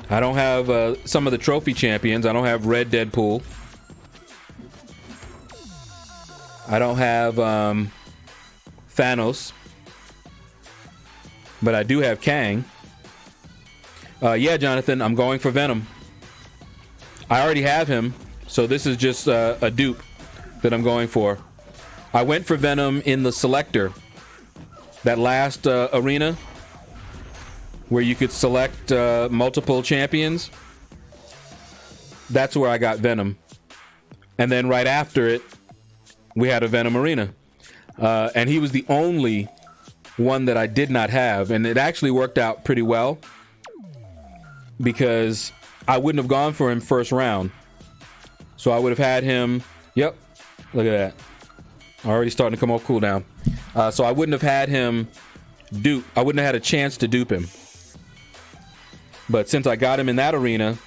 I don't have some of the trophy champions. I don't have Red Deadpool. I don't have Thanos. But I do have Kang. Yeah, Jonathan, I'm going for Venom. I already have him, so this is just a dupe that I'm going for. I went for Venom in the selector. That last arena where you could select multiple champions. That's where I got Venom. And then right after it, we had a Venom arena. And he was the only one that I did not have. And it actually worked out pretty well because I wouldn't have gone for him first round. So I would have had him. Yep. Look at that. Already starting to come off cooldown. So I wouldn't have had him dupe. I wouldn't have had a chance to dupe him. But since I got him in that arena,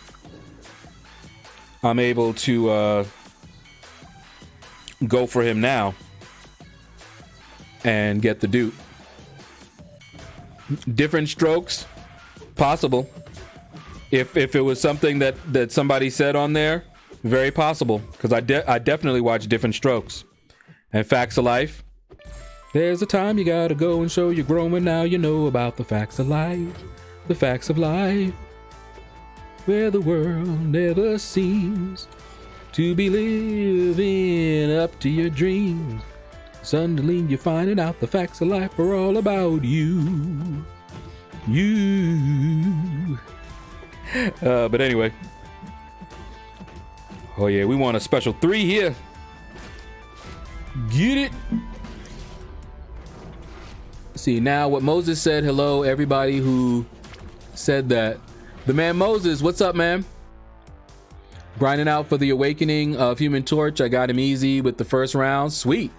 I'm able to go for him now and get the dupe. Different strokes, possible. If it was something that somebody said on there, very possible. Because I definitely watch Different Strokes. And Facts of Life. There's a time you gotta go and show you're growing. Now you know about the facts of life. The facts of life. Where the world never seems to be living up to your dreams. Suddenly you're finding out the facts of life are all about you. You. But anyway. Oh yeah, we want a special 3 here. Get it. See, now what Moses said, hello everybody who said that. The man Moses, what's up, man? Grinding out for the awakening of Human Torch. I got him easy with the first round. Sweet.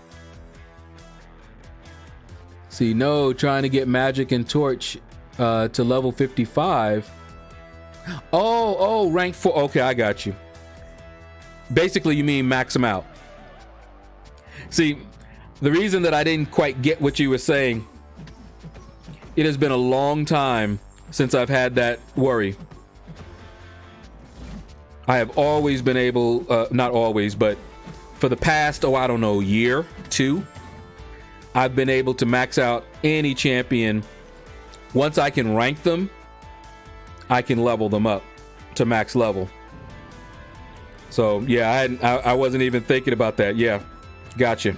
See, no, trying to get Magic and Torch to level 55. Oh, rank 4. Okay, I got you. Basically, you mean max them out. See, the reason that I didn't quite get what you were saying, it has been a long time since I've had that worry. I have always been able, not always, but for the past, I don't know, year, 2, I've been able to max out any champion. Once I can rank them, I can level them up to max level. So yeah, I wasn't even thinking about that. Yeah, gotcha.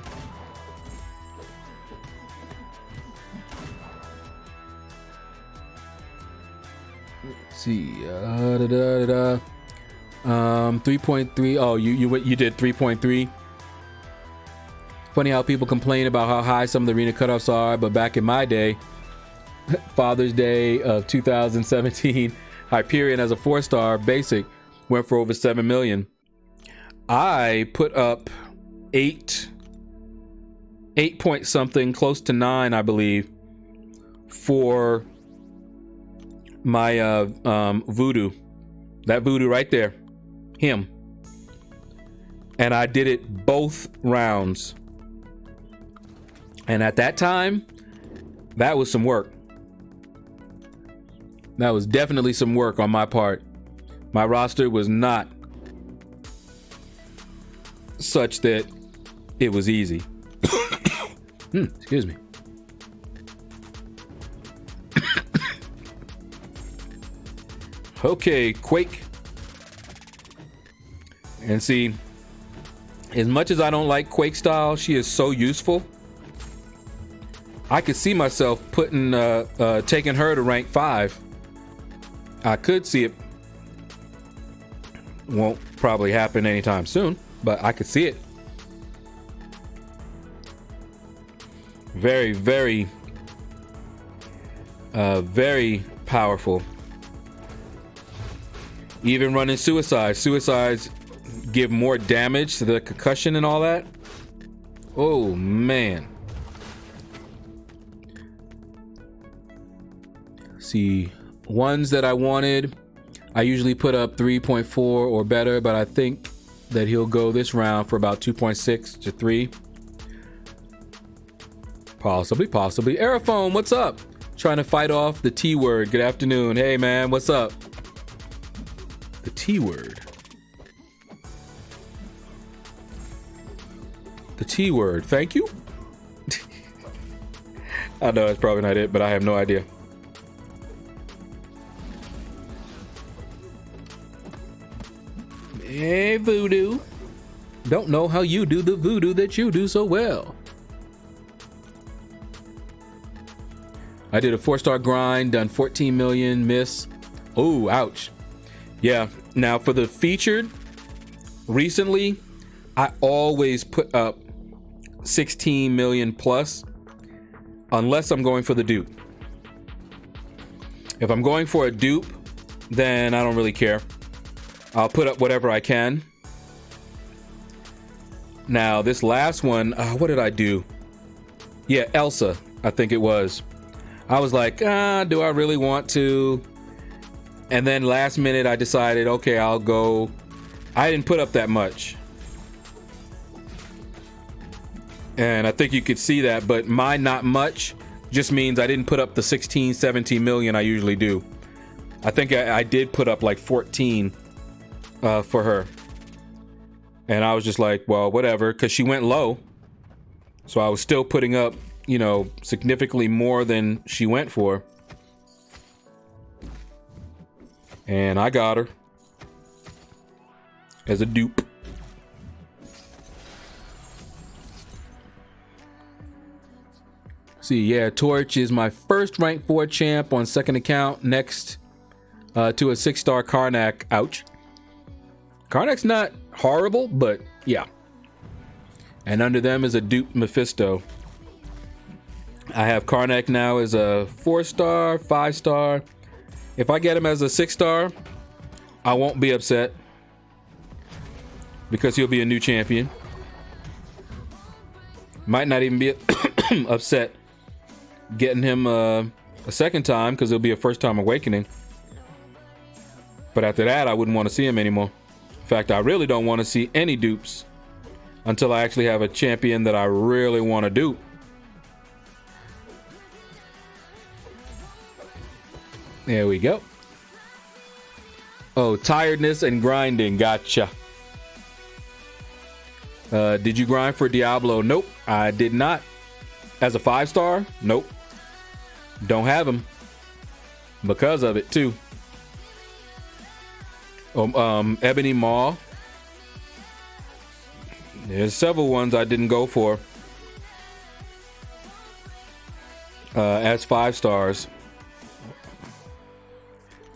Let's see, 3.3. Oh, you did 3.3. Funny how people complain about how high some of the arena cutoffs are, but back in my day, Father's Day of 2017, Hyperion as a 4-star basic went for over 7 million. I put up 8 point something, close to 9, I believe, for my voodoo. That voodoo right there. Him. And I did it both rounds. And at that time, that was some work. That was definitely some work on my part. My roster was not such that it was easy. Excuse me. Okay, Quake. And see, as much as I don't like Quake style, she is so useful. I could see myself putting taking her to rank 5. I could see it. Won't probably happen anytime soon, but I could see it. Very, very, very powerful. Even running suicides. Suicides give more damage to the concussion and all that. Oh, man. See, ones that I wanted, I usually put up 3.4 or better, but I think that he'll go this round for about 2.6 to 3. Possibly. Aerophone, what's up? Trying to fight off the T word. Good afternoon. Hey, man, what's up? The T word. The T word. Thank you. I know that's probably not it, but I have no idea. Hey, voodoo. Don't know how you do the voodoo that you do so well. I did a 4-star grind, done 14 million, miss. Oh, ouch. Yeah, now for the featured, recently, I always put up 16 million plus, unless I'm going for the dupe. If I'm going for a dupe, then I don't really care. I'll put up whatever I can. Now, this last one, what did I do? Yeah, Elsa, I think it was. I was like, do I really want to? And then last minute, I decided, okay, I'll go. I didn't put up that much. And I think you could see that, but my not much just means I didn't put up the 16, 17 million I usually do. I think I did put up like 14 for her. And I was just like, well, whatever, because she went low. So I was still putting up, you know, significantly more than she went for. And I got her as a dupe. See, yeah, Torch is my first rank 4 champ on second account, next to a 6-star Karnak. Ouch. Karnak's not horrible, but yeah. And under them is a dupe Mephisto. I have Karnak now as a 4-star, 5-star. If I get him as a 6-star, I won't be upset, because he'll be a new champion. Might not even be upset getting him a second time, because it'll be a first-time awakening. But after that, I wouldn't want to see him anymore. In fact, I really don't want to see any dupes until I actually have a champion that I really want to dupe. There we go. Oh, tiredness and grinding. Gotcha. Did you grind for Diablo? Nope, I did not. As a 5-star? Nope. Don't have him. Because of it, too. Ebony Maw. There's several ones I didn't go for. As 5 stars.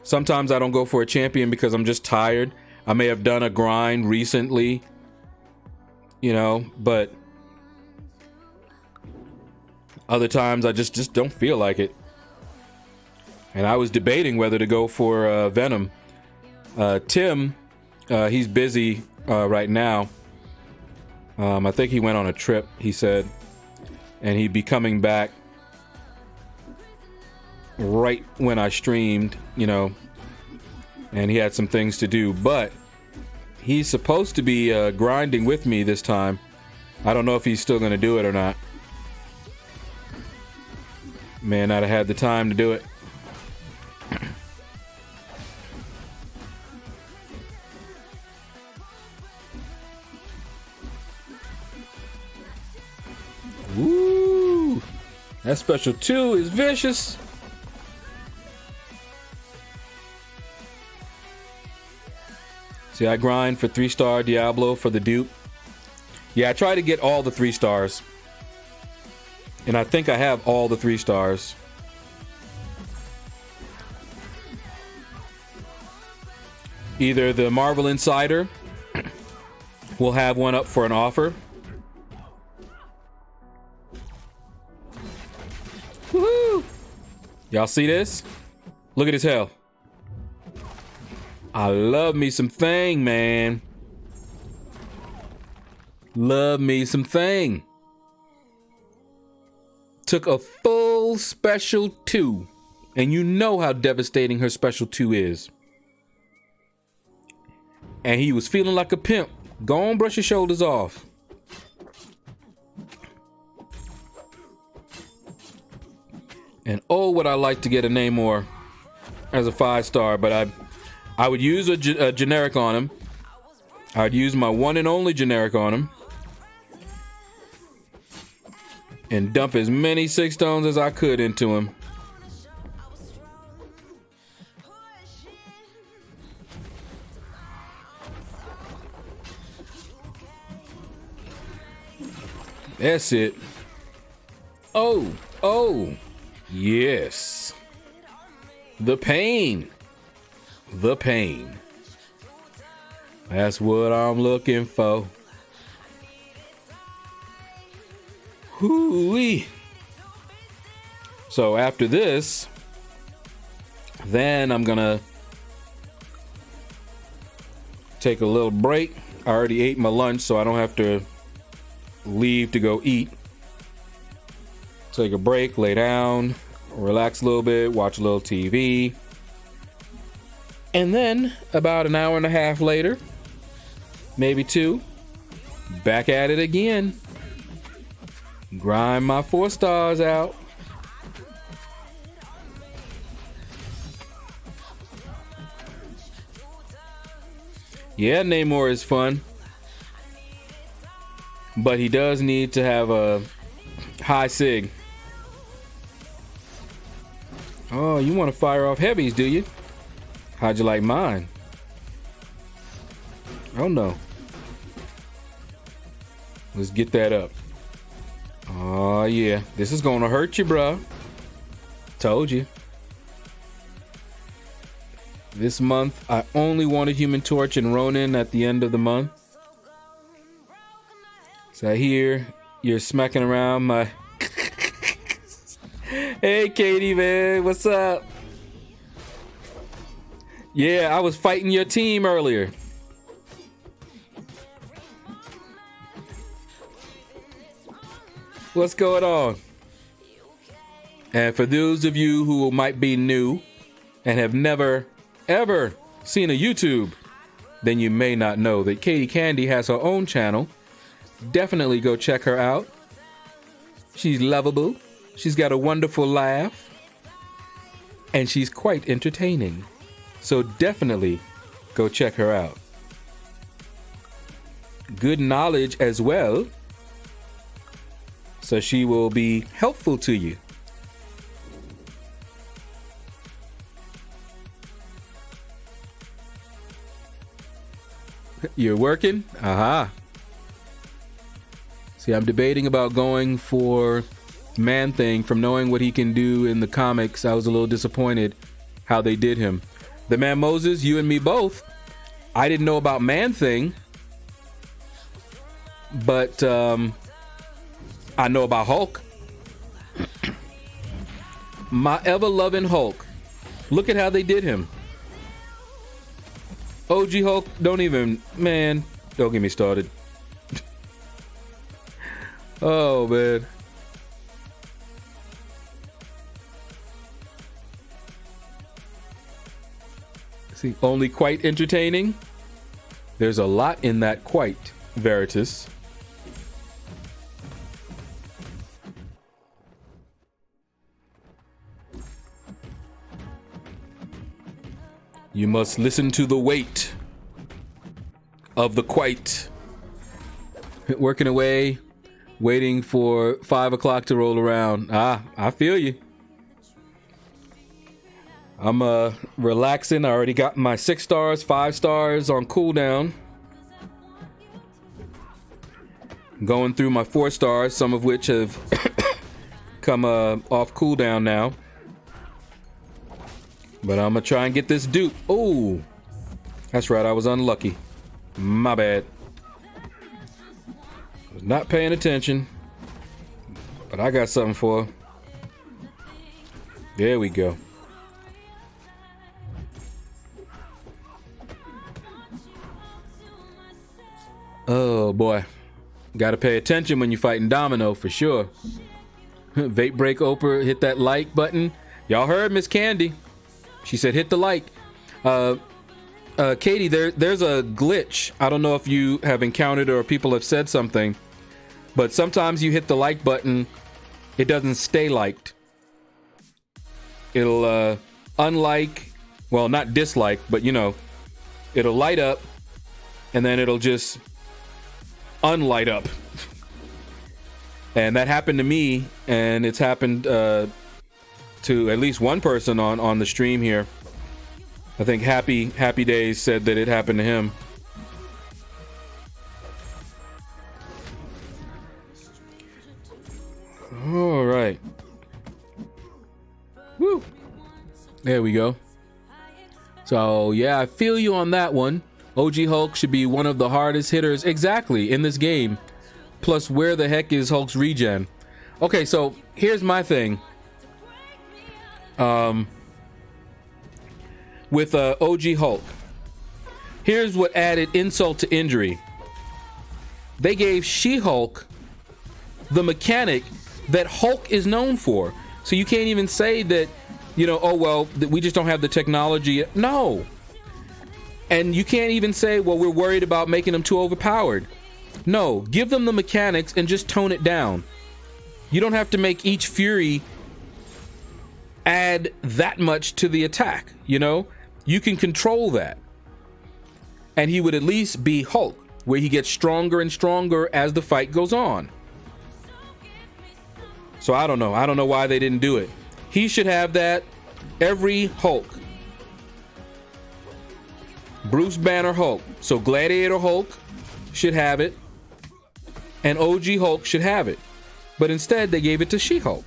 Sometimes I don't go for a champion because I'm just tired. I may have done a grind recently, you know, but other times I just don't feel like it. And I was debating whether to go for VENOM. Tim, he's busy right now. I think he went on a trip, he said, and he'd be coming back right when I streamed, you know, and he had some things to do, but he's supposed to be grinding with me this time. I don't know if he's still going to do it or not. Man, I'd have had the time to do it. Woo! That special 2 is vicious. See, I grind for 3-star Diablo for the dupe. Yeah, I try to get all the 3 stars. And I think I have all the 3 stars. Either the Marvel Insider will have one up for an offer. Woohoo! Y'all see this? Look at his hell. I love me some Thing, man. Love me some Thing. Took a full special 2. And you know how devastating her special 2 is. And he was feeling like a pimp. Go on, brush your shoulders off. And oh, would I like to get a Namor as a 5-star, but I would use a generic on him. I'd use my one and only generic on him. And dump as many 6 stones as I could into him. That's it. Oh, oh, yes. The pain. The pain. That's what I'm looking for. Hoo-wee. So after this, then I'm gonna take a little break. I already ate my lunch, so I don't have to leave to go eat. Take a break, lay down, relax a little bit, watch a little TV. And then about an hour and a half later, maybe 2, back at it again. Grind my 4 stars out. Yeah, Namor is fun. But he does need to have a high sig. Oh, you want to fire off heavies, do you? How'd you like mine? Oh no. Let's get that up. Oh yeah, this is gonna hurt you, bro. Told you. This month, I only wanted Human Torch and Ronin at the end of the month. So I hear you're smacking around my... Hey, Katie, man. What's up? Yeah, I was fighting your team earlier. What's going on? And for those of you who might be new and have never, ever seen a YouTube, then you may not know that Katie Candy has her own channel. Definitely go check her out. She's lovable. She's got a wonderful laugh. And she's quite entertaining. So definitely go check her out. Good knowledge as well. So she will be helpful to you. You're working? Aha. See, I'm debating about going for Man-Thing. From knowing what he can do in the comics, I was a little disappointed how they did him. The Man Moses, you and me both. I didn't know about Man-Thing, but I know about Hulk. My ever-loving Hulk. Look at how they did him. OG Hulk, don't even, man, don't get me started. Oh, man. See, only quite entertaining. There's a lot in that quite, Veritas. You must listen to the weight of the quite. Working away, waiting for 5 o'clock to roll around. I feel you. I'm relaxing. I already got my 6 stars, 5 stars on cooldown. Going through my 4 stars, some of which have come off cooldown now. But I'm gonna try and get this dupe. Oh, that's right, I was unlucky. My bad. Was not paying attention. But I got something for her. There we go. Oh boy. Gotta pay attention when you're fighting Domino for sure. Vape break Oprah, hit that like button. Y'all heard Miss Candy. She said hit the like. Katie, there's a glitch. I don't know if you have encountered or people have said something, but sometimes you hit the like button, it doesn't stay liked. It'll unlike, well, not dislike, but you know, it'll light up and then it'll just unlight up. And that happened to me, and it's happened to at least one person on the stream here. I think Happy Days said that it happened to him. All right. Woo. There we go. So yeah, I feel you on that one. OG Hulk should be one of the hardest hitters exactly in this game. Plus, where the heck is Hulk's regen? Okay, so here's my thing. With OG Hulk, here's what added insult to injury. They gave She-Hulk the mechanic that Hulk is known for. So you can't even say that, you know, oh well, that we just don't have the technology. No. And you can't even say, well, we're worried about making them too overpowered. No, give them the mechanics and just tone it down. You don't have to make each Fury add that much to the attack, you know? You can control that. And he would at least be Hulk, where he gets stronger and stronger as the fight goes on. So I don't know. I don't know why they didn't do it. He should have that. Every Hulk. Bruce Banner Hulk. So Gladiator Hulk should have it. And OG Hulk should have it. But instead they gave it to She-Hulk.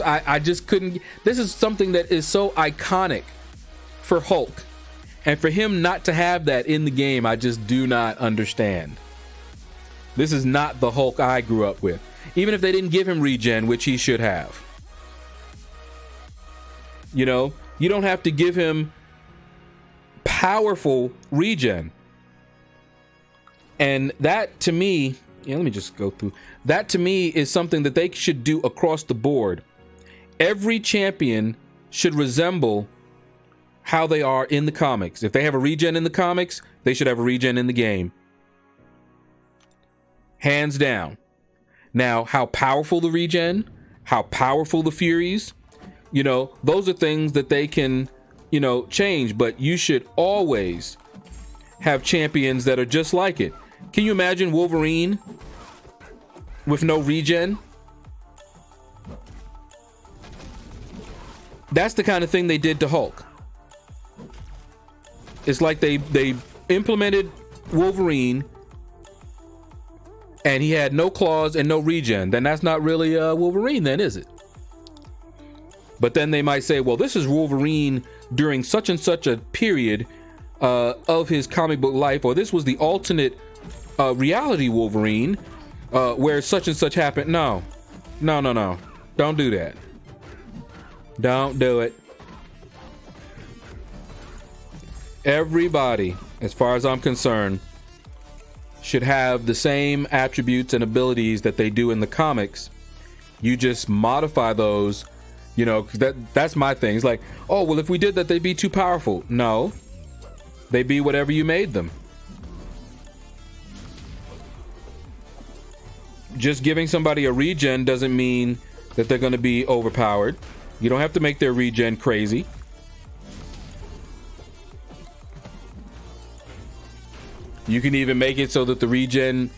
I just couldn't. This is something that is so iconic for Hulk. And for him not to have that in the game, I just do not understand. This is not the Hulk I grew up with. Even if they didn't give him regen, which he should have. You know, you don't have to give him powerful regen. And that to me, let me just go through. That to me is something that they should do across the board. Every champion should resemble how they are in the comics. If they have a regen in the comics, they should have a regen in the game. Hands down. Now, how powerful the regen, how powerful the Furies, you know, those are things that they can, you know, change. But you should always have champions that are just like it. Can you imagine Wolverine with no regen? That's the kind of thing they did to Hulk. It's like they implemented Wolverine and he had no claws and no regen. Then that's not really Wolverine then, is it? But then they might say, well, this is Wolverine during such and such a period of his comic book life, or this was the alternate reality Wolverine where such and such happened. No. Don't do that. Don't do it. Everybody, as far as I'm concerned, should have the same attributes and abilities that they do in the comics. You just modify those You know, 'cause that's my thing. It's like, oh, well, if we did that, they'd be too powerful. No, they be whatever you made them. Just giving somebody a regen doesn't mean that they're going to be overpowered. You don't have to make their regen crazy. You can even make it so that the regen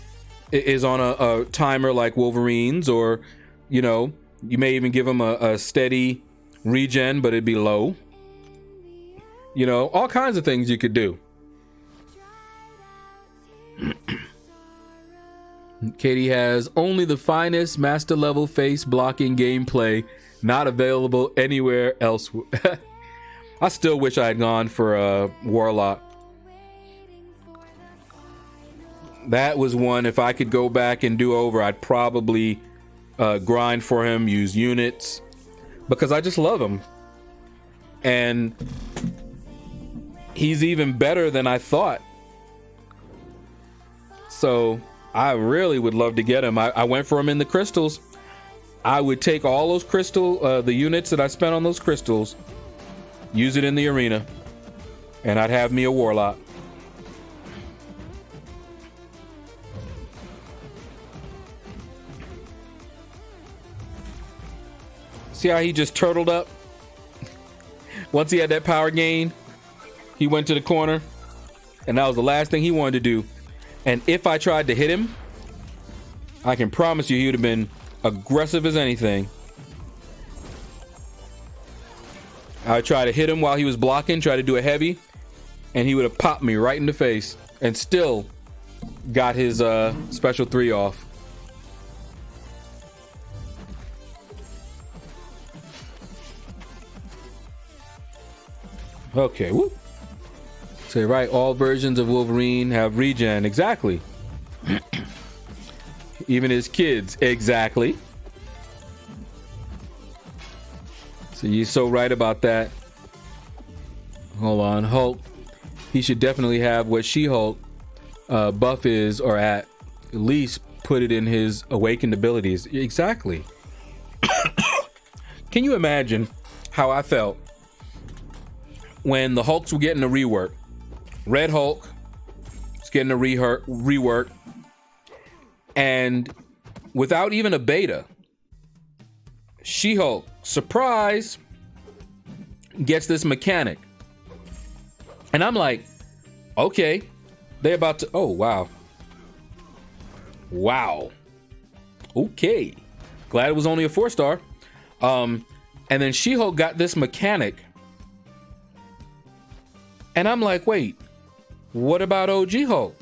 is on a timer like Wolverine's, or, you know, you may even give them a steady regen, but it'd be low. You know, all kinds of things you could do. Katie has only the finest master level face blocking gameplay, not available anywhere else. I still wish I had gone for a Warlock. That was one, if I could go back and do over, I'd probably grind for him, use units, because I just love him. And he's even better than I thought. So I really would love to get him. I went for him in the crystals. I would take all those the units that I spent on those crystals, use it in the arena, and I'd have me a Warlock. See how he just turtled up? Once he had that power gain, he went to the corner, and that was the last thing he wanted to do. And if I tried to hit him, I can promise you he would have been aggressive as anything. I would try to hit him while he was blocking, try to do a heavy, and he would have popped me right in the face and still got his special 3 off. Okay, whoop. Say right, all versions of Wolverine have regen. Exactly. Even his kids. Exactly. So you're so right about that. Hold on. Hulk. He should definitely have what She-Hulk buff is, or at least put it in his awakened abilities. Exactly. Can you imagine how I felt when the Hulks were getting a rework? Red Hulk was getting a rework, and without even a beta, She-Hulk, surprise, gets this mechanic. And I'm like, okay, they're about to, oh, wow. Wow. Okay. Glad it was only a 4-star. And then She-Hulk got this mechanic. And I'm like, wait, what about OG Hulk?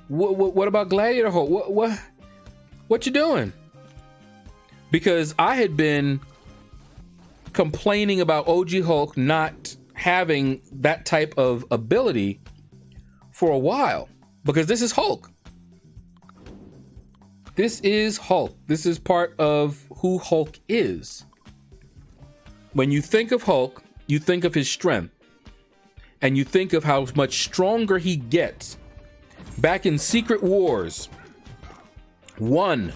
What about Gladiator Hulk? What you doing? Because I had been complaining about OG Hulk not having that type of ability for a while, because this is Hulk. This is Hulk. This is part of who Hulk is. When you think of Hulk, you think of his strength, and you think of how much stronger he gets. Back in Secret Wars, one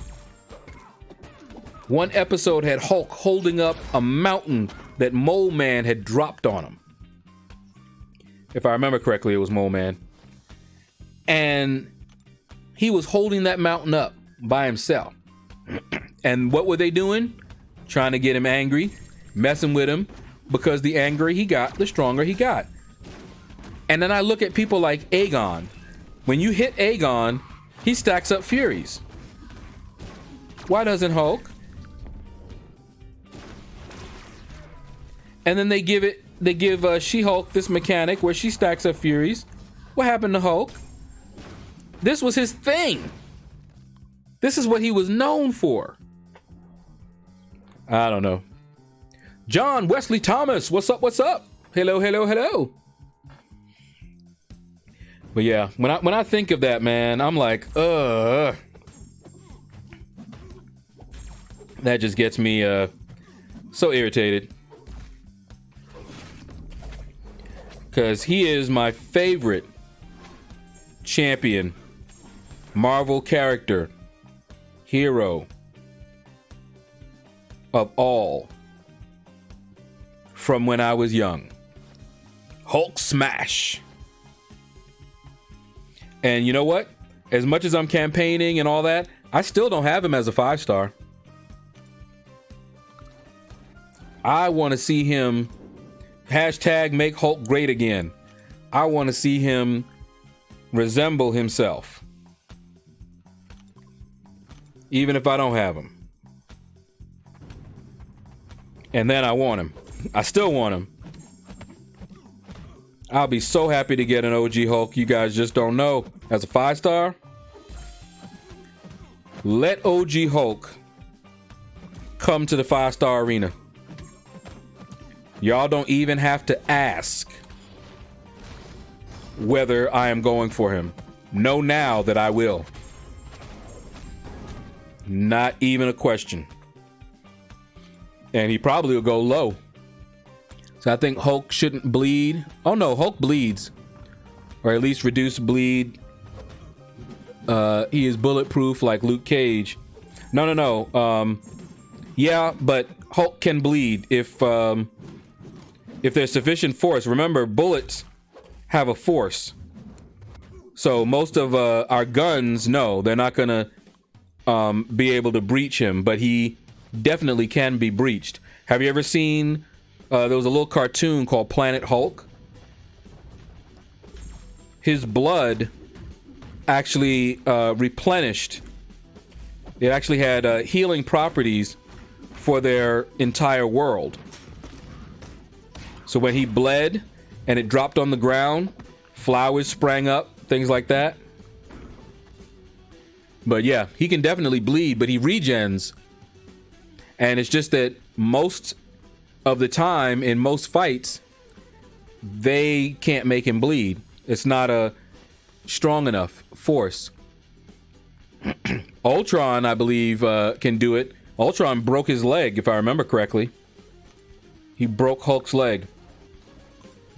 episode had Hulk holding up a mountain that Mole Man had dropped on him. If I remember correctly, it was Mole Man. And he was holding that mountain up by himself. And what were they doing? Trying to get him angry, messing with him, because the angrier he got, the stronger he got. And then I look at people like Aegon. When you hit Aegon, he stacks up Furies. Why doesn't Hulk? And then they give She-Hulk this mechanic where she stacks up Furies. What happened to Hulk? This was his thing. This is what he was known for. I don't know. John Wesley Thomas, what's up? What's up? Hello, hello, hello. But yeah, when I think of that, man, I'm like, that just gets me so irritated. Because he is my favorite champion, Marvel character, hero. of all from when I was young. Hulk smash. And you know what? As much as I'm campaigning and all that, I still don't have him as a 5-star. I want to see him hashtag make Hulk great again. I want to see him resemble himself. Even if I don't have him. And then I want him. I still want him. I'll be so happy to get an OG Hulk. You guys just don't know. As a 5-star, let OG Hulk come to the 5-star arena. Y'all don't even have to ask whether I am going for him. Know now that I will. Not even a question. And he probably will go low. So I think Hulk shouldn't bleed. Oh no, Hulk bleeds. Or at least reduce bleed. He is bulletproof like Luke Cage. No. Yeah, but Hulk can bleed if there's sufficient force. Remember, bullets have a force. So most of our guns, no, they're not gonna be able to breach him, but he definitely can be breached. Have you ever seen, there was a little cartoon called Planet Hulk? His blood actually replenished. It actually had healing properties for their entire world. So when he bled and it dropped on the ground, flowers sprang up, things like that. But yeah, he can definitely bleed, but he regens. And it's just that most of the time in most fights, they can't make him bleed. It's not a strong enough force. Ultron, I believe, can do it. Ultron broke his leg, if I remember correctly. He broke Hulk's leg.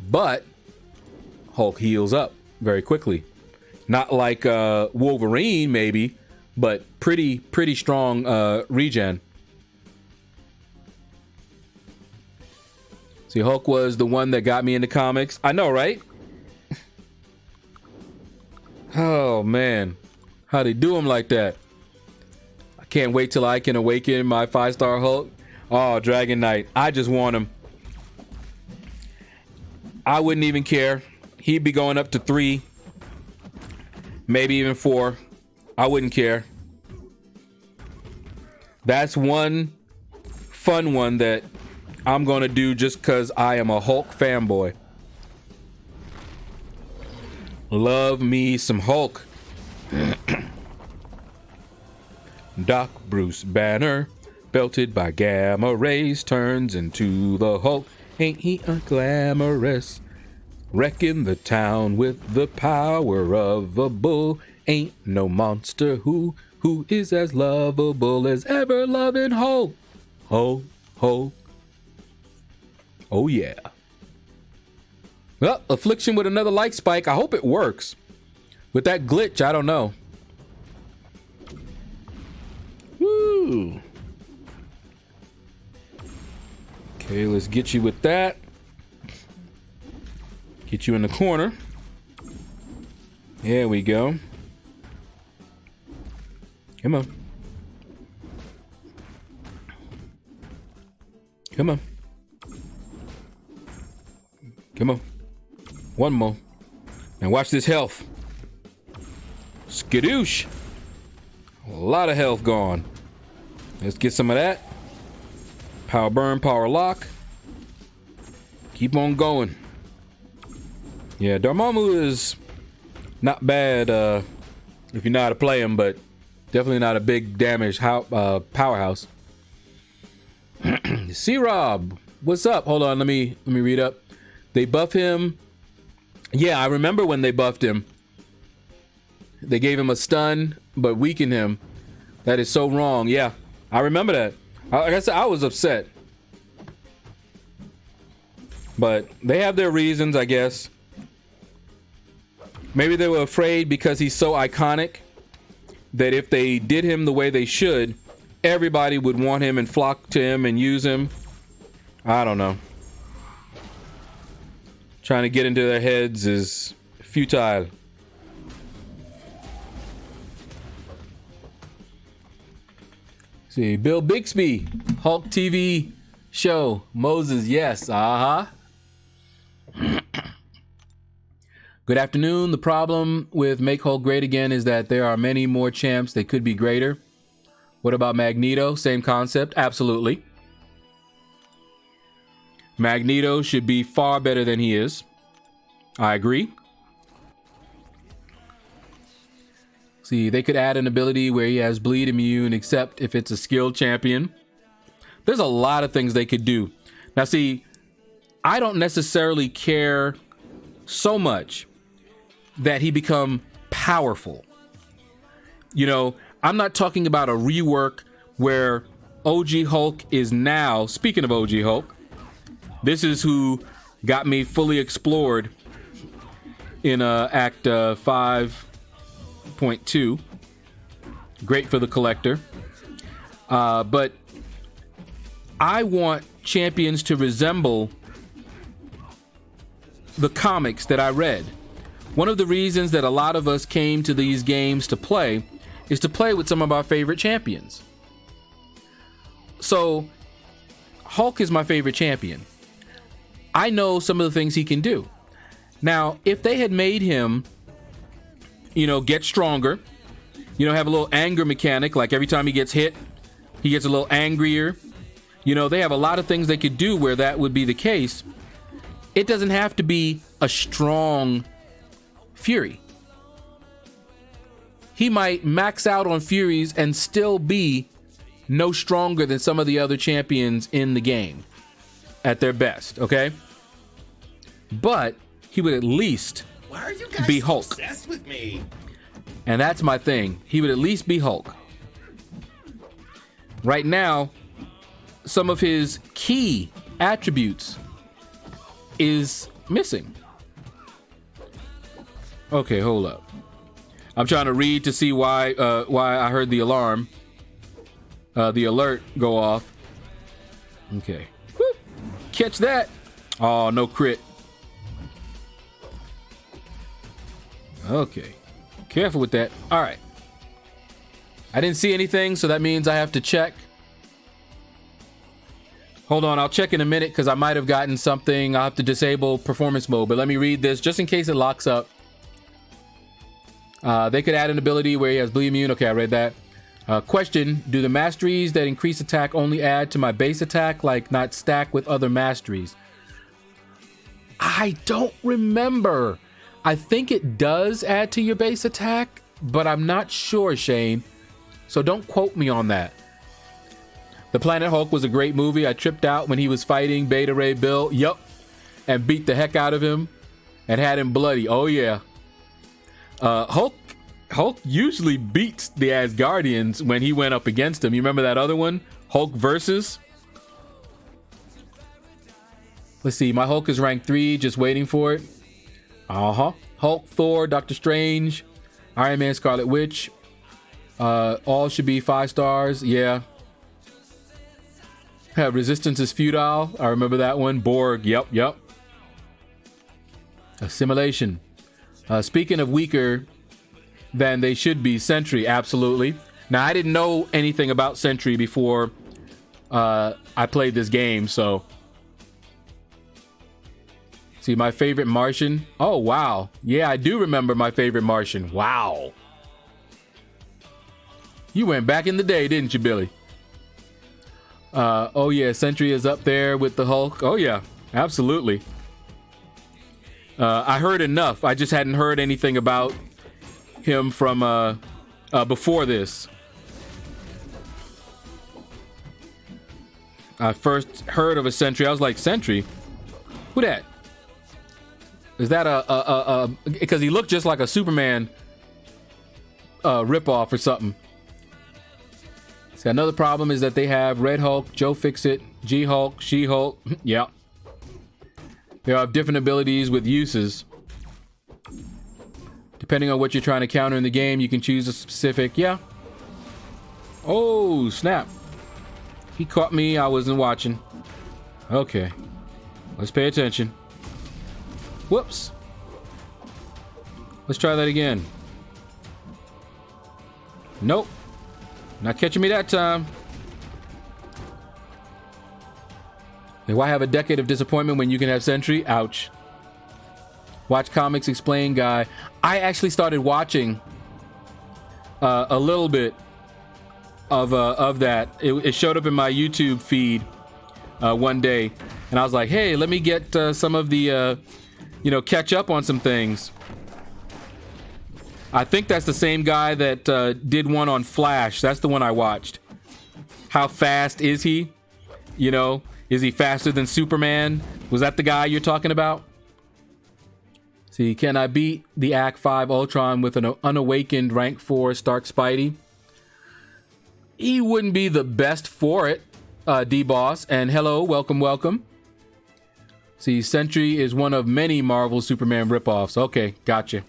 But Hulk heals up very quickly. Not like Wolverine, maybe, but pretty strong regen. See, Hulk was the one that got me into comics. I know, right? Oh, man. How'd they do him like that? I can't wait till I can awaken my 5-star Hulk. Oh, Dragon Knight. I just want him. I wouldn't even care. He'd be going up to 3. Maybe even 4. I wouldn't care. That's one fun one that I'm going to do just because I am a Hulk fanboy. Love me some Hulk. Doc Bruce Banner, belted by gamma rays, turns into the Hulk. Ain't he unglamorous? Wrecking the town with the power of a bull. Ain't no monster who is as lovable as ever loving Hulk. Hulk, Hulk. Oh yeah. Well, Affliction with another like spike. I hope it works. With that glitch, I don't know. Woo. Okay, let's get you with that. Get you in the corner. There we go. Come on. Come on. Come on. One more. And watch this health. Skadoosh. A lot of health gone. Let's get some of that. Power burn, power lock. Keep on going. Yeah, Dormammu is not bad if you know how to play him, but definitely not a big damage powerhouse. C-Rob, what's up? Hold on, let me read up. They buff him. Yeah, I remember when they buffed him. They gave him a stun, but weakened him. That is so wrong. Yeah, I remember that. Like I said, I was upset. But they have their reasons, I guess. Maybe they were afraid because he's so iconic that if they did him the way they should, everybody would want him and flock to him and use him. I don't know. Trying to get into their heads is futile. See, Bill Bixby, Hulk TV show. Moses, yes. Good afternoon. The problem with Make Hulk Great Again is that there are many more champs that could be greater. What about Magneto? Same concept. Absolutely. Magneto should be far better than he is. I agree. See, they could add an ability where he has bleed immune, except if it's a skilled champion. There's a lot of things they could do. Now, see, I don't necessarily care so much that he become powerful. You know, I'm not talking about a rework where OG Hulk is now, speaking of OG Hulk, this is who got me fully explored in Act 5.2. Great for the collector. But I want champions to resemble the comics that I read. One of the reasons that a lot of us came to these games to play is to play with some of our favorite champions. So Hulk is my favorite champion. I know some of the things he can do. Now, if they had made him, you know, get stronger, you know, have a little anger mechanic, like every time he gets hit, he gets a little angrier. You know, they have a lot of things they could do where that would be the case. It doesn't have to be a strong Fury. He might max out on Furies and still be no stronger than some of the other champions in the game at their best, okay? But he would at least be Hulk. Obsessed with me? And that's my thing. He would at least be Hulk. Right now, some of his key attributes is missing. Okay, hold up. I'm trying to read to see why I heard the alarm, the alert go off. Okay. Woo. Catch that. Oh, no crit. Okay. Careful with that. All right. I didn't see anything, so that means I have to check. Hold on, I'll check in a minute because I might have gotten something. I'll have to disable performance mode, but let me read this just in case it locks up. They could add an ability where he has bleed immune. Okay, I read that. Question, do the masteries that increase attack only add to my base attack, like not stack with other masteries? I don't remember. I think it does add to your base attack, but I'm not sure, Shane. So don't quote me on that. The Planet Hulk was a great movie. I tripped out when he was fighting Beta Ray Bill. Yup. And beat the heck out of him and had him bloody. Oh, yeah. Hulk usually beats the Asgardians when he went up against him. You remember that other one? Hulk versus? Let's see. My Hulk is ranked 3. Just waiting for it. Hulk, Thor, Doctor Strange, Iron Man, Scarlet Witch. All should be 5 stars. Yeah. Resistance is futile. I remember that one. Borg. Yep. Assimilation. Speaking of weaker than they should be, Sentry. Absolutely. Now, I didn't know anything about Sentry before I played this game, so. See, my favorite Martian. Oh, wow. Yeah, I do remember my favorite Martian. Wow. You went back in the day, didn't you, Billy? Oh, yeah, Sentry is up there with the Hulk. Oh, yeah, absolutely. I heard enough. I just hadn't heard anything about him from before this. I first heard of a Sentry. I was like, Sentry? Who that? Is that because he looked just like a Superman ripoff or something. See, another problem is that they have Red Hulk, Joe Fixit, G-Hulk, She-Hulk. Yeah. They have different abilities with uses. Depending on what you're trying to counter in the game, you can choose a specific, yeah. Oh, snap. He caught me. I wasn't watching. Okay. Let's pay attention. Whoops. Let's try that again. Nope. Not catching me that time. Hey, why have a decade of disappointment when you can have Sentry? Ouch. Watch Comics Explain guy. I actually started watching a little bit of that. It showed up in my YouTube feed one day, and I was like, hey, let me get some of the catch up on some things. I think that's the same guy that did one on Flash. That's the one I watched. How fast is he? You know, is he faster than Superman? Was that the guy you're talking about? See, can I beat the Act 5 Ultron with an unawakened rank 4 Stark Spidey? He wouldn't be the best for it, D-Boss. And hello, welcome, welcome. See, Sentry is one of many Marvel Superman ripoffs. Okay, gotcha.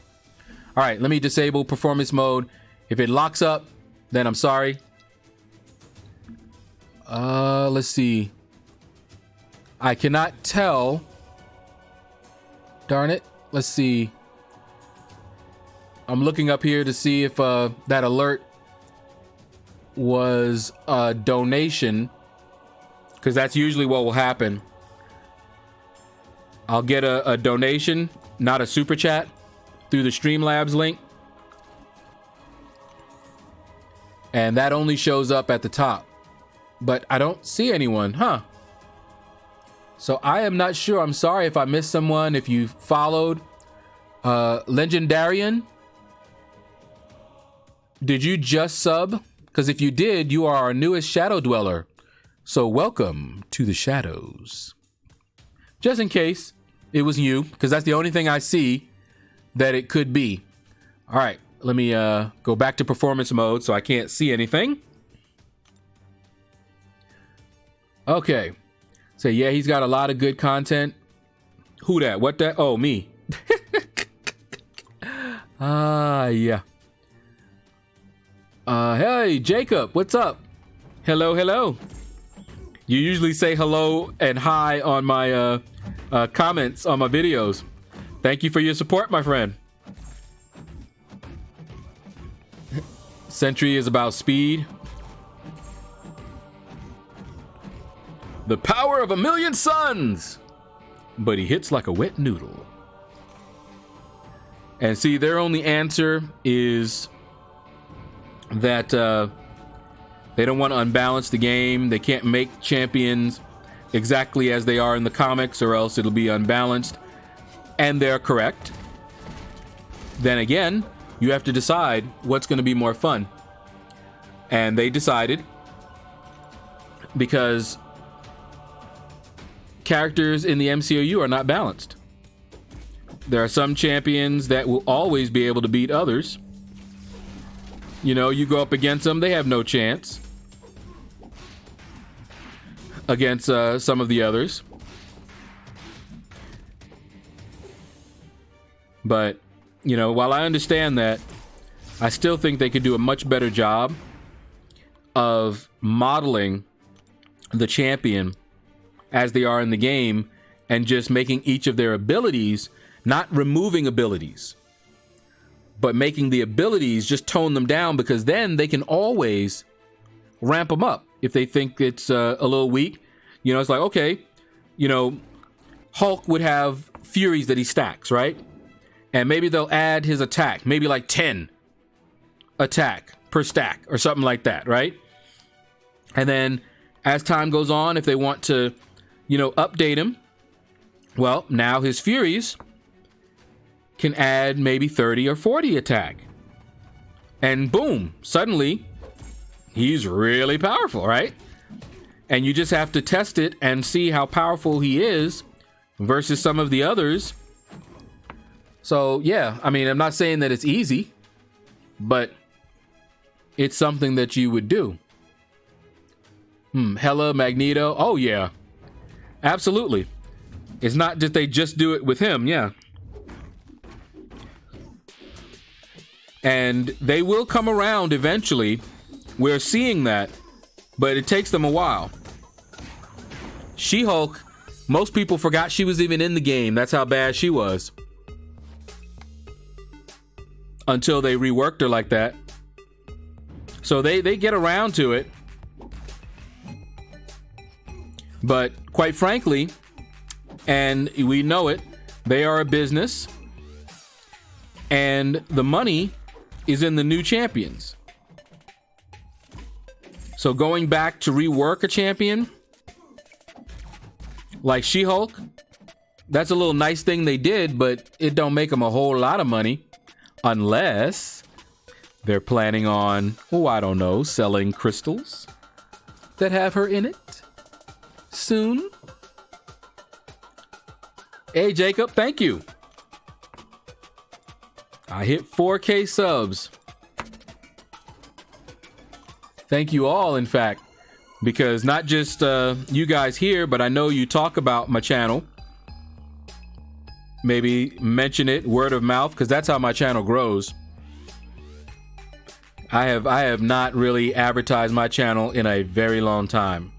All right, let me disable performance mode. If it locks up, then I'm sorry. Let's see. I cannot tell. Darn it. Let's see. I'm looking up here to see if that alert was a donation, because that's usually what will happen. I'll get a donation, not a super chat, through the Streamlabs link, and that only shows up at the top, but I don't see anyone, huh? So I am not sure. I'm sorry if I missed someone. If you followed Legendarian, did you just sub? Because if you did, you are our newest Shadow Dweller. So welcome to the shadows. Just in case it was you, because that's the only thing I see that it could be. All right, let me go back to performance mode so I can't see anything. Okay. So yeah, he's got a lot of good content. Who that? What that? Oh, me. Yeah. Hey, Jacob, what's up? Hello, hello. You usually say hello and hi on my comments on my videos. Thank you for your support, my friend. Sentry is about speed. The power of 1,000,000 suns! But he hits like a wet noodle. And see, their only answer is that they don't want to unbalance the game. They can't make champions exactly as they are in the comics, or else it'll be unbalanced. And they're correct. Then again, you have to decide what's going to be more fun. And they decided, because characters in the MCOU are not balanced. There are some champions that will always be able to beat others. You know, you go up against them, they have no chance against some of the others. But, you know, while I understand that, I still think they could do a much better job of modeling the champion as they are in the game, and just making each of their abilities, not removing abilities, but making the abilities, just tone them down, because then they can always ramp them up if they think it's a little weak. You know, it's like, okay, you know, Hulk would have Furies that he stacks, right? And maybe they'll add his attack, maybe like 10 attack per stack or something like that, right? And then as time goes on, if they want to, you know, update him, well, now his Furies can add maybe 30 or 40 attack. And boom, suddenly he's really powerful, right? And you just have to test it and see how powerful he is versus some of the others. So yeah, I mean, I'm not saying that it's easy, but it's something that you would do. Hela, Magneto. Oh yeah, absolutely. It's not that they just do it with him. Yeah. And they will come around eventually we're seeing that, but it takes them a while. She-Hulk, most people forgot she was even in the game. That's how bad she was. Until they reworked her like that. So they get around to it. But quite frankly, and we know it, they are a business. And the money is in the new champions. So going back to rework a champion like She-Hulk, that's a little nice thing they did, but it don't make them a whole lot of money unless they're planning on, oh, I don't know, selling crystals that have her in it soon. Hey, Jacob, thank you. I hit 4K subs. Thank you all, in fact, because not just you guys here, but I know you talk about my channel. Maybe mention it, word of mouth, because that's how my channel grows. I have not really advertised my channel in a very long time.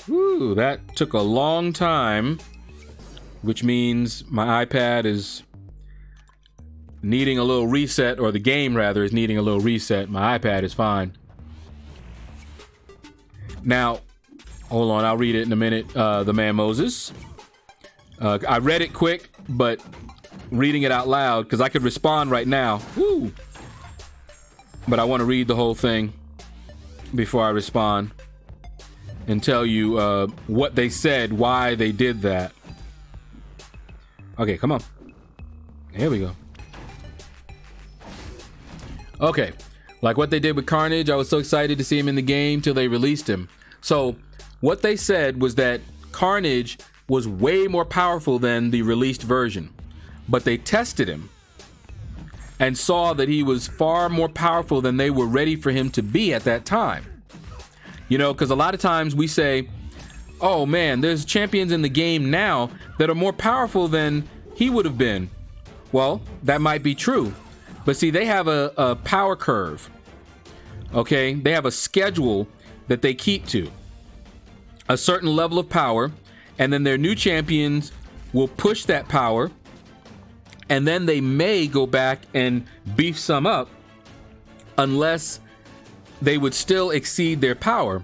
Woo, that took a long time, which means my iPad is needing a little reset, or the game rather is needing a little reset. My iPad is fine. Now, hold on, I'll read it in a minute. The man Moses. I read it quick, but reading it out loud, because I could respond right now. Woo! But I want to read the whole thing before I respond and tell you what they said, why they did that. Okay, come on. Here we go. Okay, like what they did with Carnage, I was so excited to see him in the game till they released him. So what they said was that Carnage was way more powerful than the released version, but they tested him and saw that he was far more powerful than they were ready for him to be at that time. You know, because a lot of times we say, oh man, there's champions in the game now that are more powerful than he would have been. Well, that might be true. But see, they have a power curve, okay? They have a schedule that they keep to, a certain level of power, and then their new champions will push that power, and then they may go back and beef some up unless they would still exceed their power.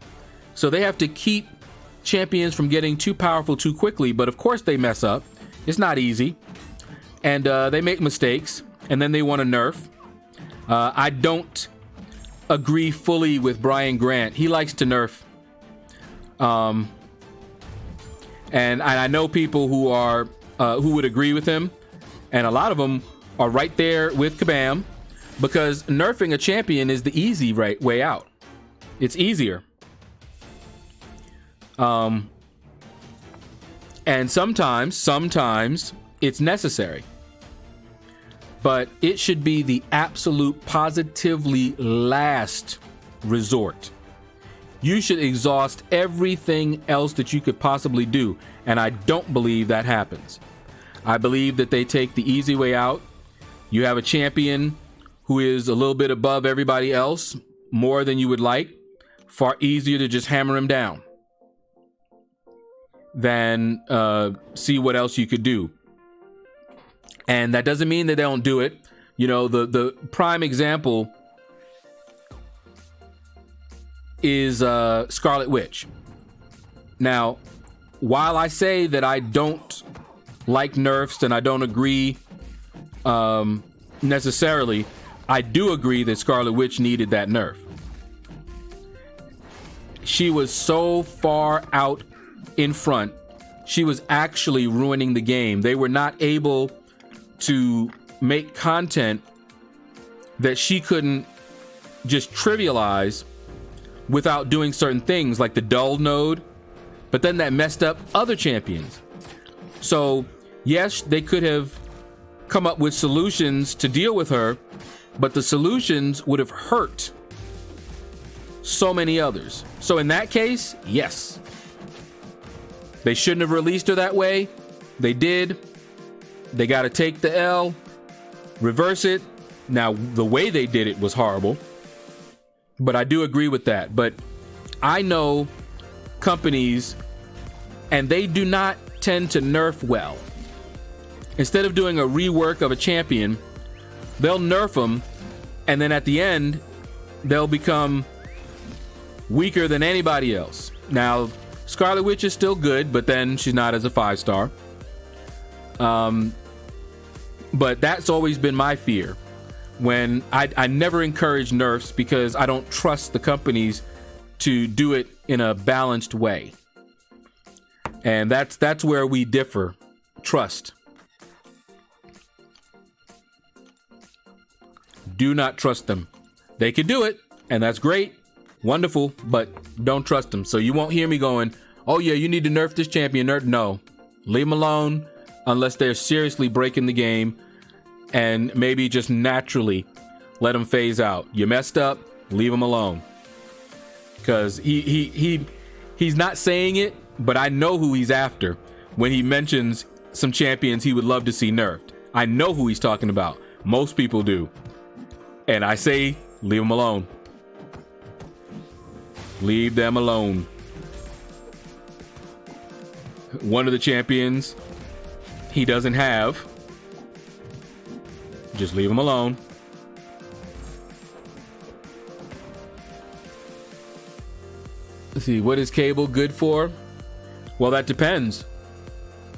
So they have to keep champions from getting too powerful too quickly, but of course they mess up. It's not easy, and they make mistakes. And then they want to nerf. I don't agree fully with Brian Grant. He likes to nerf. And I know people who are who would agree with him, and a lot of them are right there with Kabam, because nerfing a champion is the easy way out. It's easier. And sometimes it's necessary. But it should be the absolute positively last resort. You should exhaust everything else that you could possibly do. And I don't believe that happens. I believe that they take the easy way out. You have a champion who is a little bit above everybody else, more than you would like. Far easier to just hammer him down than see what else you could do. And that doesn't mean that they don't do it. You know, the prime example is Scarlet Witch. Now, while I say that I don't like nerfs and I don't agree necessarily, I do agree that Scarlet Witch needed that nerf. She was so far out in front, she was actually ruining the game. They were not able to make content that she couldn't just trivialize without doing certain things like the dull node, but then that messed up other champions. So yes, they could have come up with solutions to deal with her, but the solutions would have hurt so many others. So in that case, yes, they shouldn't have released her that way. They did. They got to take the L, reverse it. Now, the way they did it was horrible. But I do agree with that. But I know companies, and they do not tend to nerf well. Instead of doing a rework of a champion, they'll nerf them, and then at the end, they'll become weaker than anybody else. Now, Scarlet Witch is still good, but then she's not as a 5-star. But that's always been my fear. When I never encourage nerfs because I don't trust the companies to do it in a balanced way. And that's where we differ. Trust. Do not trust them. They can do it, and that's great, wonderful, but don't trust them. So you won't hear me going, oh yeah, you need to nerf this champion. No, leave them alone unless they're seriously breaking the game, and maybe just naturally let them phase out. You messed up, leave them alone. Because he's not saying it, but I know who he's after when he mentions some champions he would love to see nerfed. I know who he's talking about. Most people do. And I say, leave them alone. Leave them alone. One of the champions he doesn't have, just leave him alone. Let's see, what is Cable good for? Well, that depends.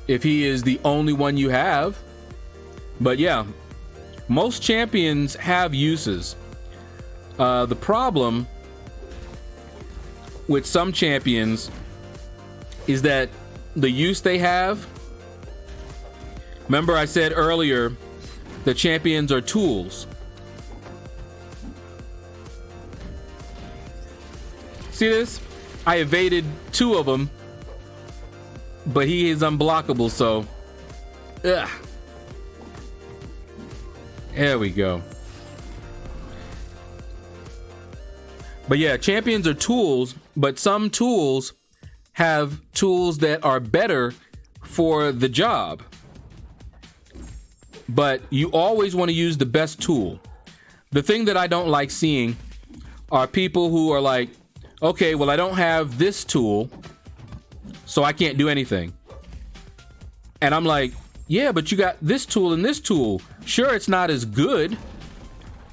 If he is the only one you have. But yeah, most champions have uses. The problem with some champions is that the use they have. Remember I said earlier, the champions are tools. See this? I evaded 2 of them, but he is unblockable, so ugh. There we go. But yeah, champions are tools, but some tools have tools that are better for the job. But you always want to use the best tool. The thing that I don't like seeing are people who are like, okay, well, I don't have this tool, so I can't do anything. And I'm like, yeah, but you got this tool and this tool. Sure, it's not as good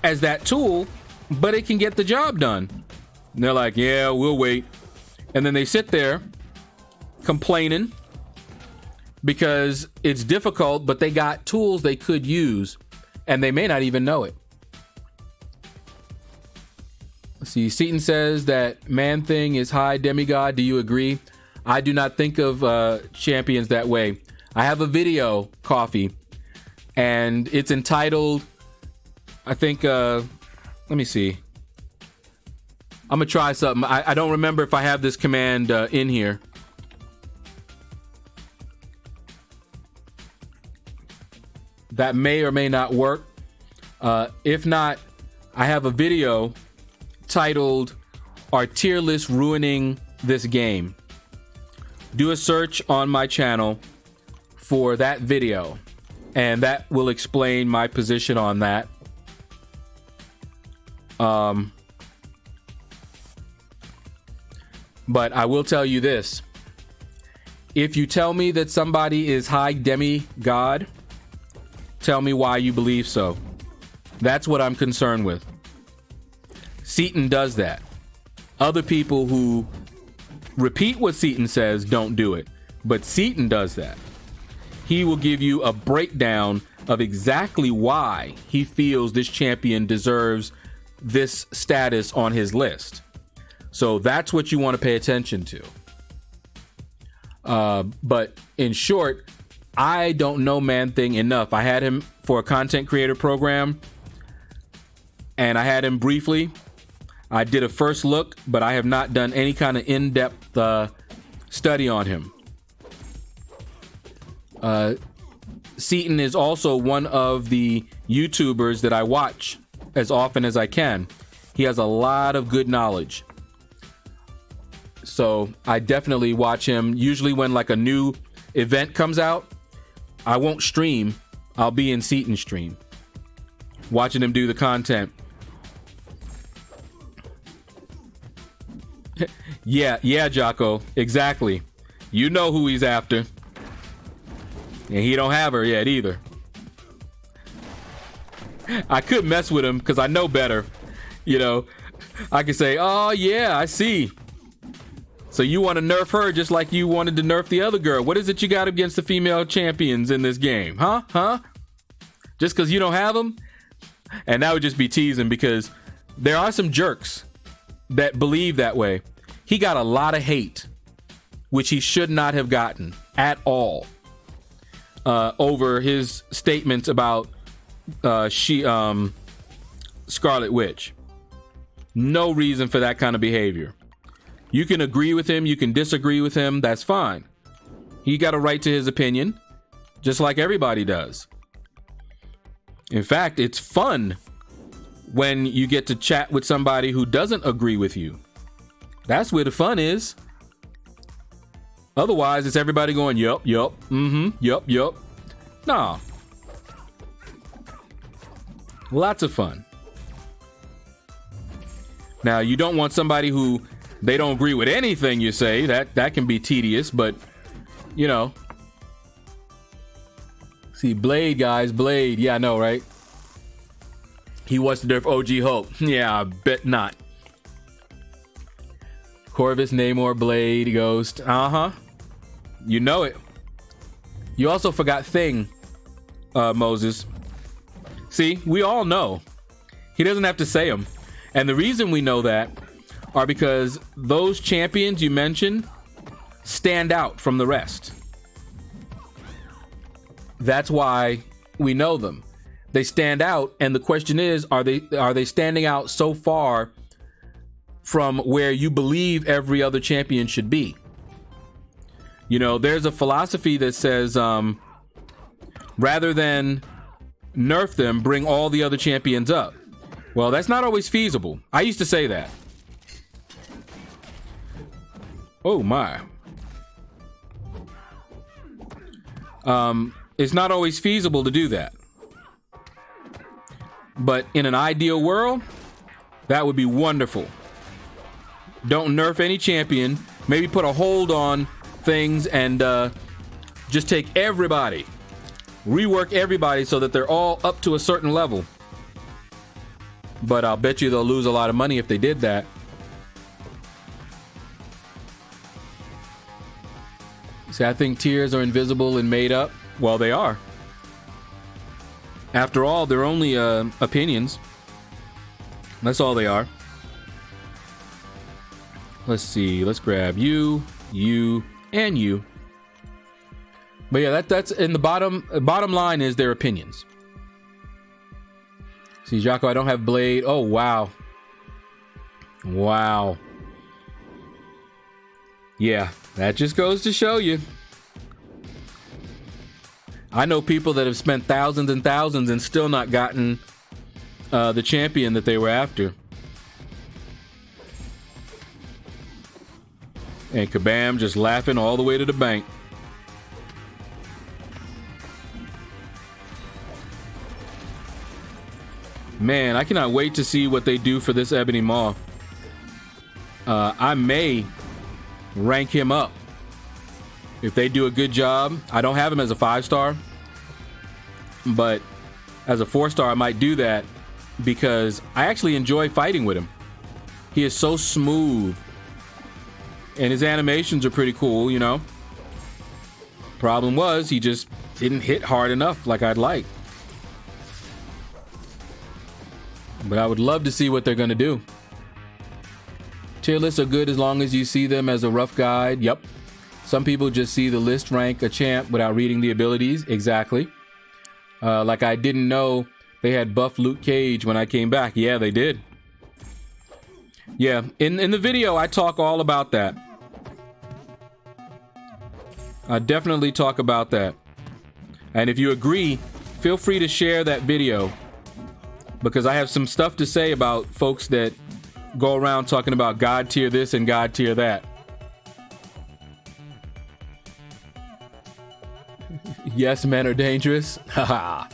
as that tool, but it can get the job done. And they're like, yeah, we'll wait. And then they sit there complaining because it's difficult, but they got tools they could use, and they may not even know it. Let's see, Seaton says that Man-Thing is high demigod. Do you agree? I do not think of champions that way. I have a video, Coffee, and it's entitled, I think, let me see. I'm gonna try something. I don't remember if I have this command in here. That may or may not work. If not, I have a video titled "Are Tier Lists Ruining This Game?" Do a search on my channel for that video, and that will explain my position on that. But I will tell you this. If you tell me that somebody is high demigod, tell me why you believe so. That's what I'm concerned with. Seaton does that. Other people who repeat what Seaton says don't do it. But Seaton does that. He will give you a breakdown of exactly why he feels this champion deserves this status on his list. So that's what you want to pay attention to. But in short, I don't know Man-Thing enough. I had him for a content creator program, and I had him briefly. I did a first look, but I have not done any kind of in-depth study on him. Seaton is also one of the YouTubers that I watch as often as I can. He has a lot of good knowledge. So I definitely watch him. Usually when like a new event comes out, I won't stream. I'll be in Seaton's stream, watching him do the content. Yeah, Jocko. Exactly. You know who he's after. And he don't have her yet either. I could mess with him because I know better. You know, I could say, oh, yeah, I see. So you want to nerf her just like you wanted to nerf the other girl. What is it you got against the female champions in this game? Huh? Just because you don't have them? And that would just be teasing, because there are some jerks that believe that way. He got a lot of hate, which he should not have gotten at all, over his statements about Scarlet Witch. No reason for that kind of behavior. You can agree with him, you can disagree with him, that's fine. He got a right to his opinion, just like everybody does. In fact, it's fun when you get to chat with somebody who doesn't agree with you. That's where the fun is. Otherwise, it's everybody going, yup, yup. Nah. Lots of fun. Now, you don't want somebody who they don't agree with anything you say. That can be tedious, but, you know. See, Blade, guys, Blade. Yeah, I know, right? He wants to nerf OG Hope. Yeah, I bet not. Corvus, Namor, Blade, Ghost. You know it. You also forgot Thing, Moses. See, we all know. He doesn't have to say them. And the reason we know that are because those champions you mentioned stand out from the rest. That's why we know them. They stand out, and the question is, are they standing out so far from where you believe every other champion should be? You know, there's a philosophy that says, rather than nerf them, bring all the other champions up. Well, that's not always feasible. I used to say that. Oh my. It's not always feasible to do that. But in an ideal world, that would be wonderful. Don't nerf any champion. Maybe put a hold on things and just take everybody. Rework everybody so that they're all up to a certain level. But I'll bet you they'll lose a lot of money if they did that. See, I think tiers are invisible and made up. Well, they are. After all, they're only opinions. That's all they are. Let's see. Let's grab you, and you. But yeah, that's in the bottom line is their opinions. See, Jocko, I don't have Blade. Oh, wow. Wow. Yeah, that just goes to show you. I know people that have spent thousands and thousands and still not gotten the champion that they were after. And Kabam just laughing all the way to the bank. Man, I cannot wait to see what they do for this Ebony Maw. I may rank him up. If they do a good job. I don't have him as a 5-star. But as a 4-star, I might do that because I actually enjoy fighting with him. He is so smooth. And his animations are pretty cool, you know. Problem was, he just didn't hit hard enough like I'd like. But I would love to see what they're going to do. Tier lists are good as long as you see them as a rough guide. Yep. Some people just see the list rank a champ without reading the abilities. Exactly. Like I didn't know they had buffed Luke Cage when I came back. Yeah, they did. Yeah, in the video, I talk all about that. I definitely talk about that. And if you agree, feel free to share that video. Because I have some stuff to say about folks that go around talking about God tier this and God tier that. Yes, men are dangerous. Haha.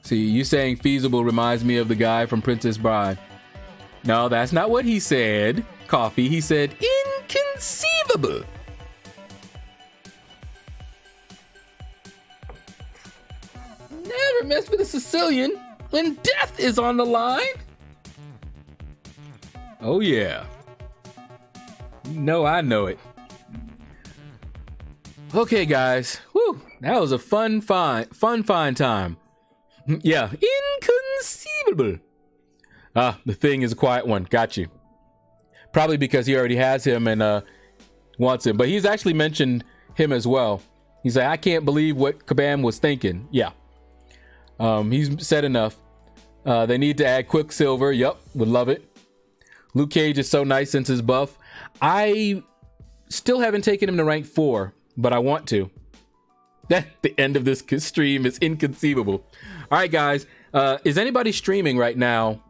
See, you saying feasible reminds me of the guy from Princess Bride. No, that's not what he said. Coffee. He said Inconceivable. Never mess with a Sicilian when death is on the line. Oh yeah. No, I know it. Okay, guys. Whew, that was a fun time. Yeah, inconceivable. Ah, the thing is a quiet one. Got you. Probably because he already has him and wants him. But he's actually mentioned him as well. He's like, I can't believe what Kabam was thinking. Yeah. He's said enough. They need to add Quicksilver. Yep, would love it. Luke Cage is so nice since his buff. I still haven't taken him to rank 4, but I want to. The end of this stream is inconceivable. All right, guys. Is anybody streaming right now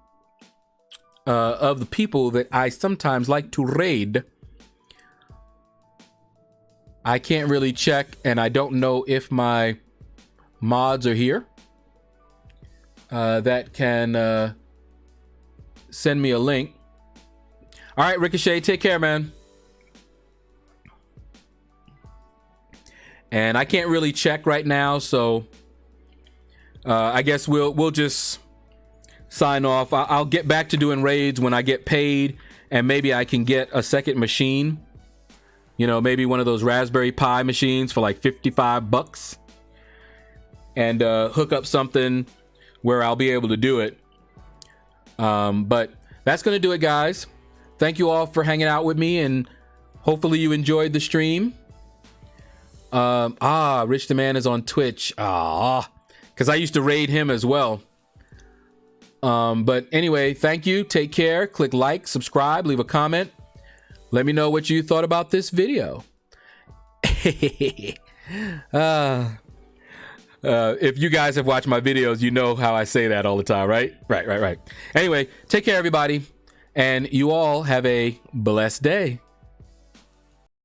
of the people that I sometimes like to raid? I can't really check, and I don't know if my mods are here that can send me a link. All right, Ricochet, take care, man. And I can't really check right now, so I guess we'll just sign off. I'll get back to doing raids when I get paid, and maybe I can get a second machine. You know, maybe one of those Raspberry Pi machines for like $55 and hook up something where I'll be able to do it. But that's going to do it, guys. Thank you all for hanging out with me, and hopefully you enjoyed the stream. Rich the Man is on Twitch. Because I used to raid him as well. But anyway, thank you. Take care. Click like, subscribe, leave a comment. Let me know what you thought about this video. If you guys have watched my videos, you know how I say that all the time, right? Right. Anyway, take care, everybody. And you all have a blessed day.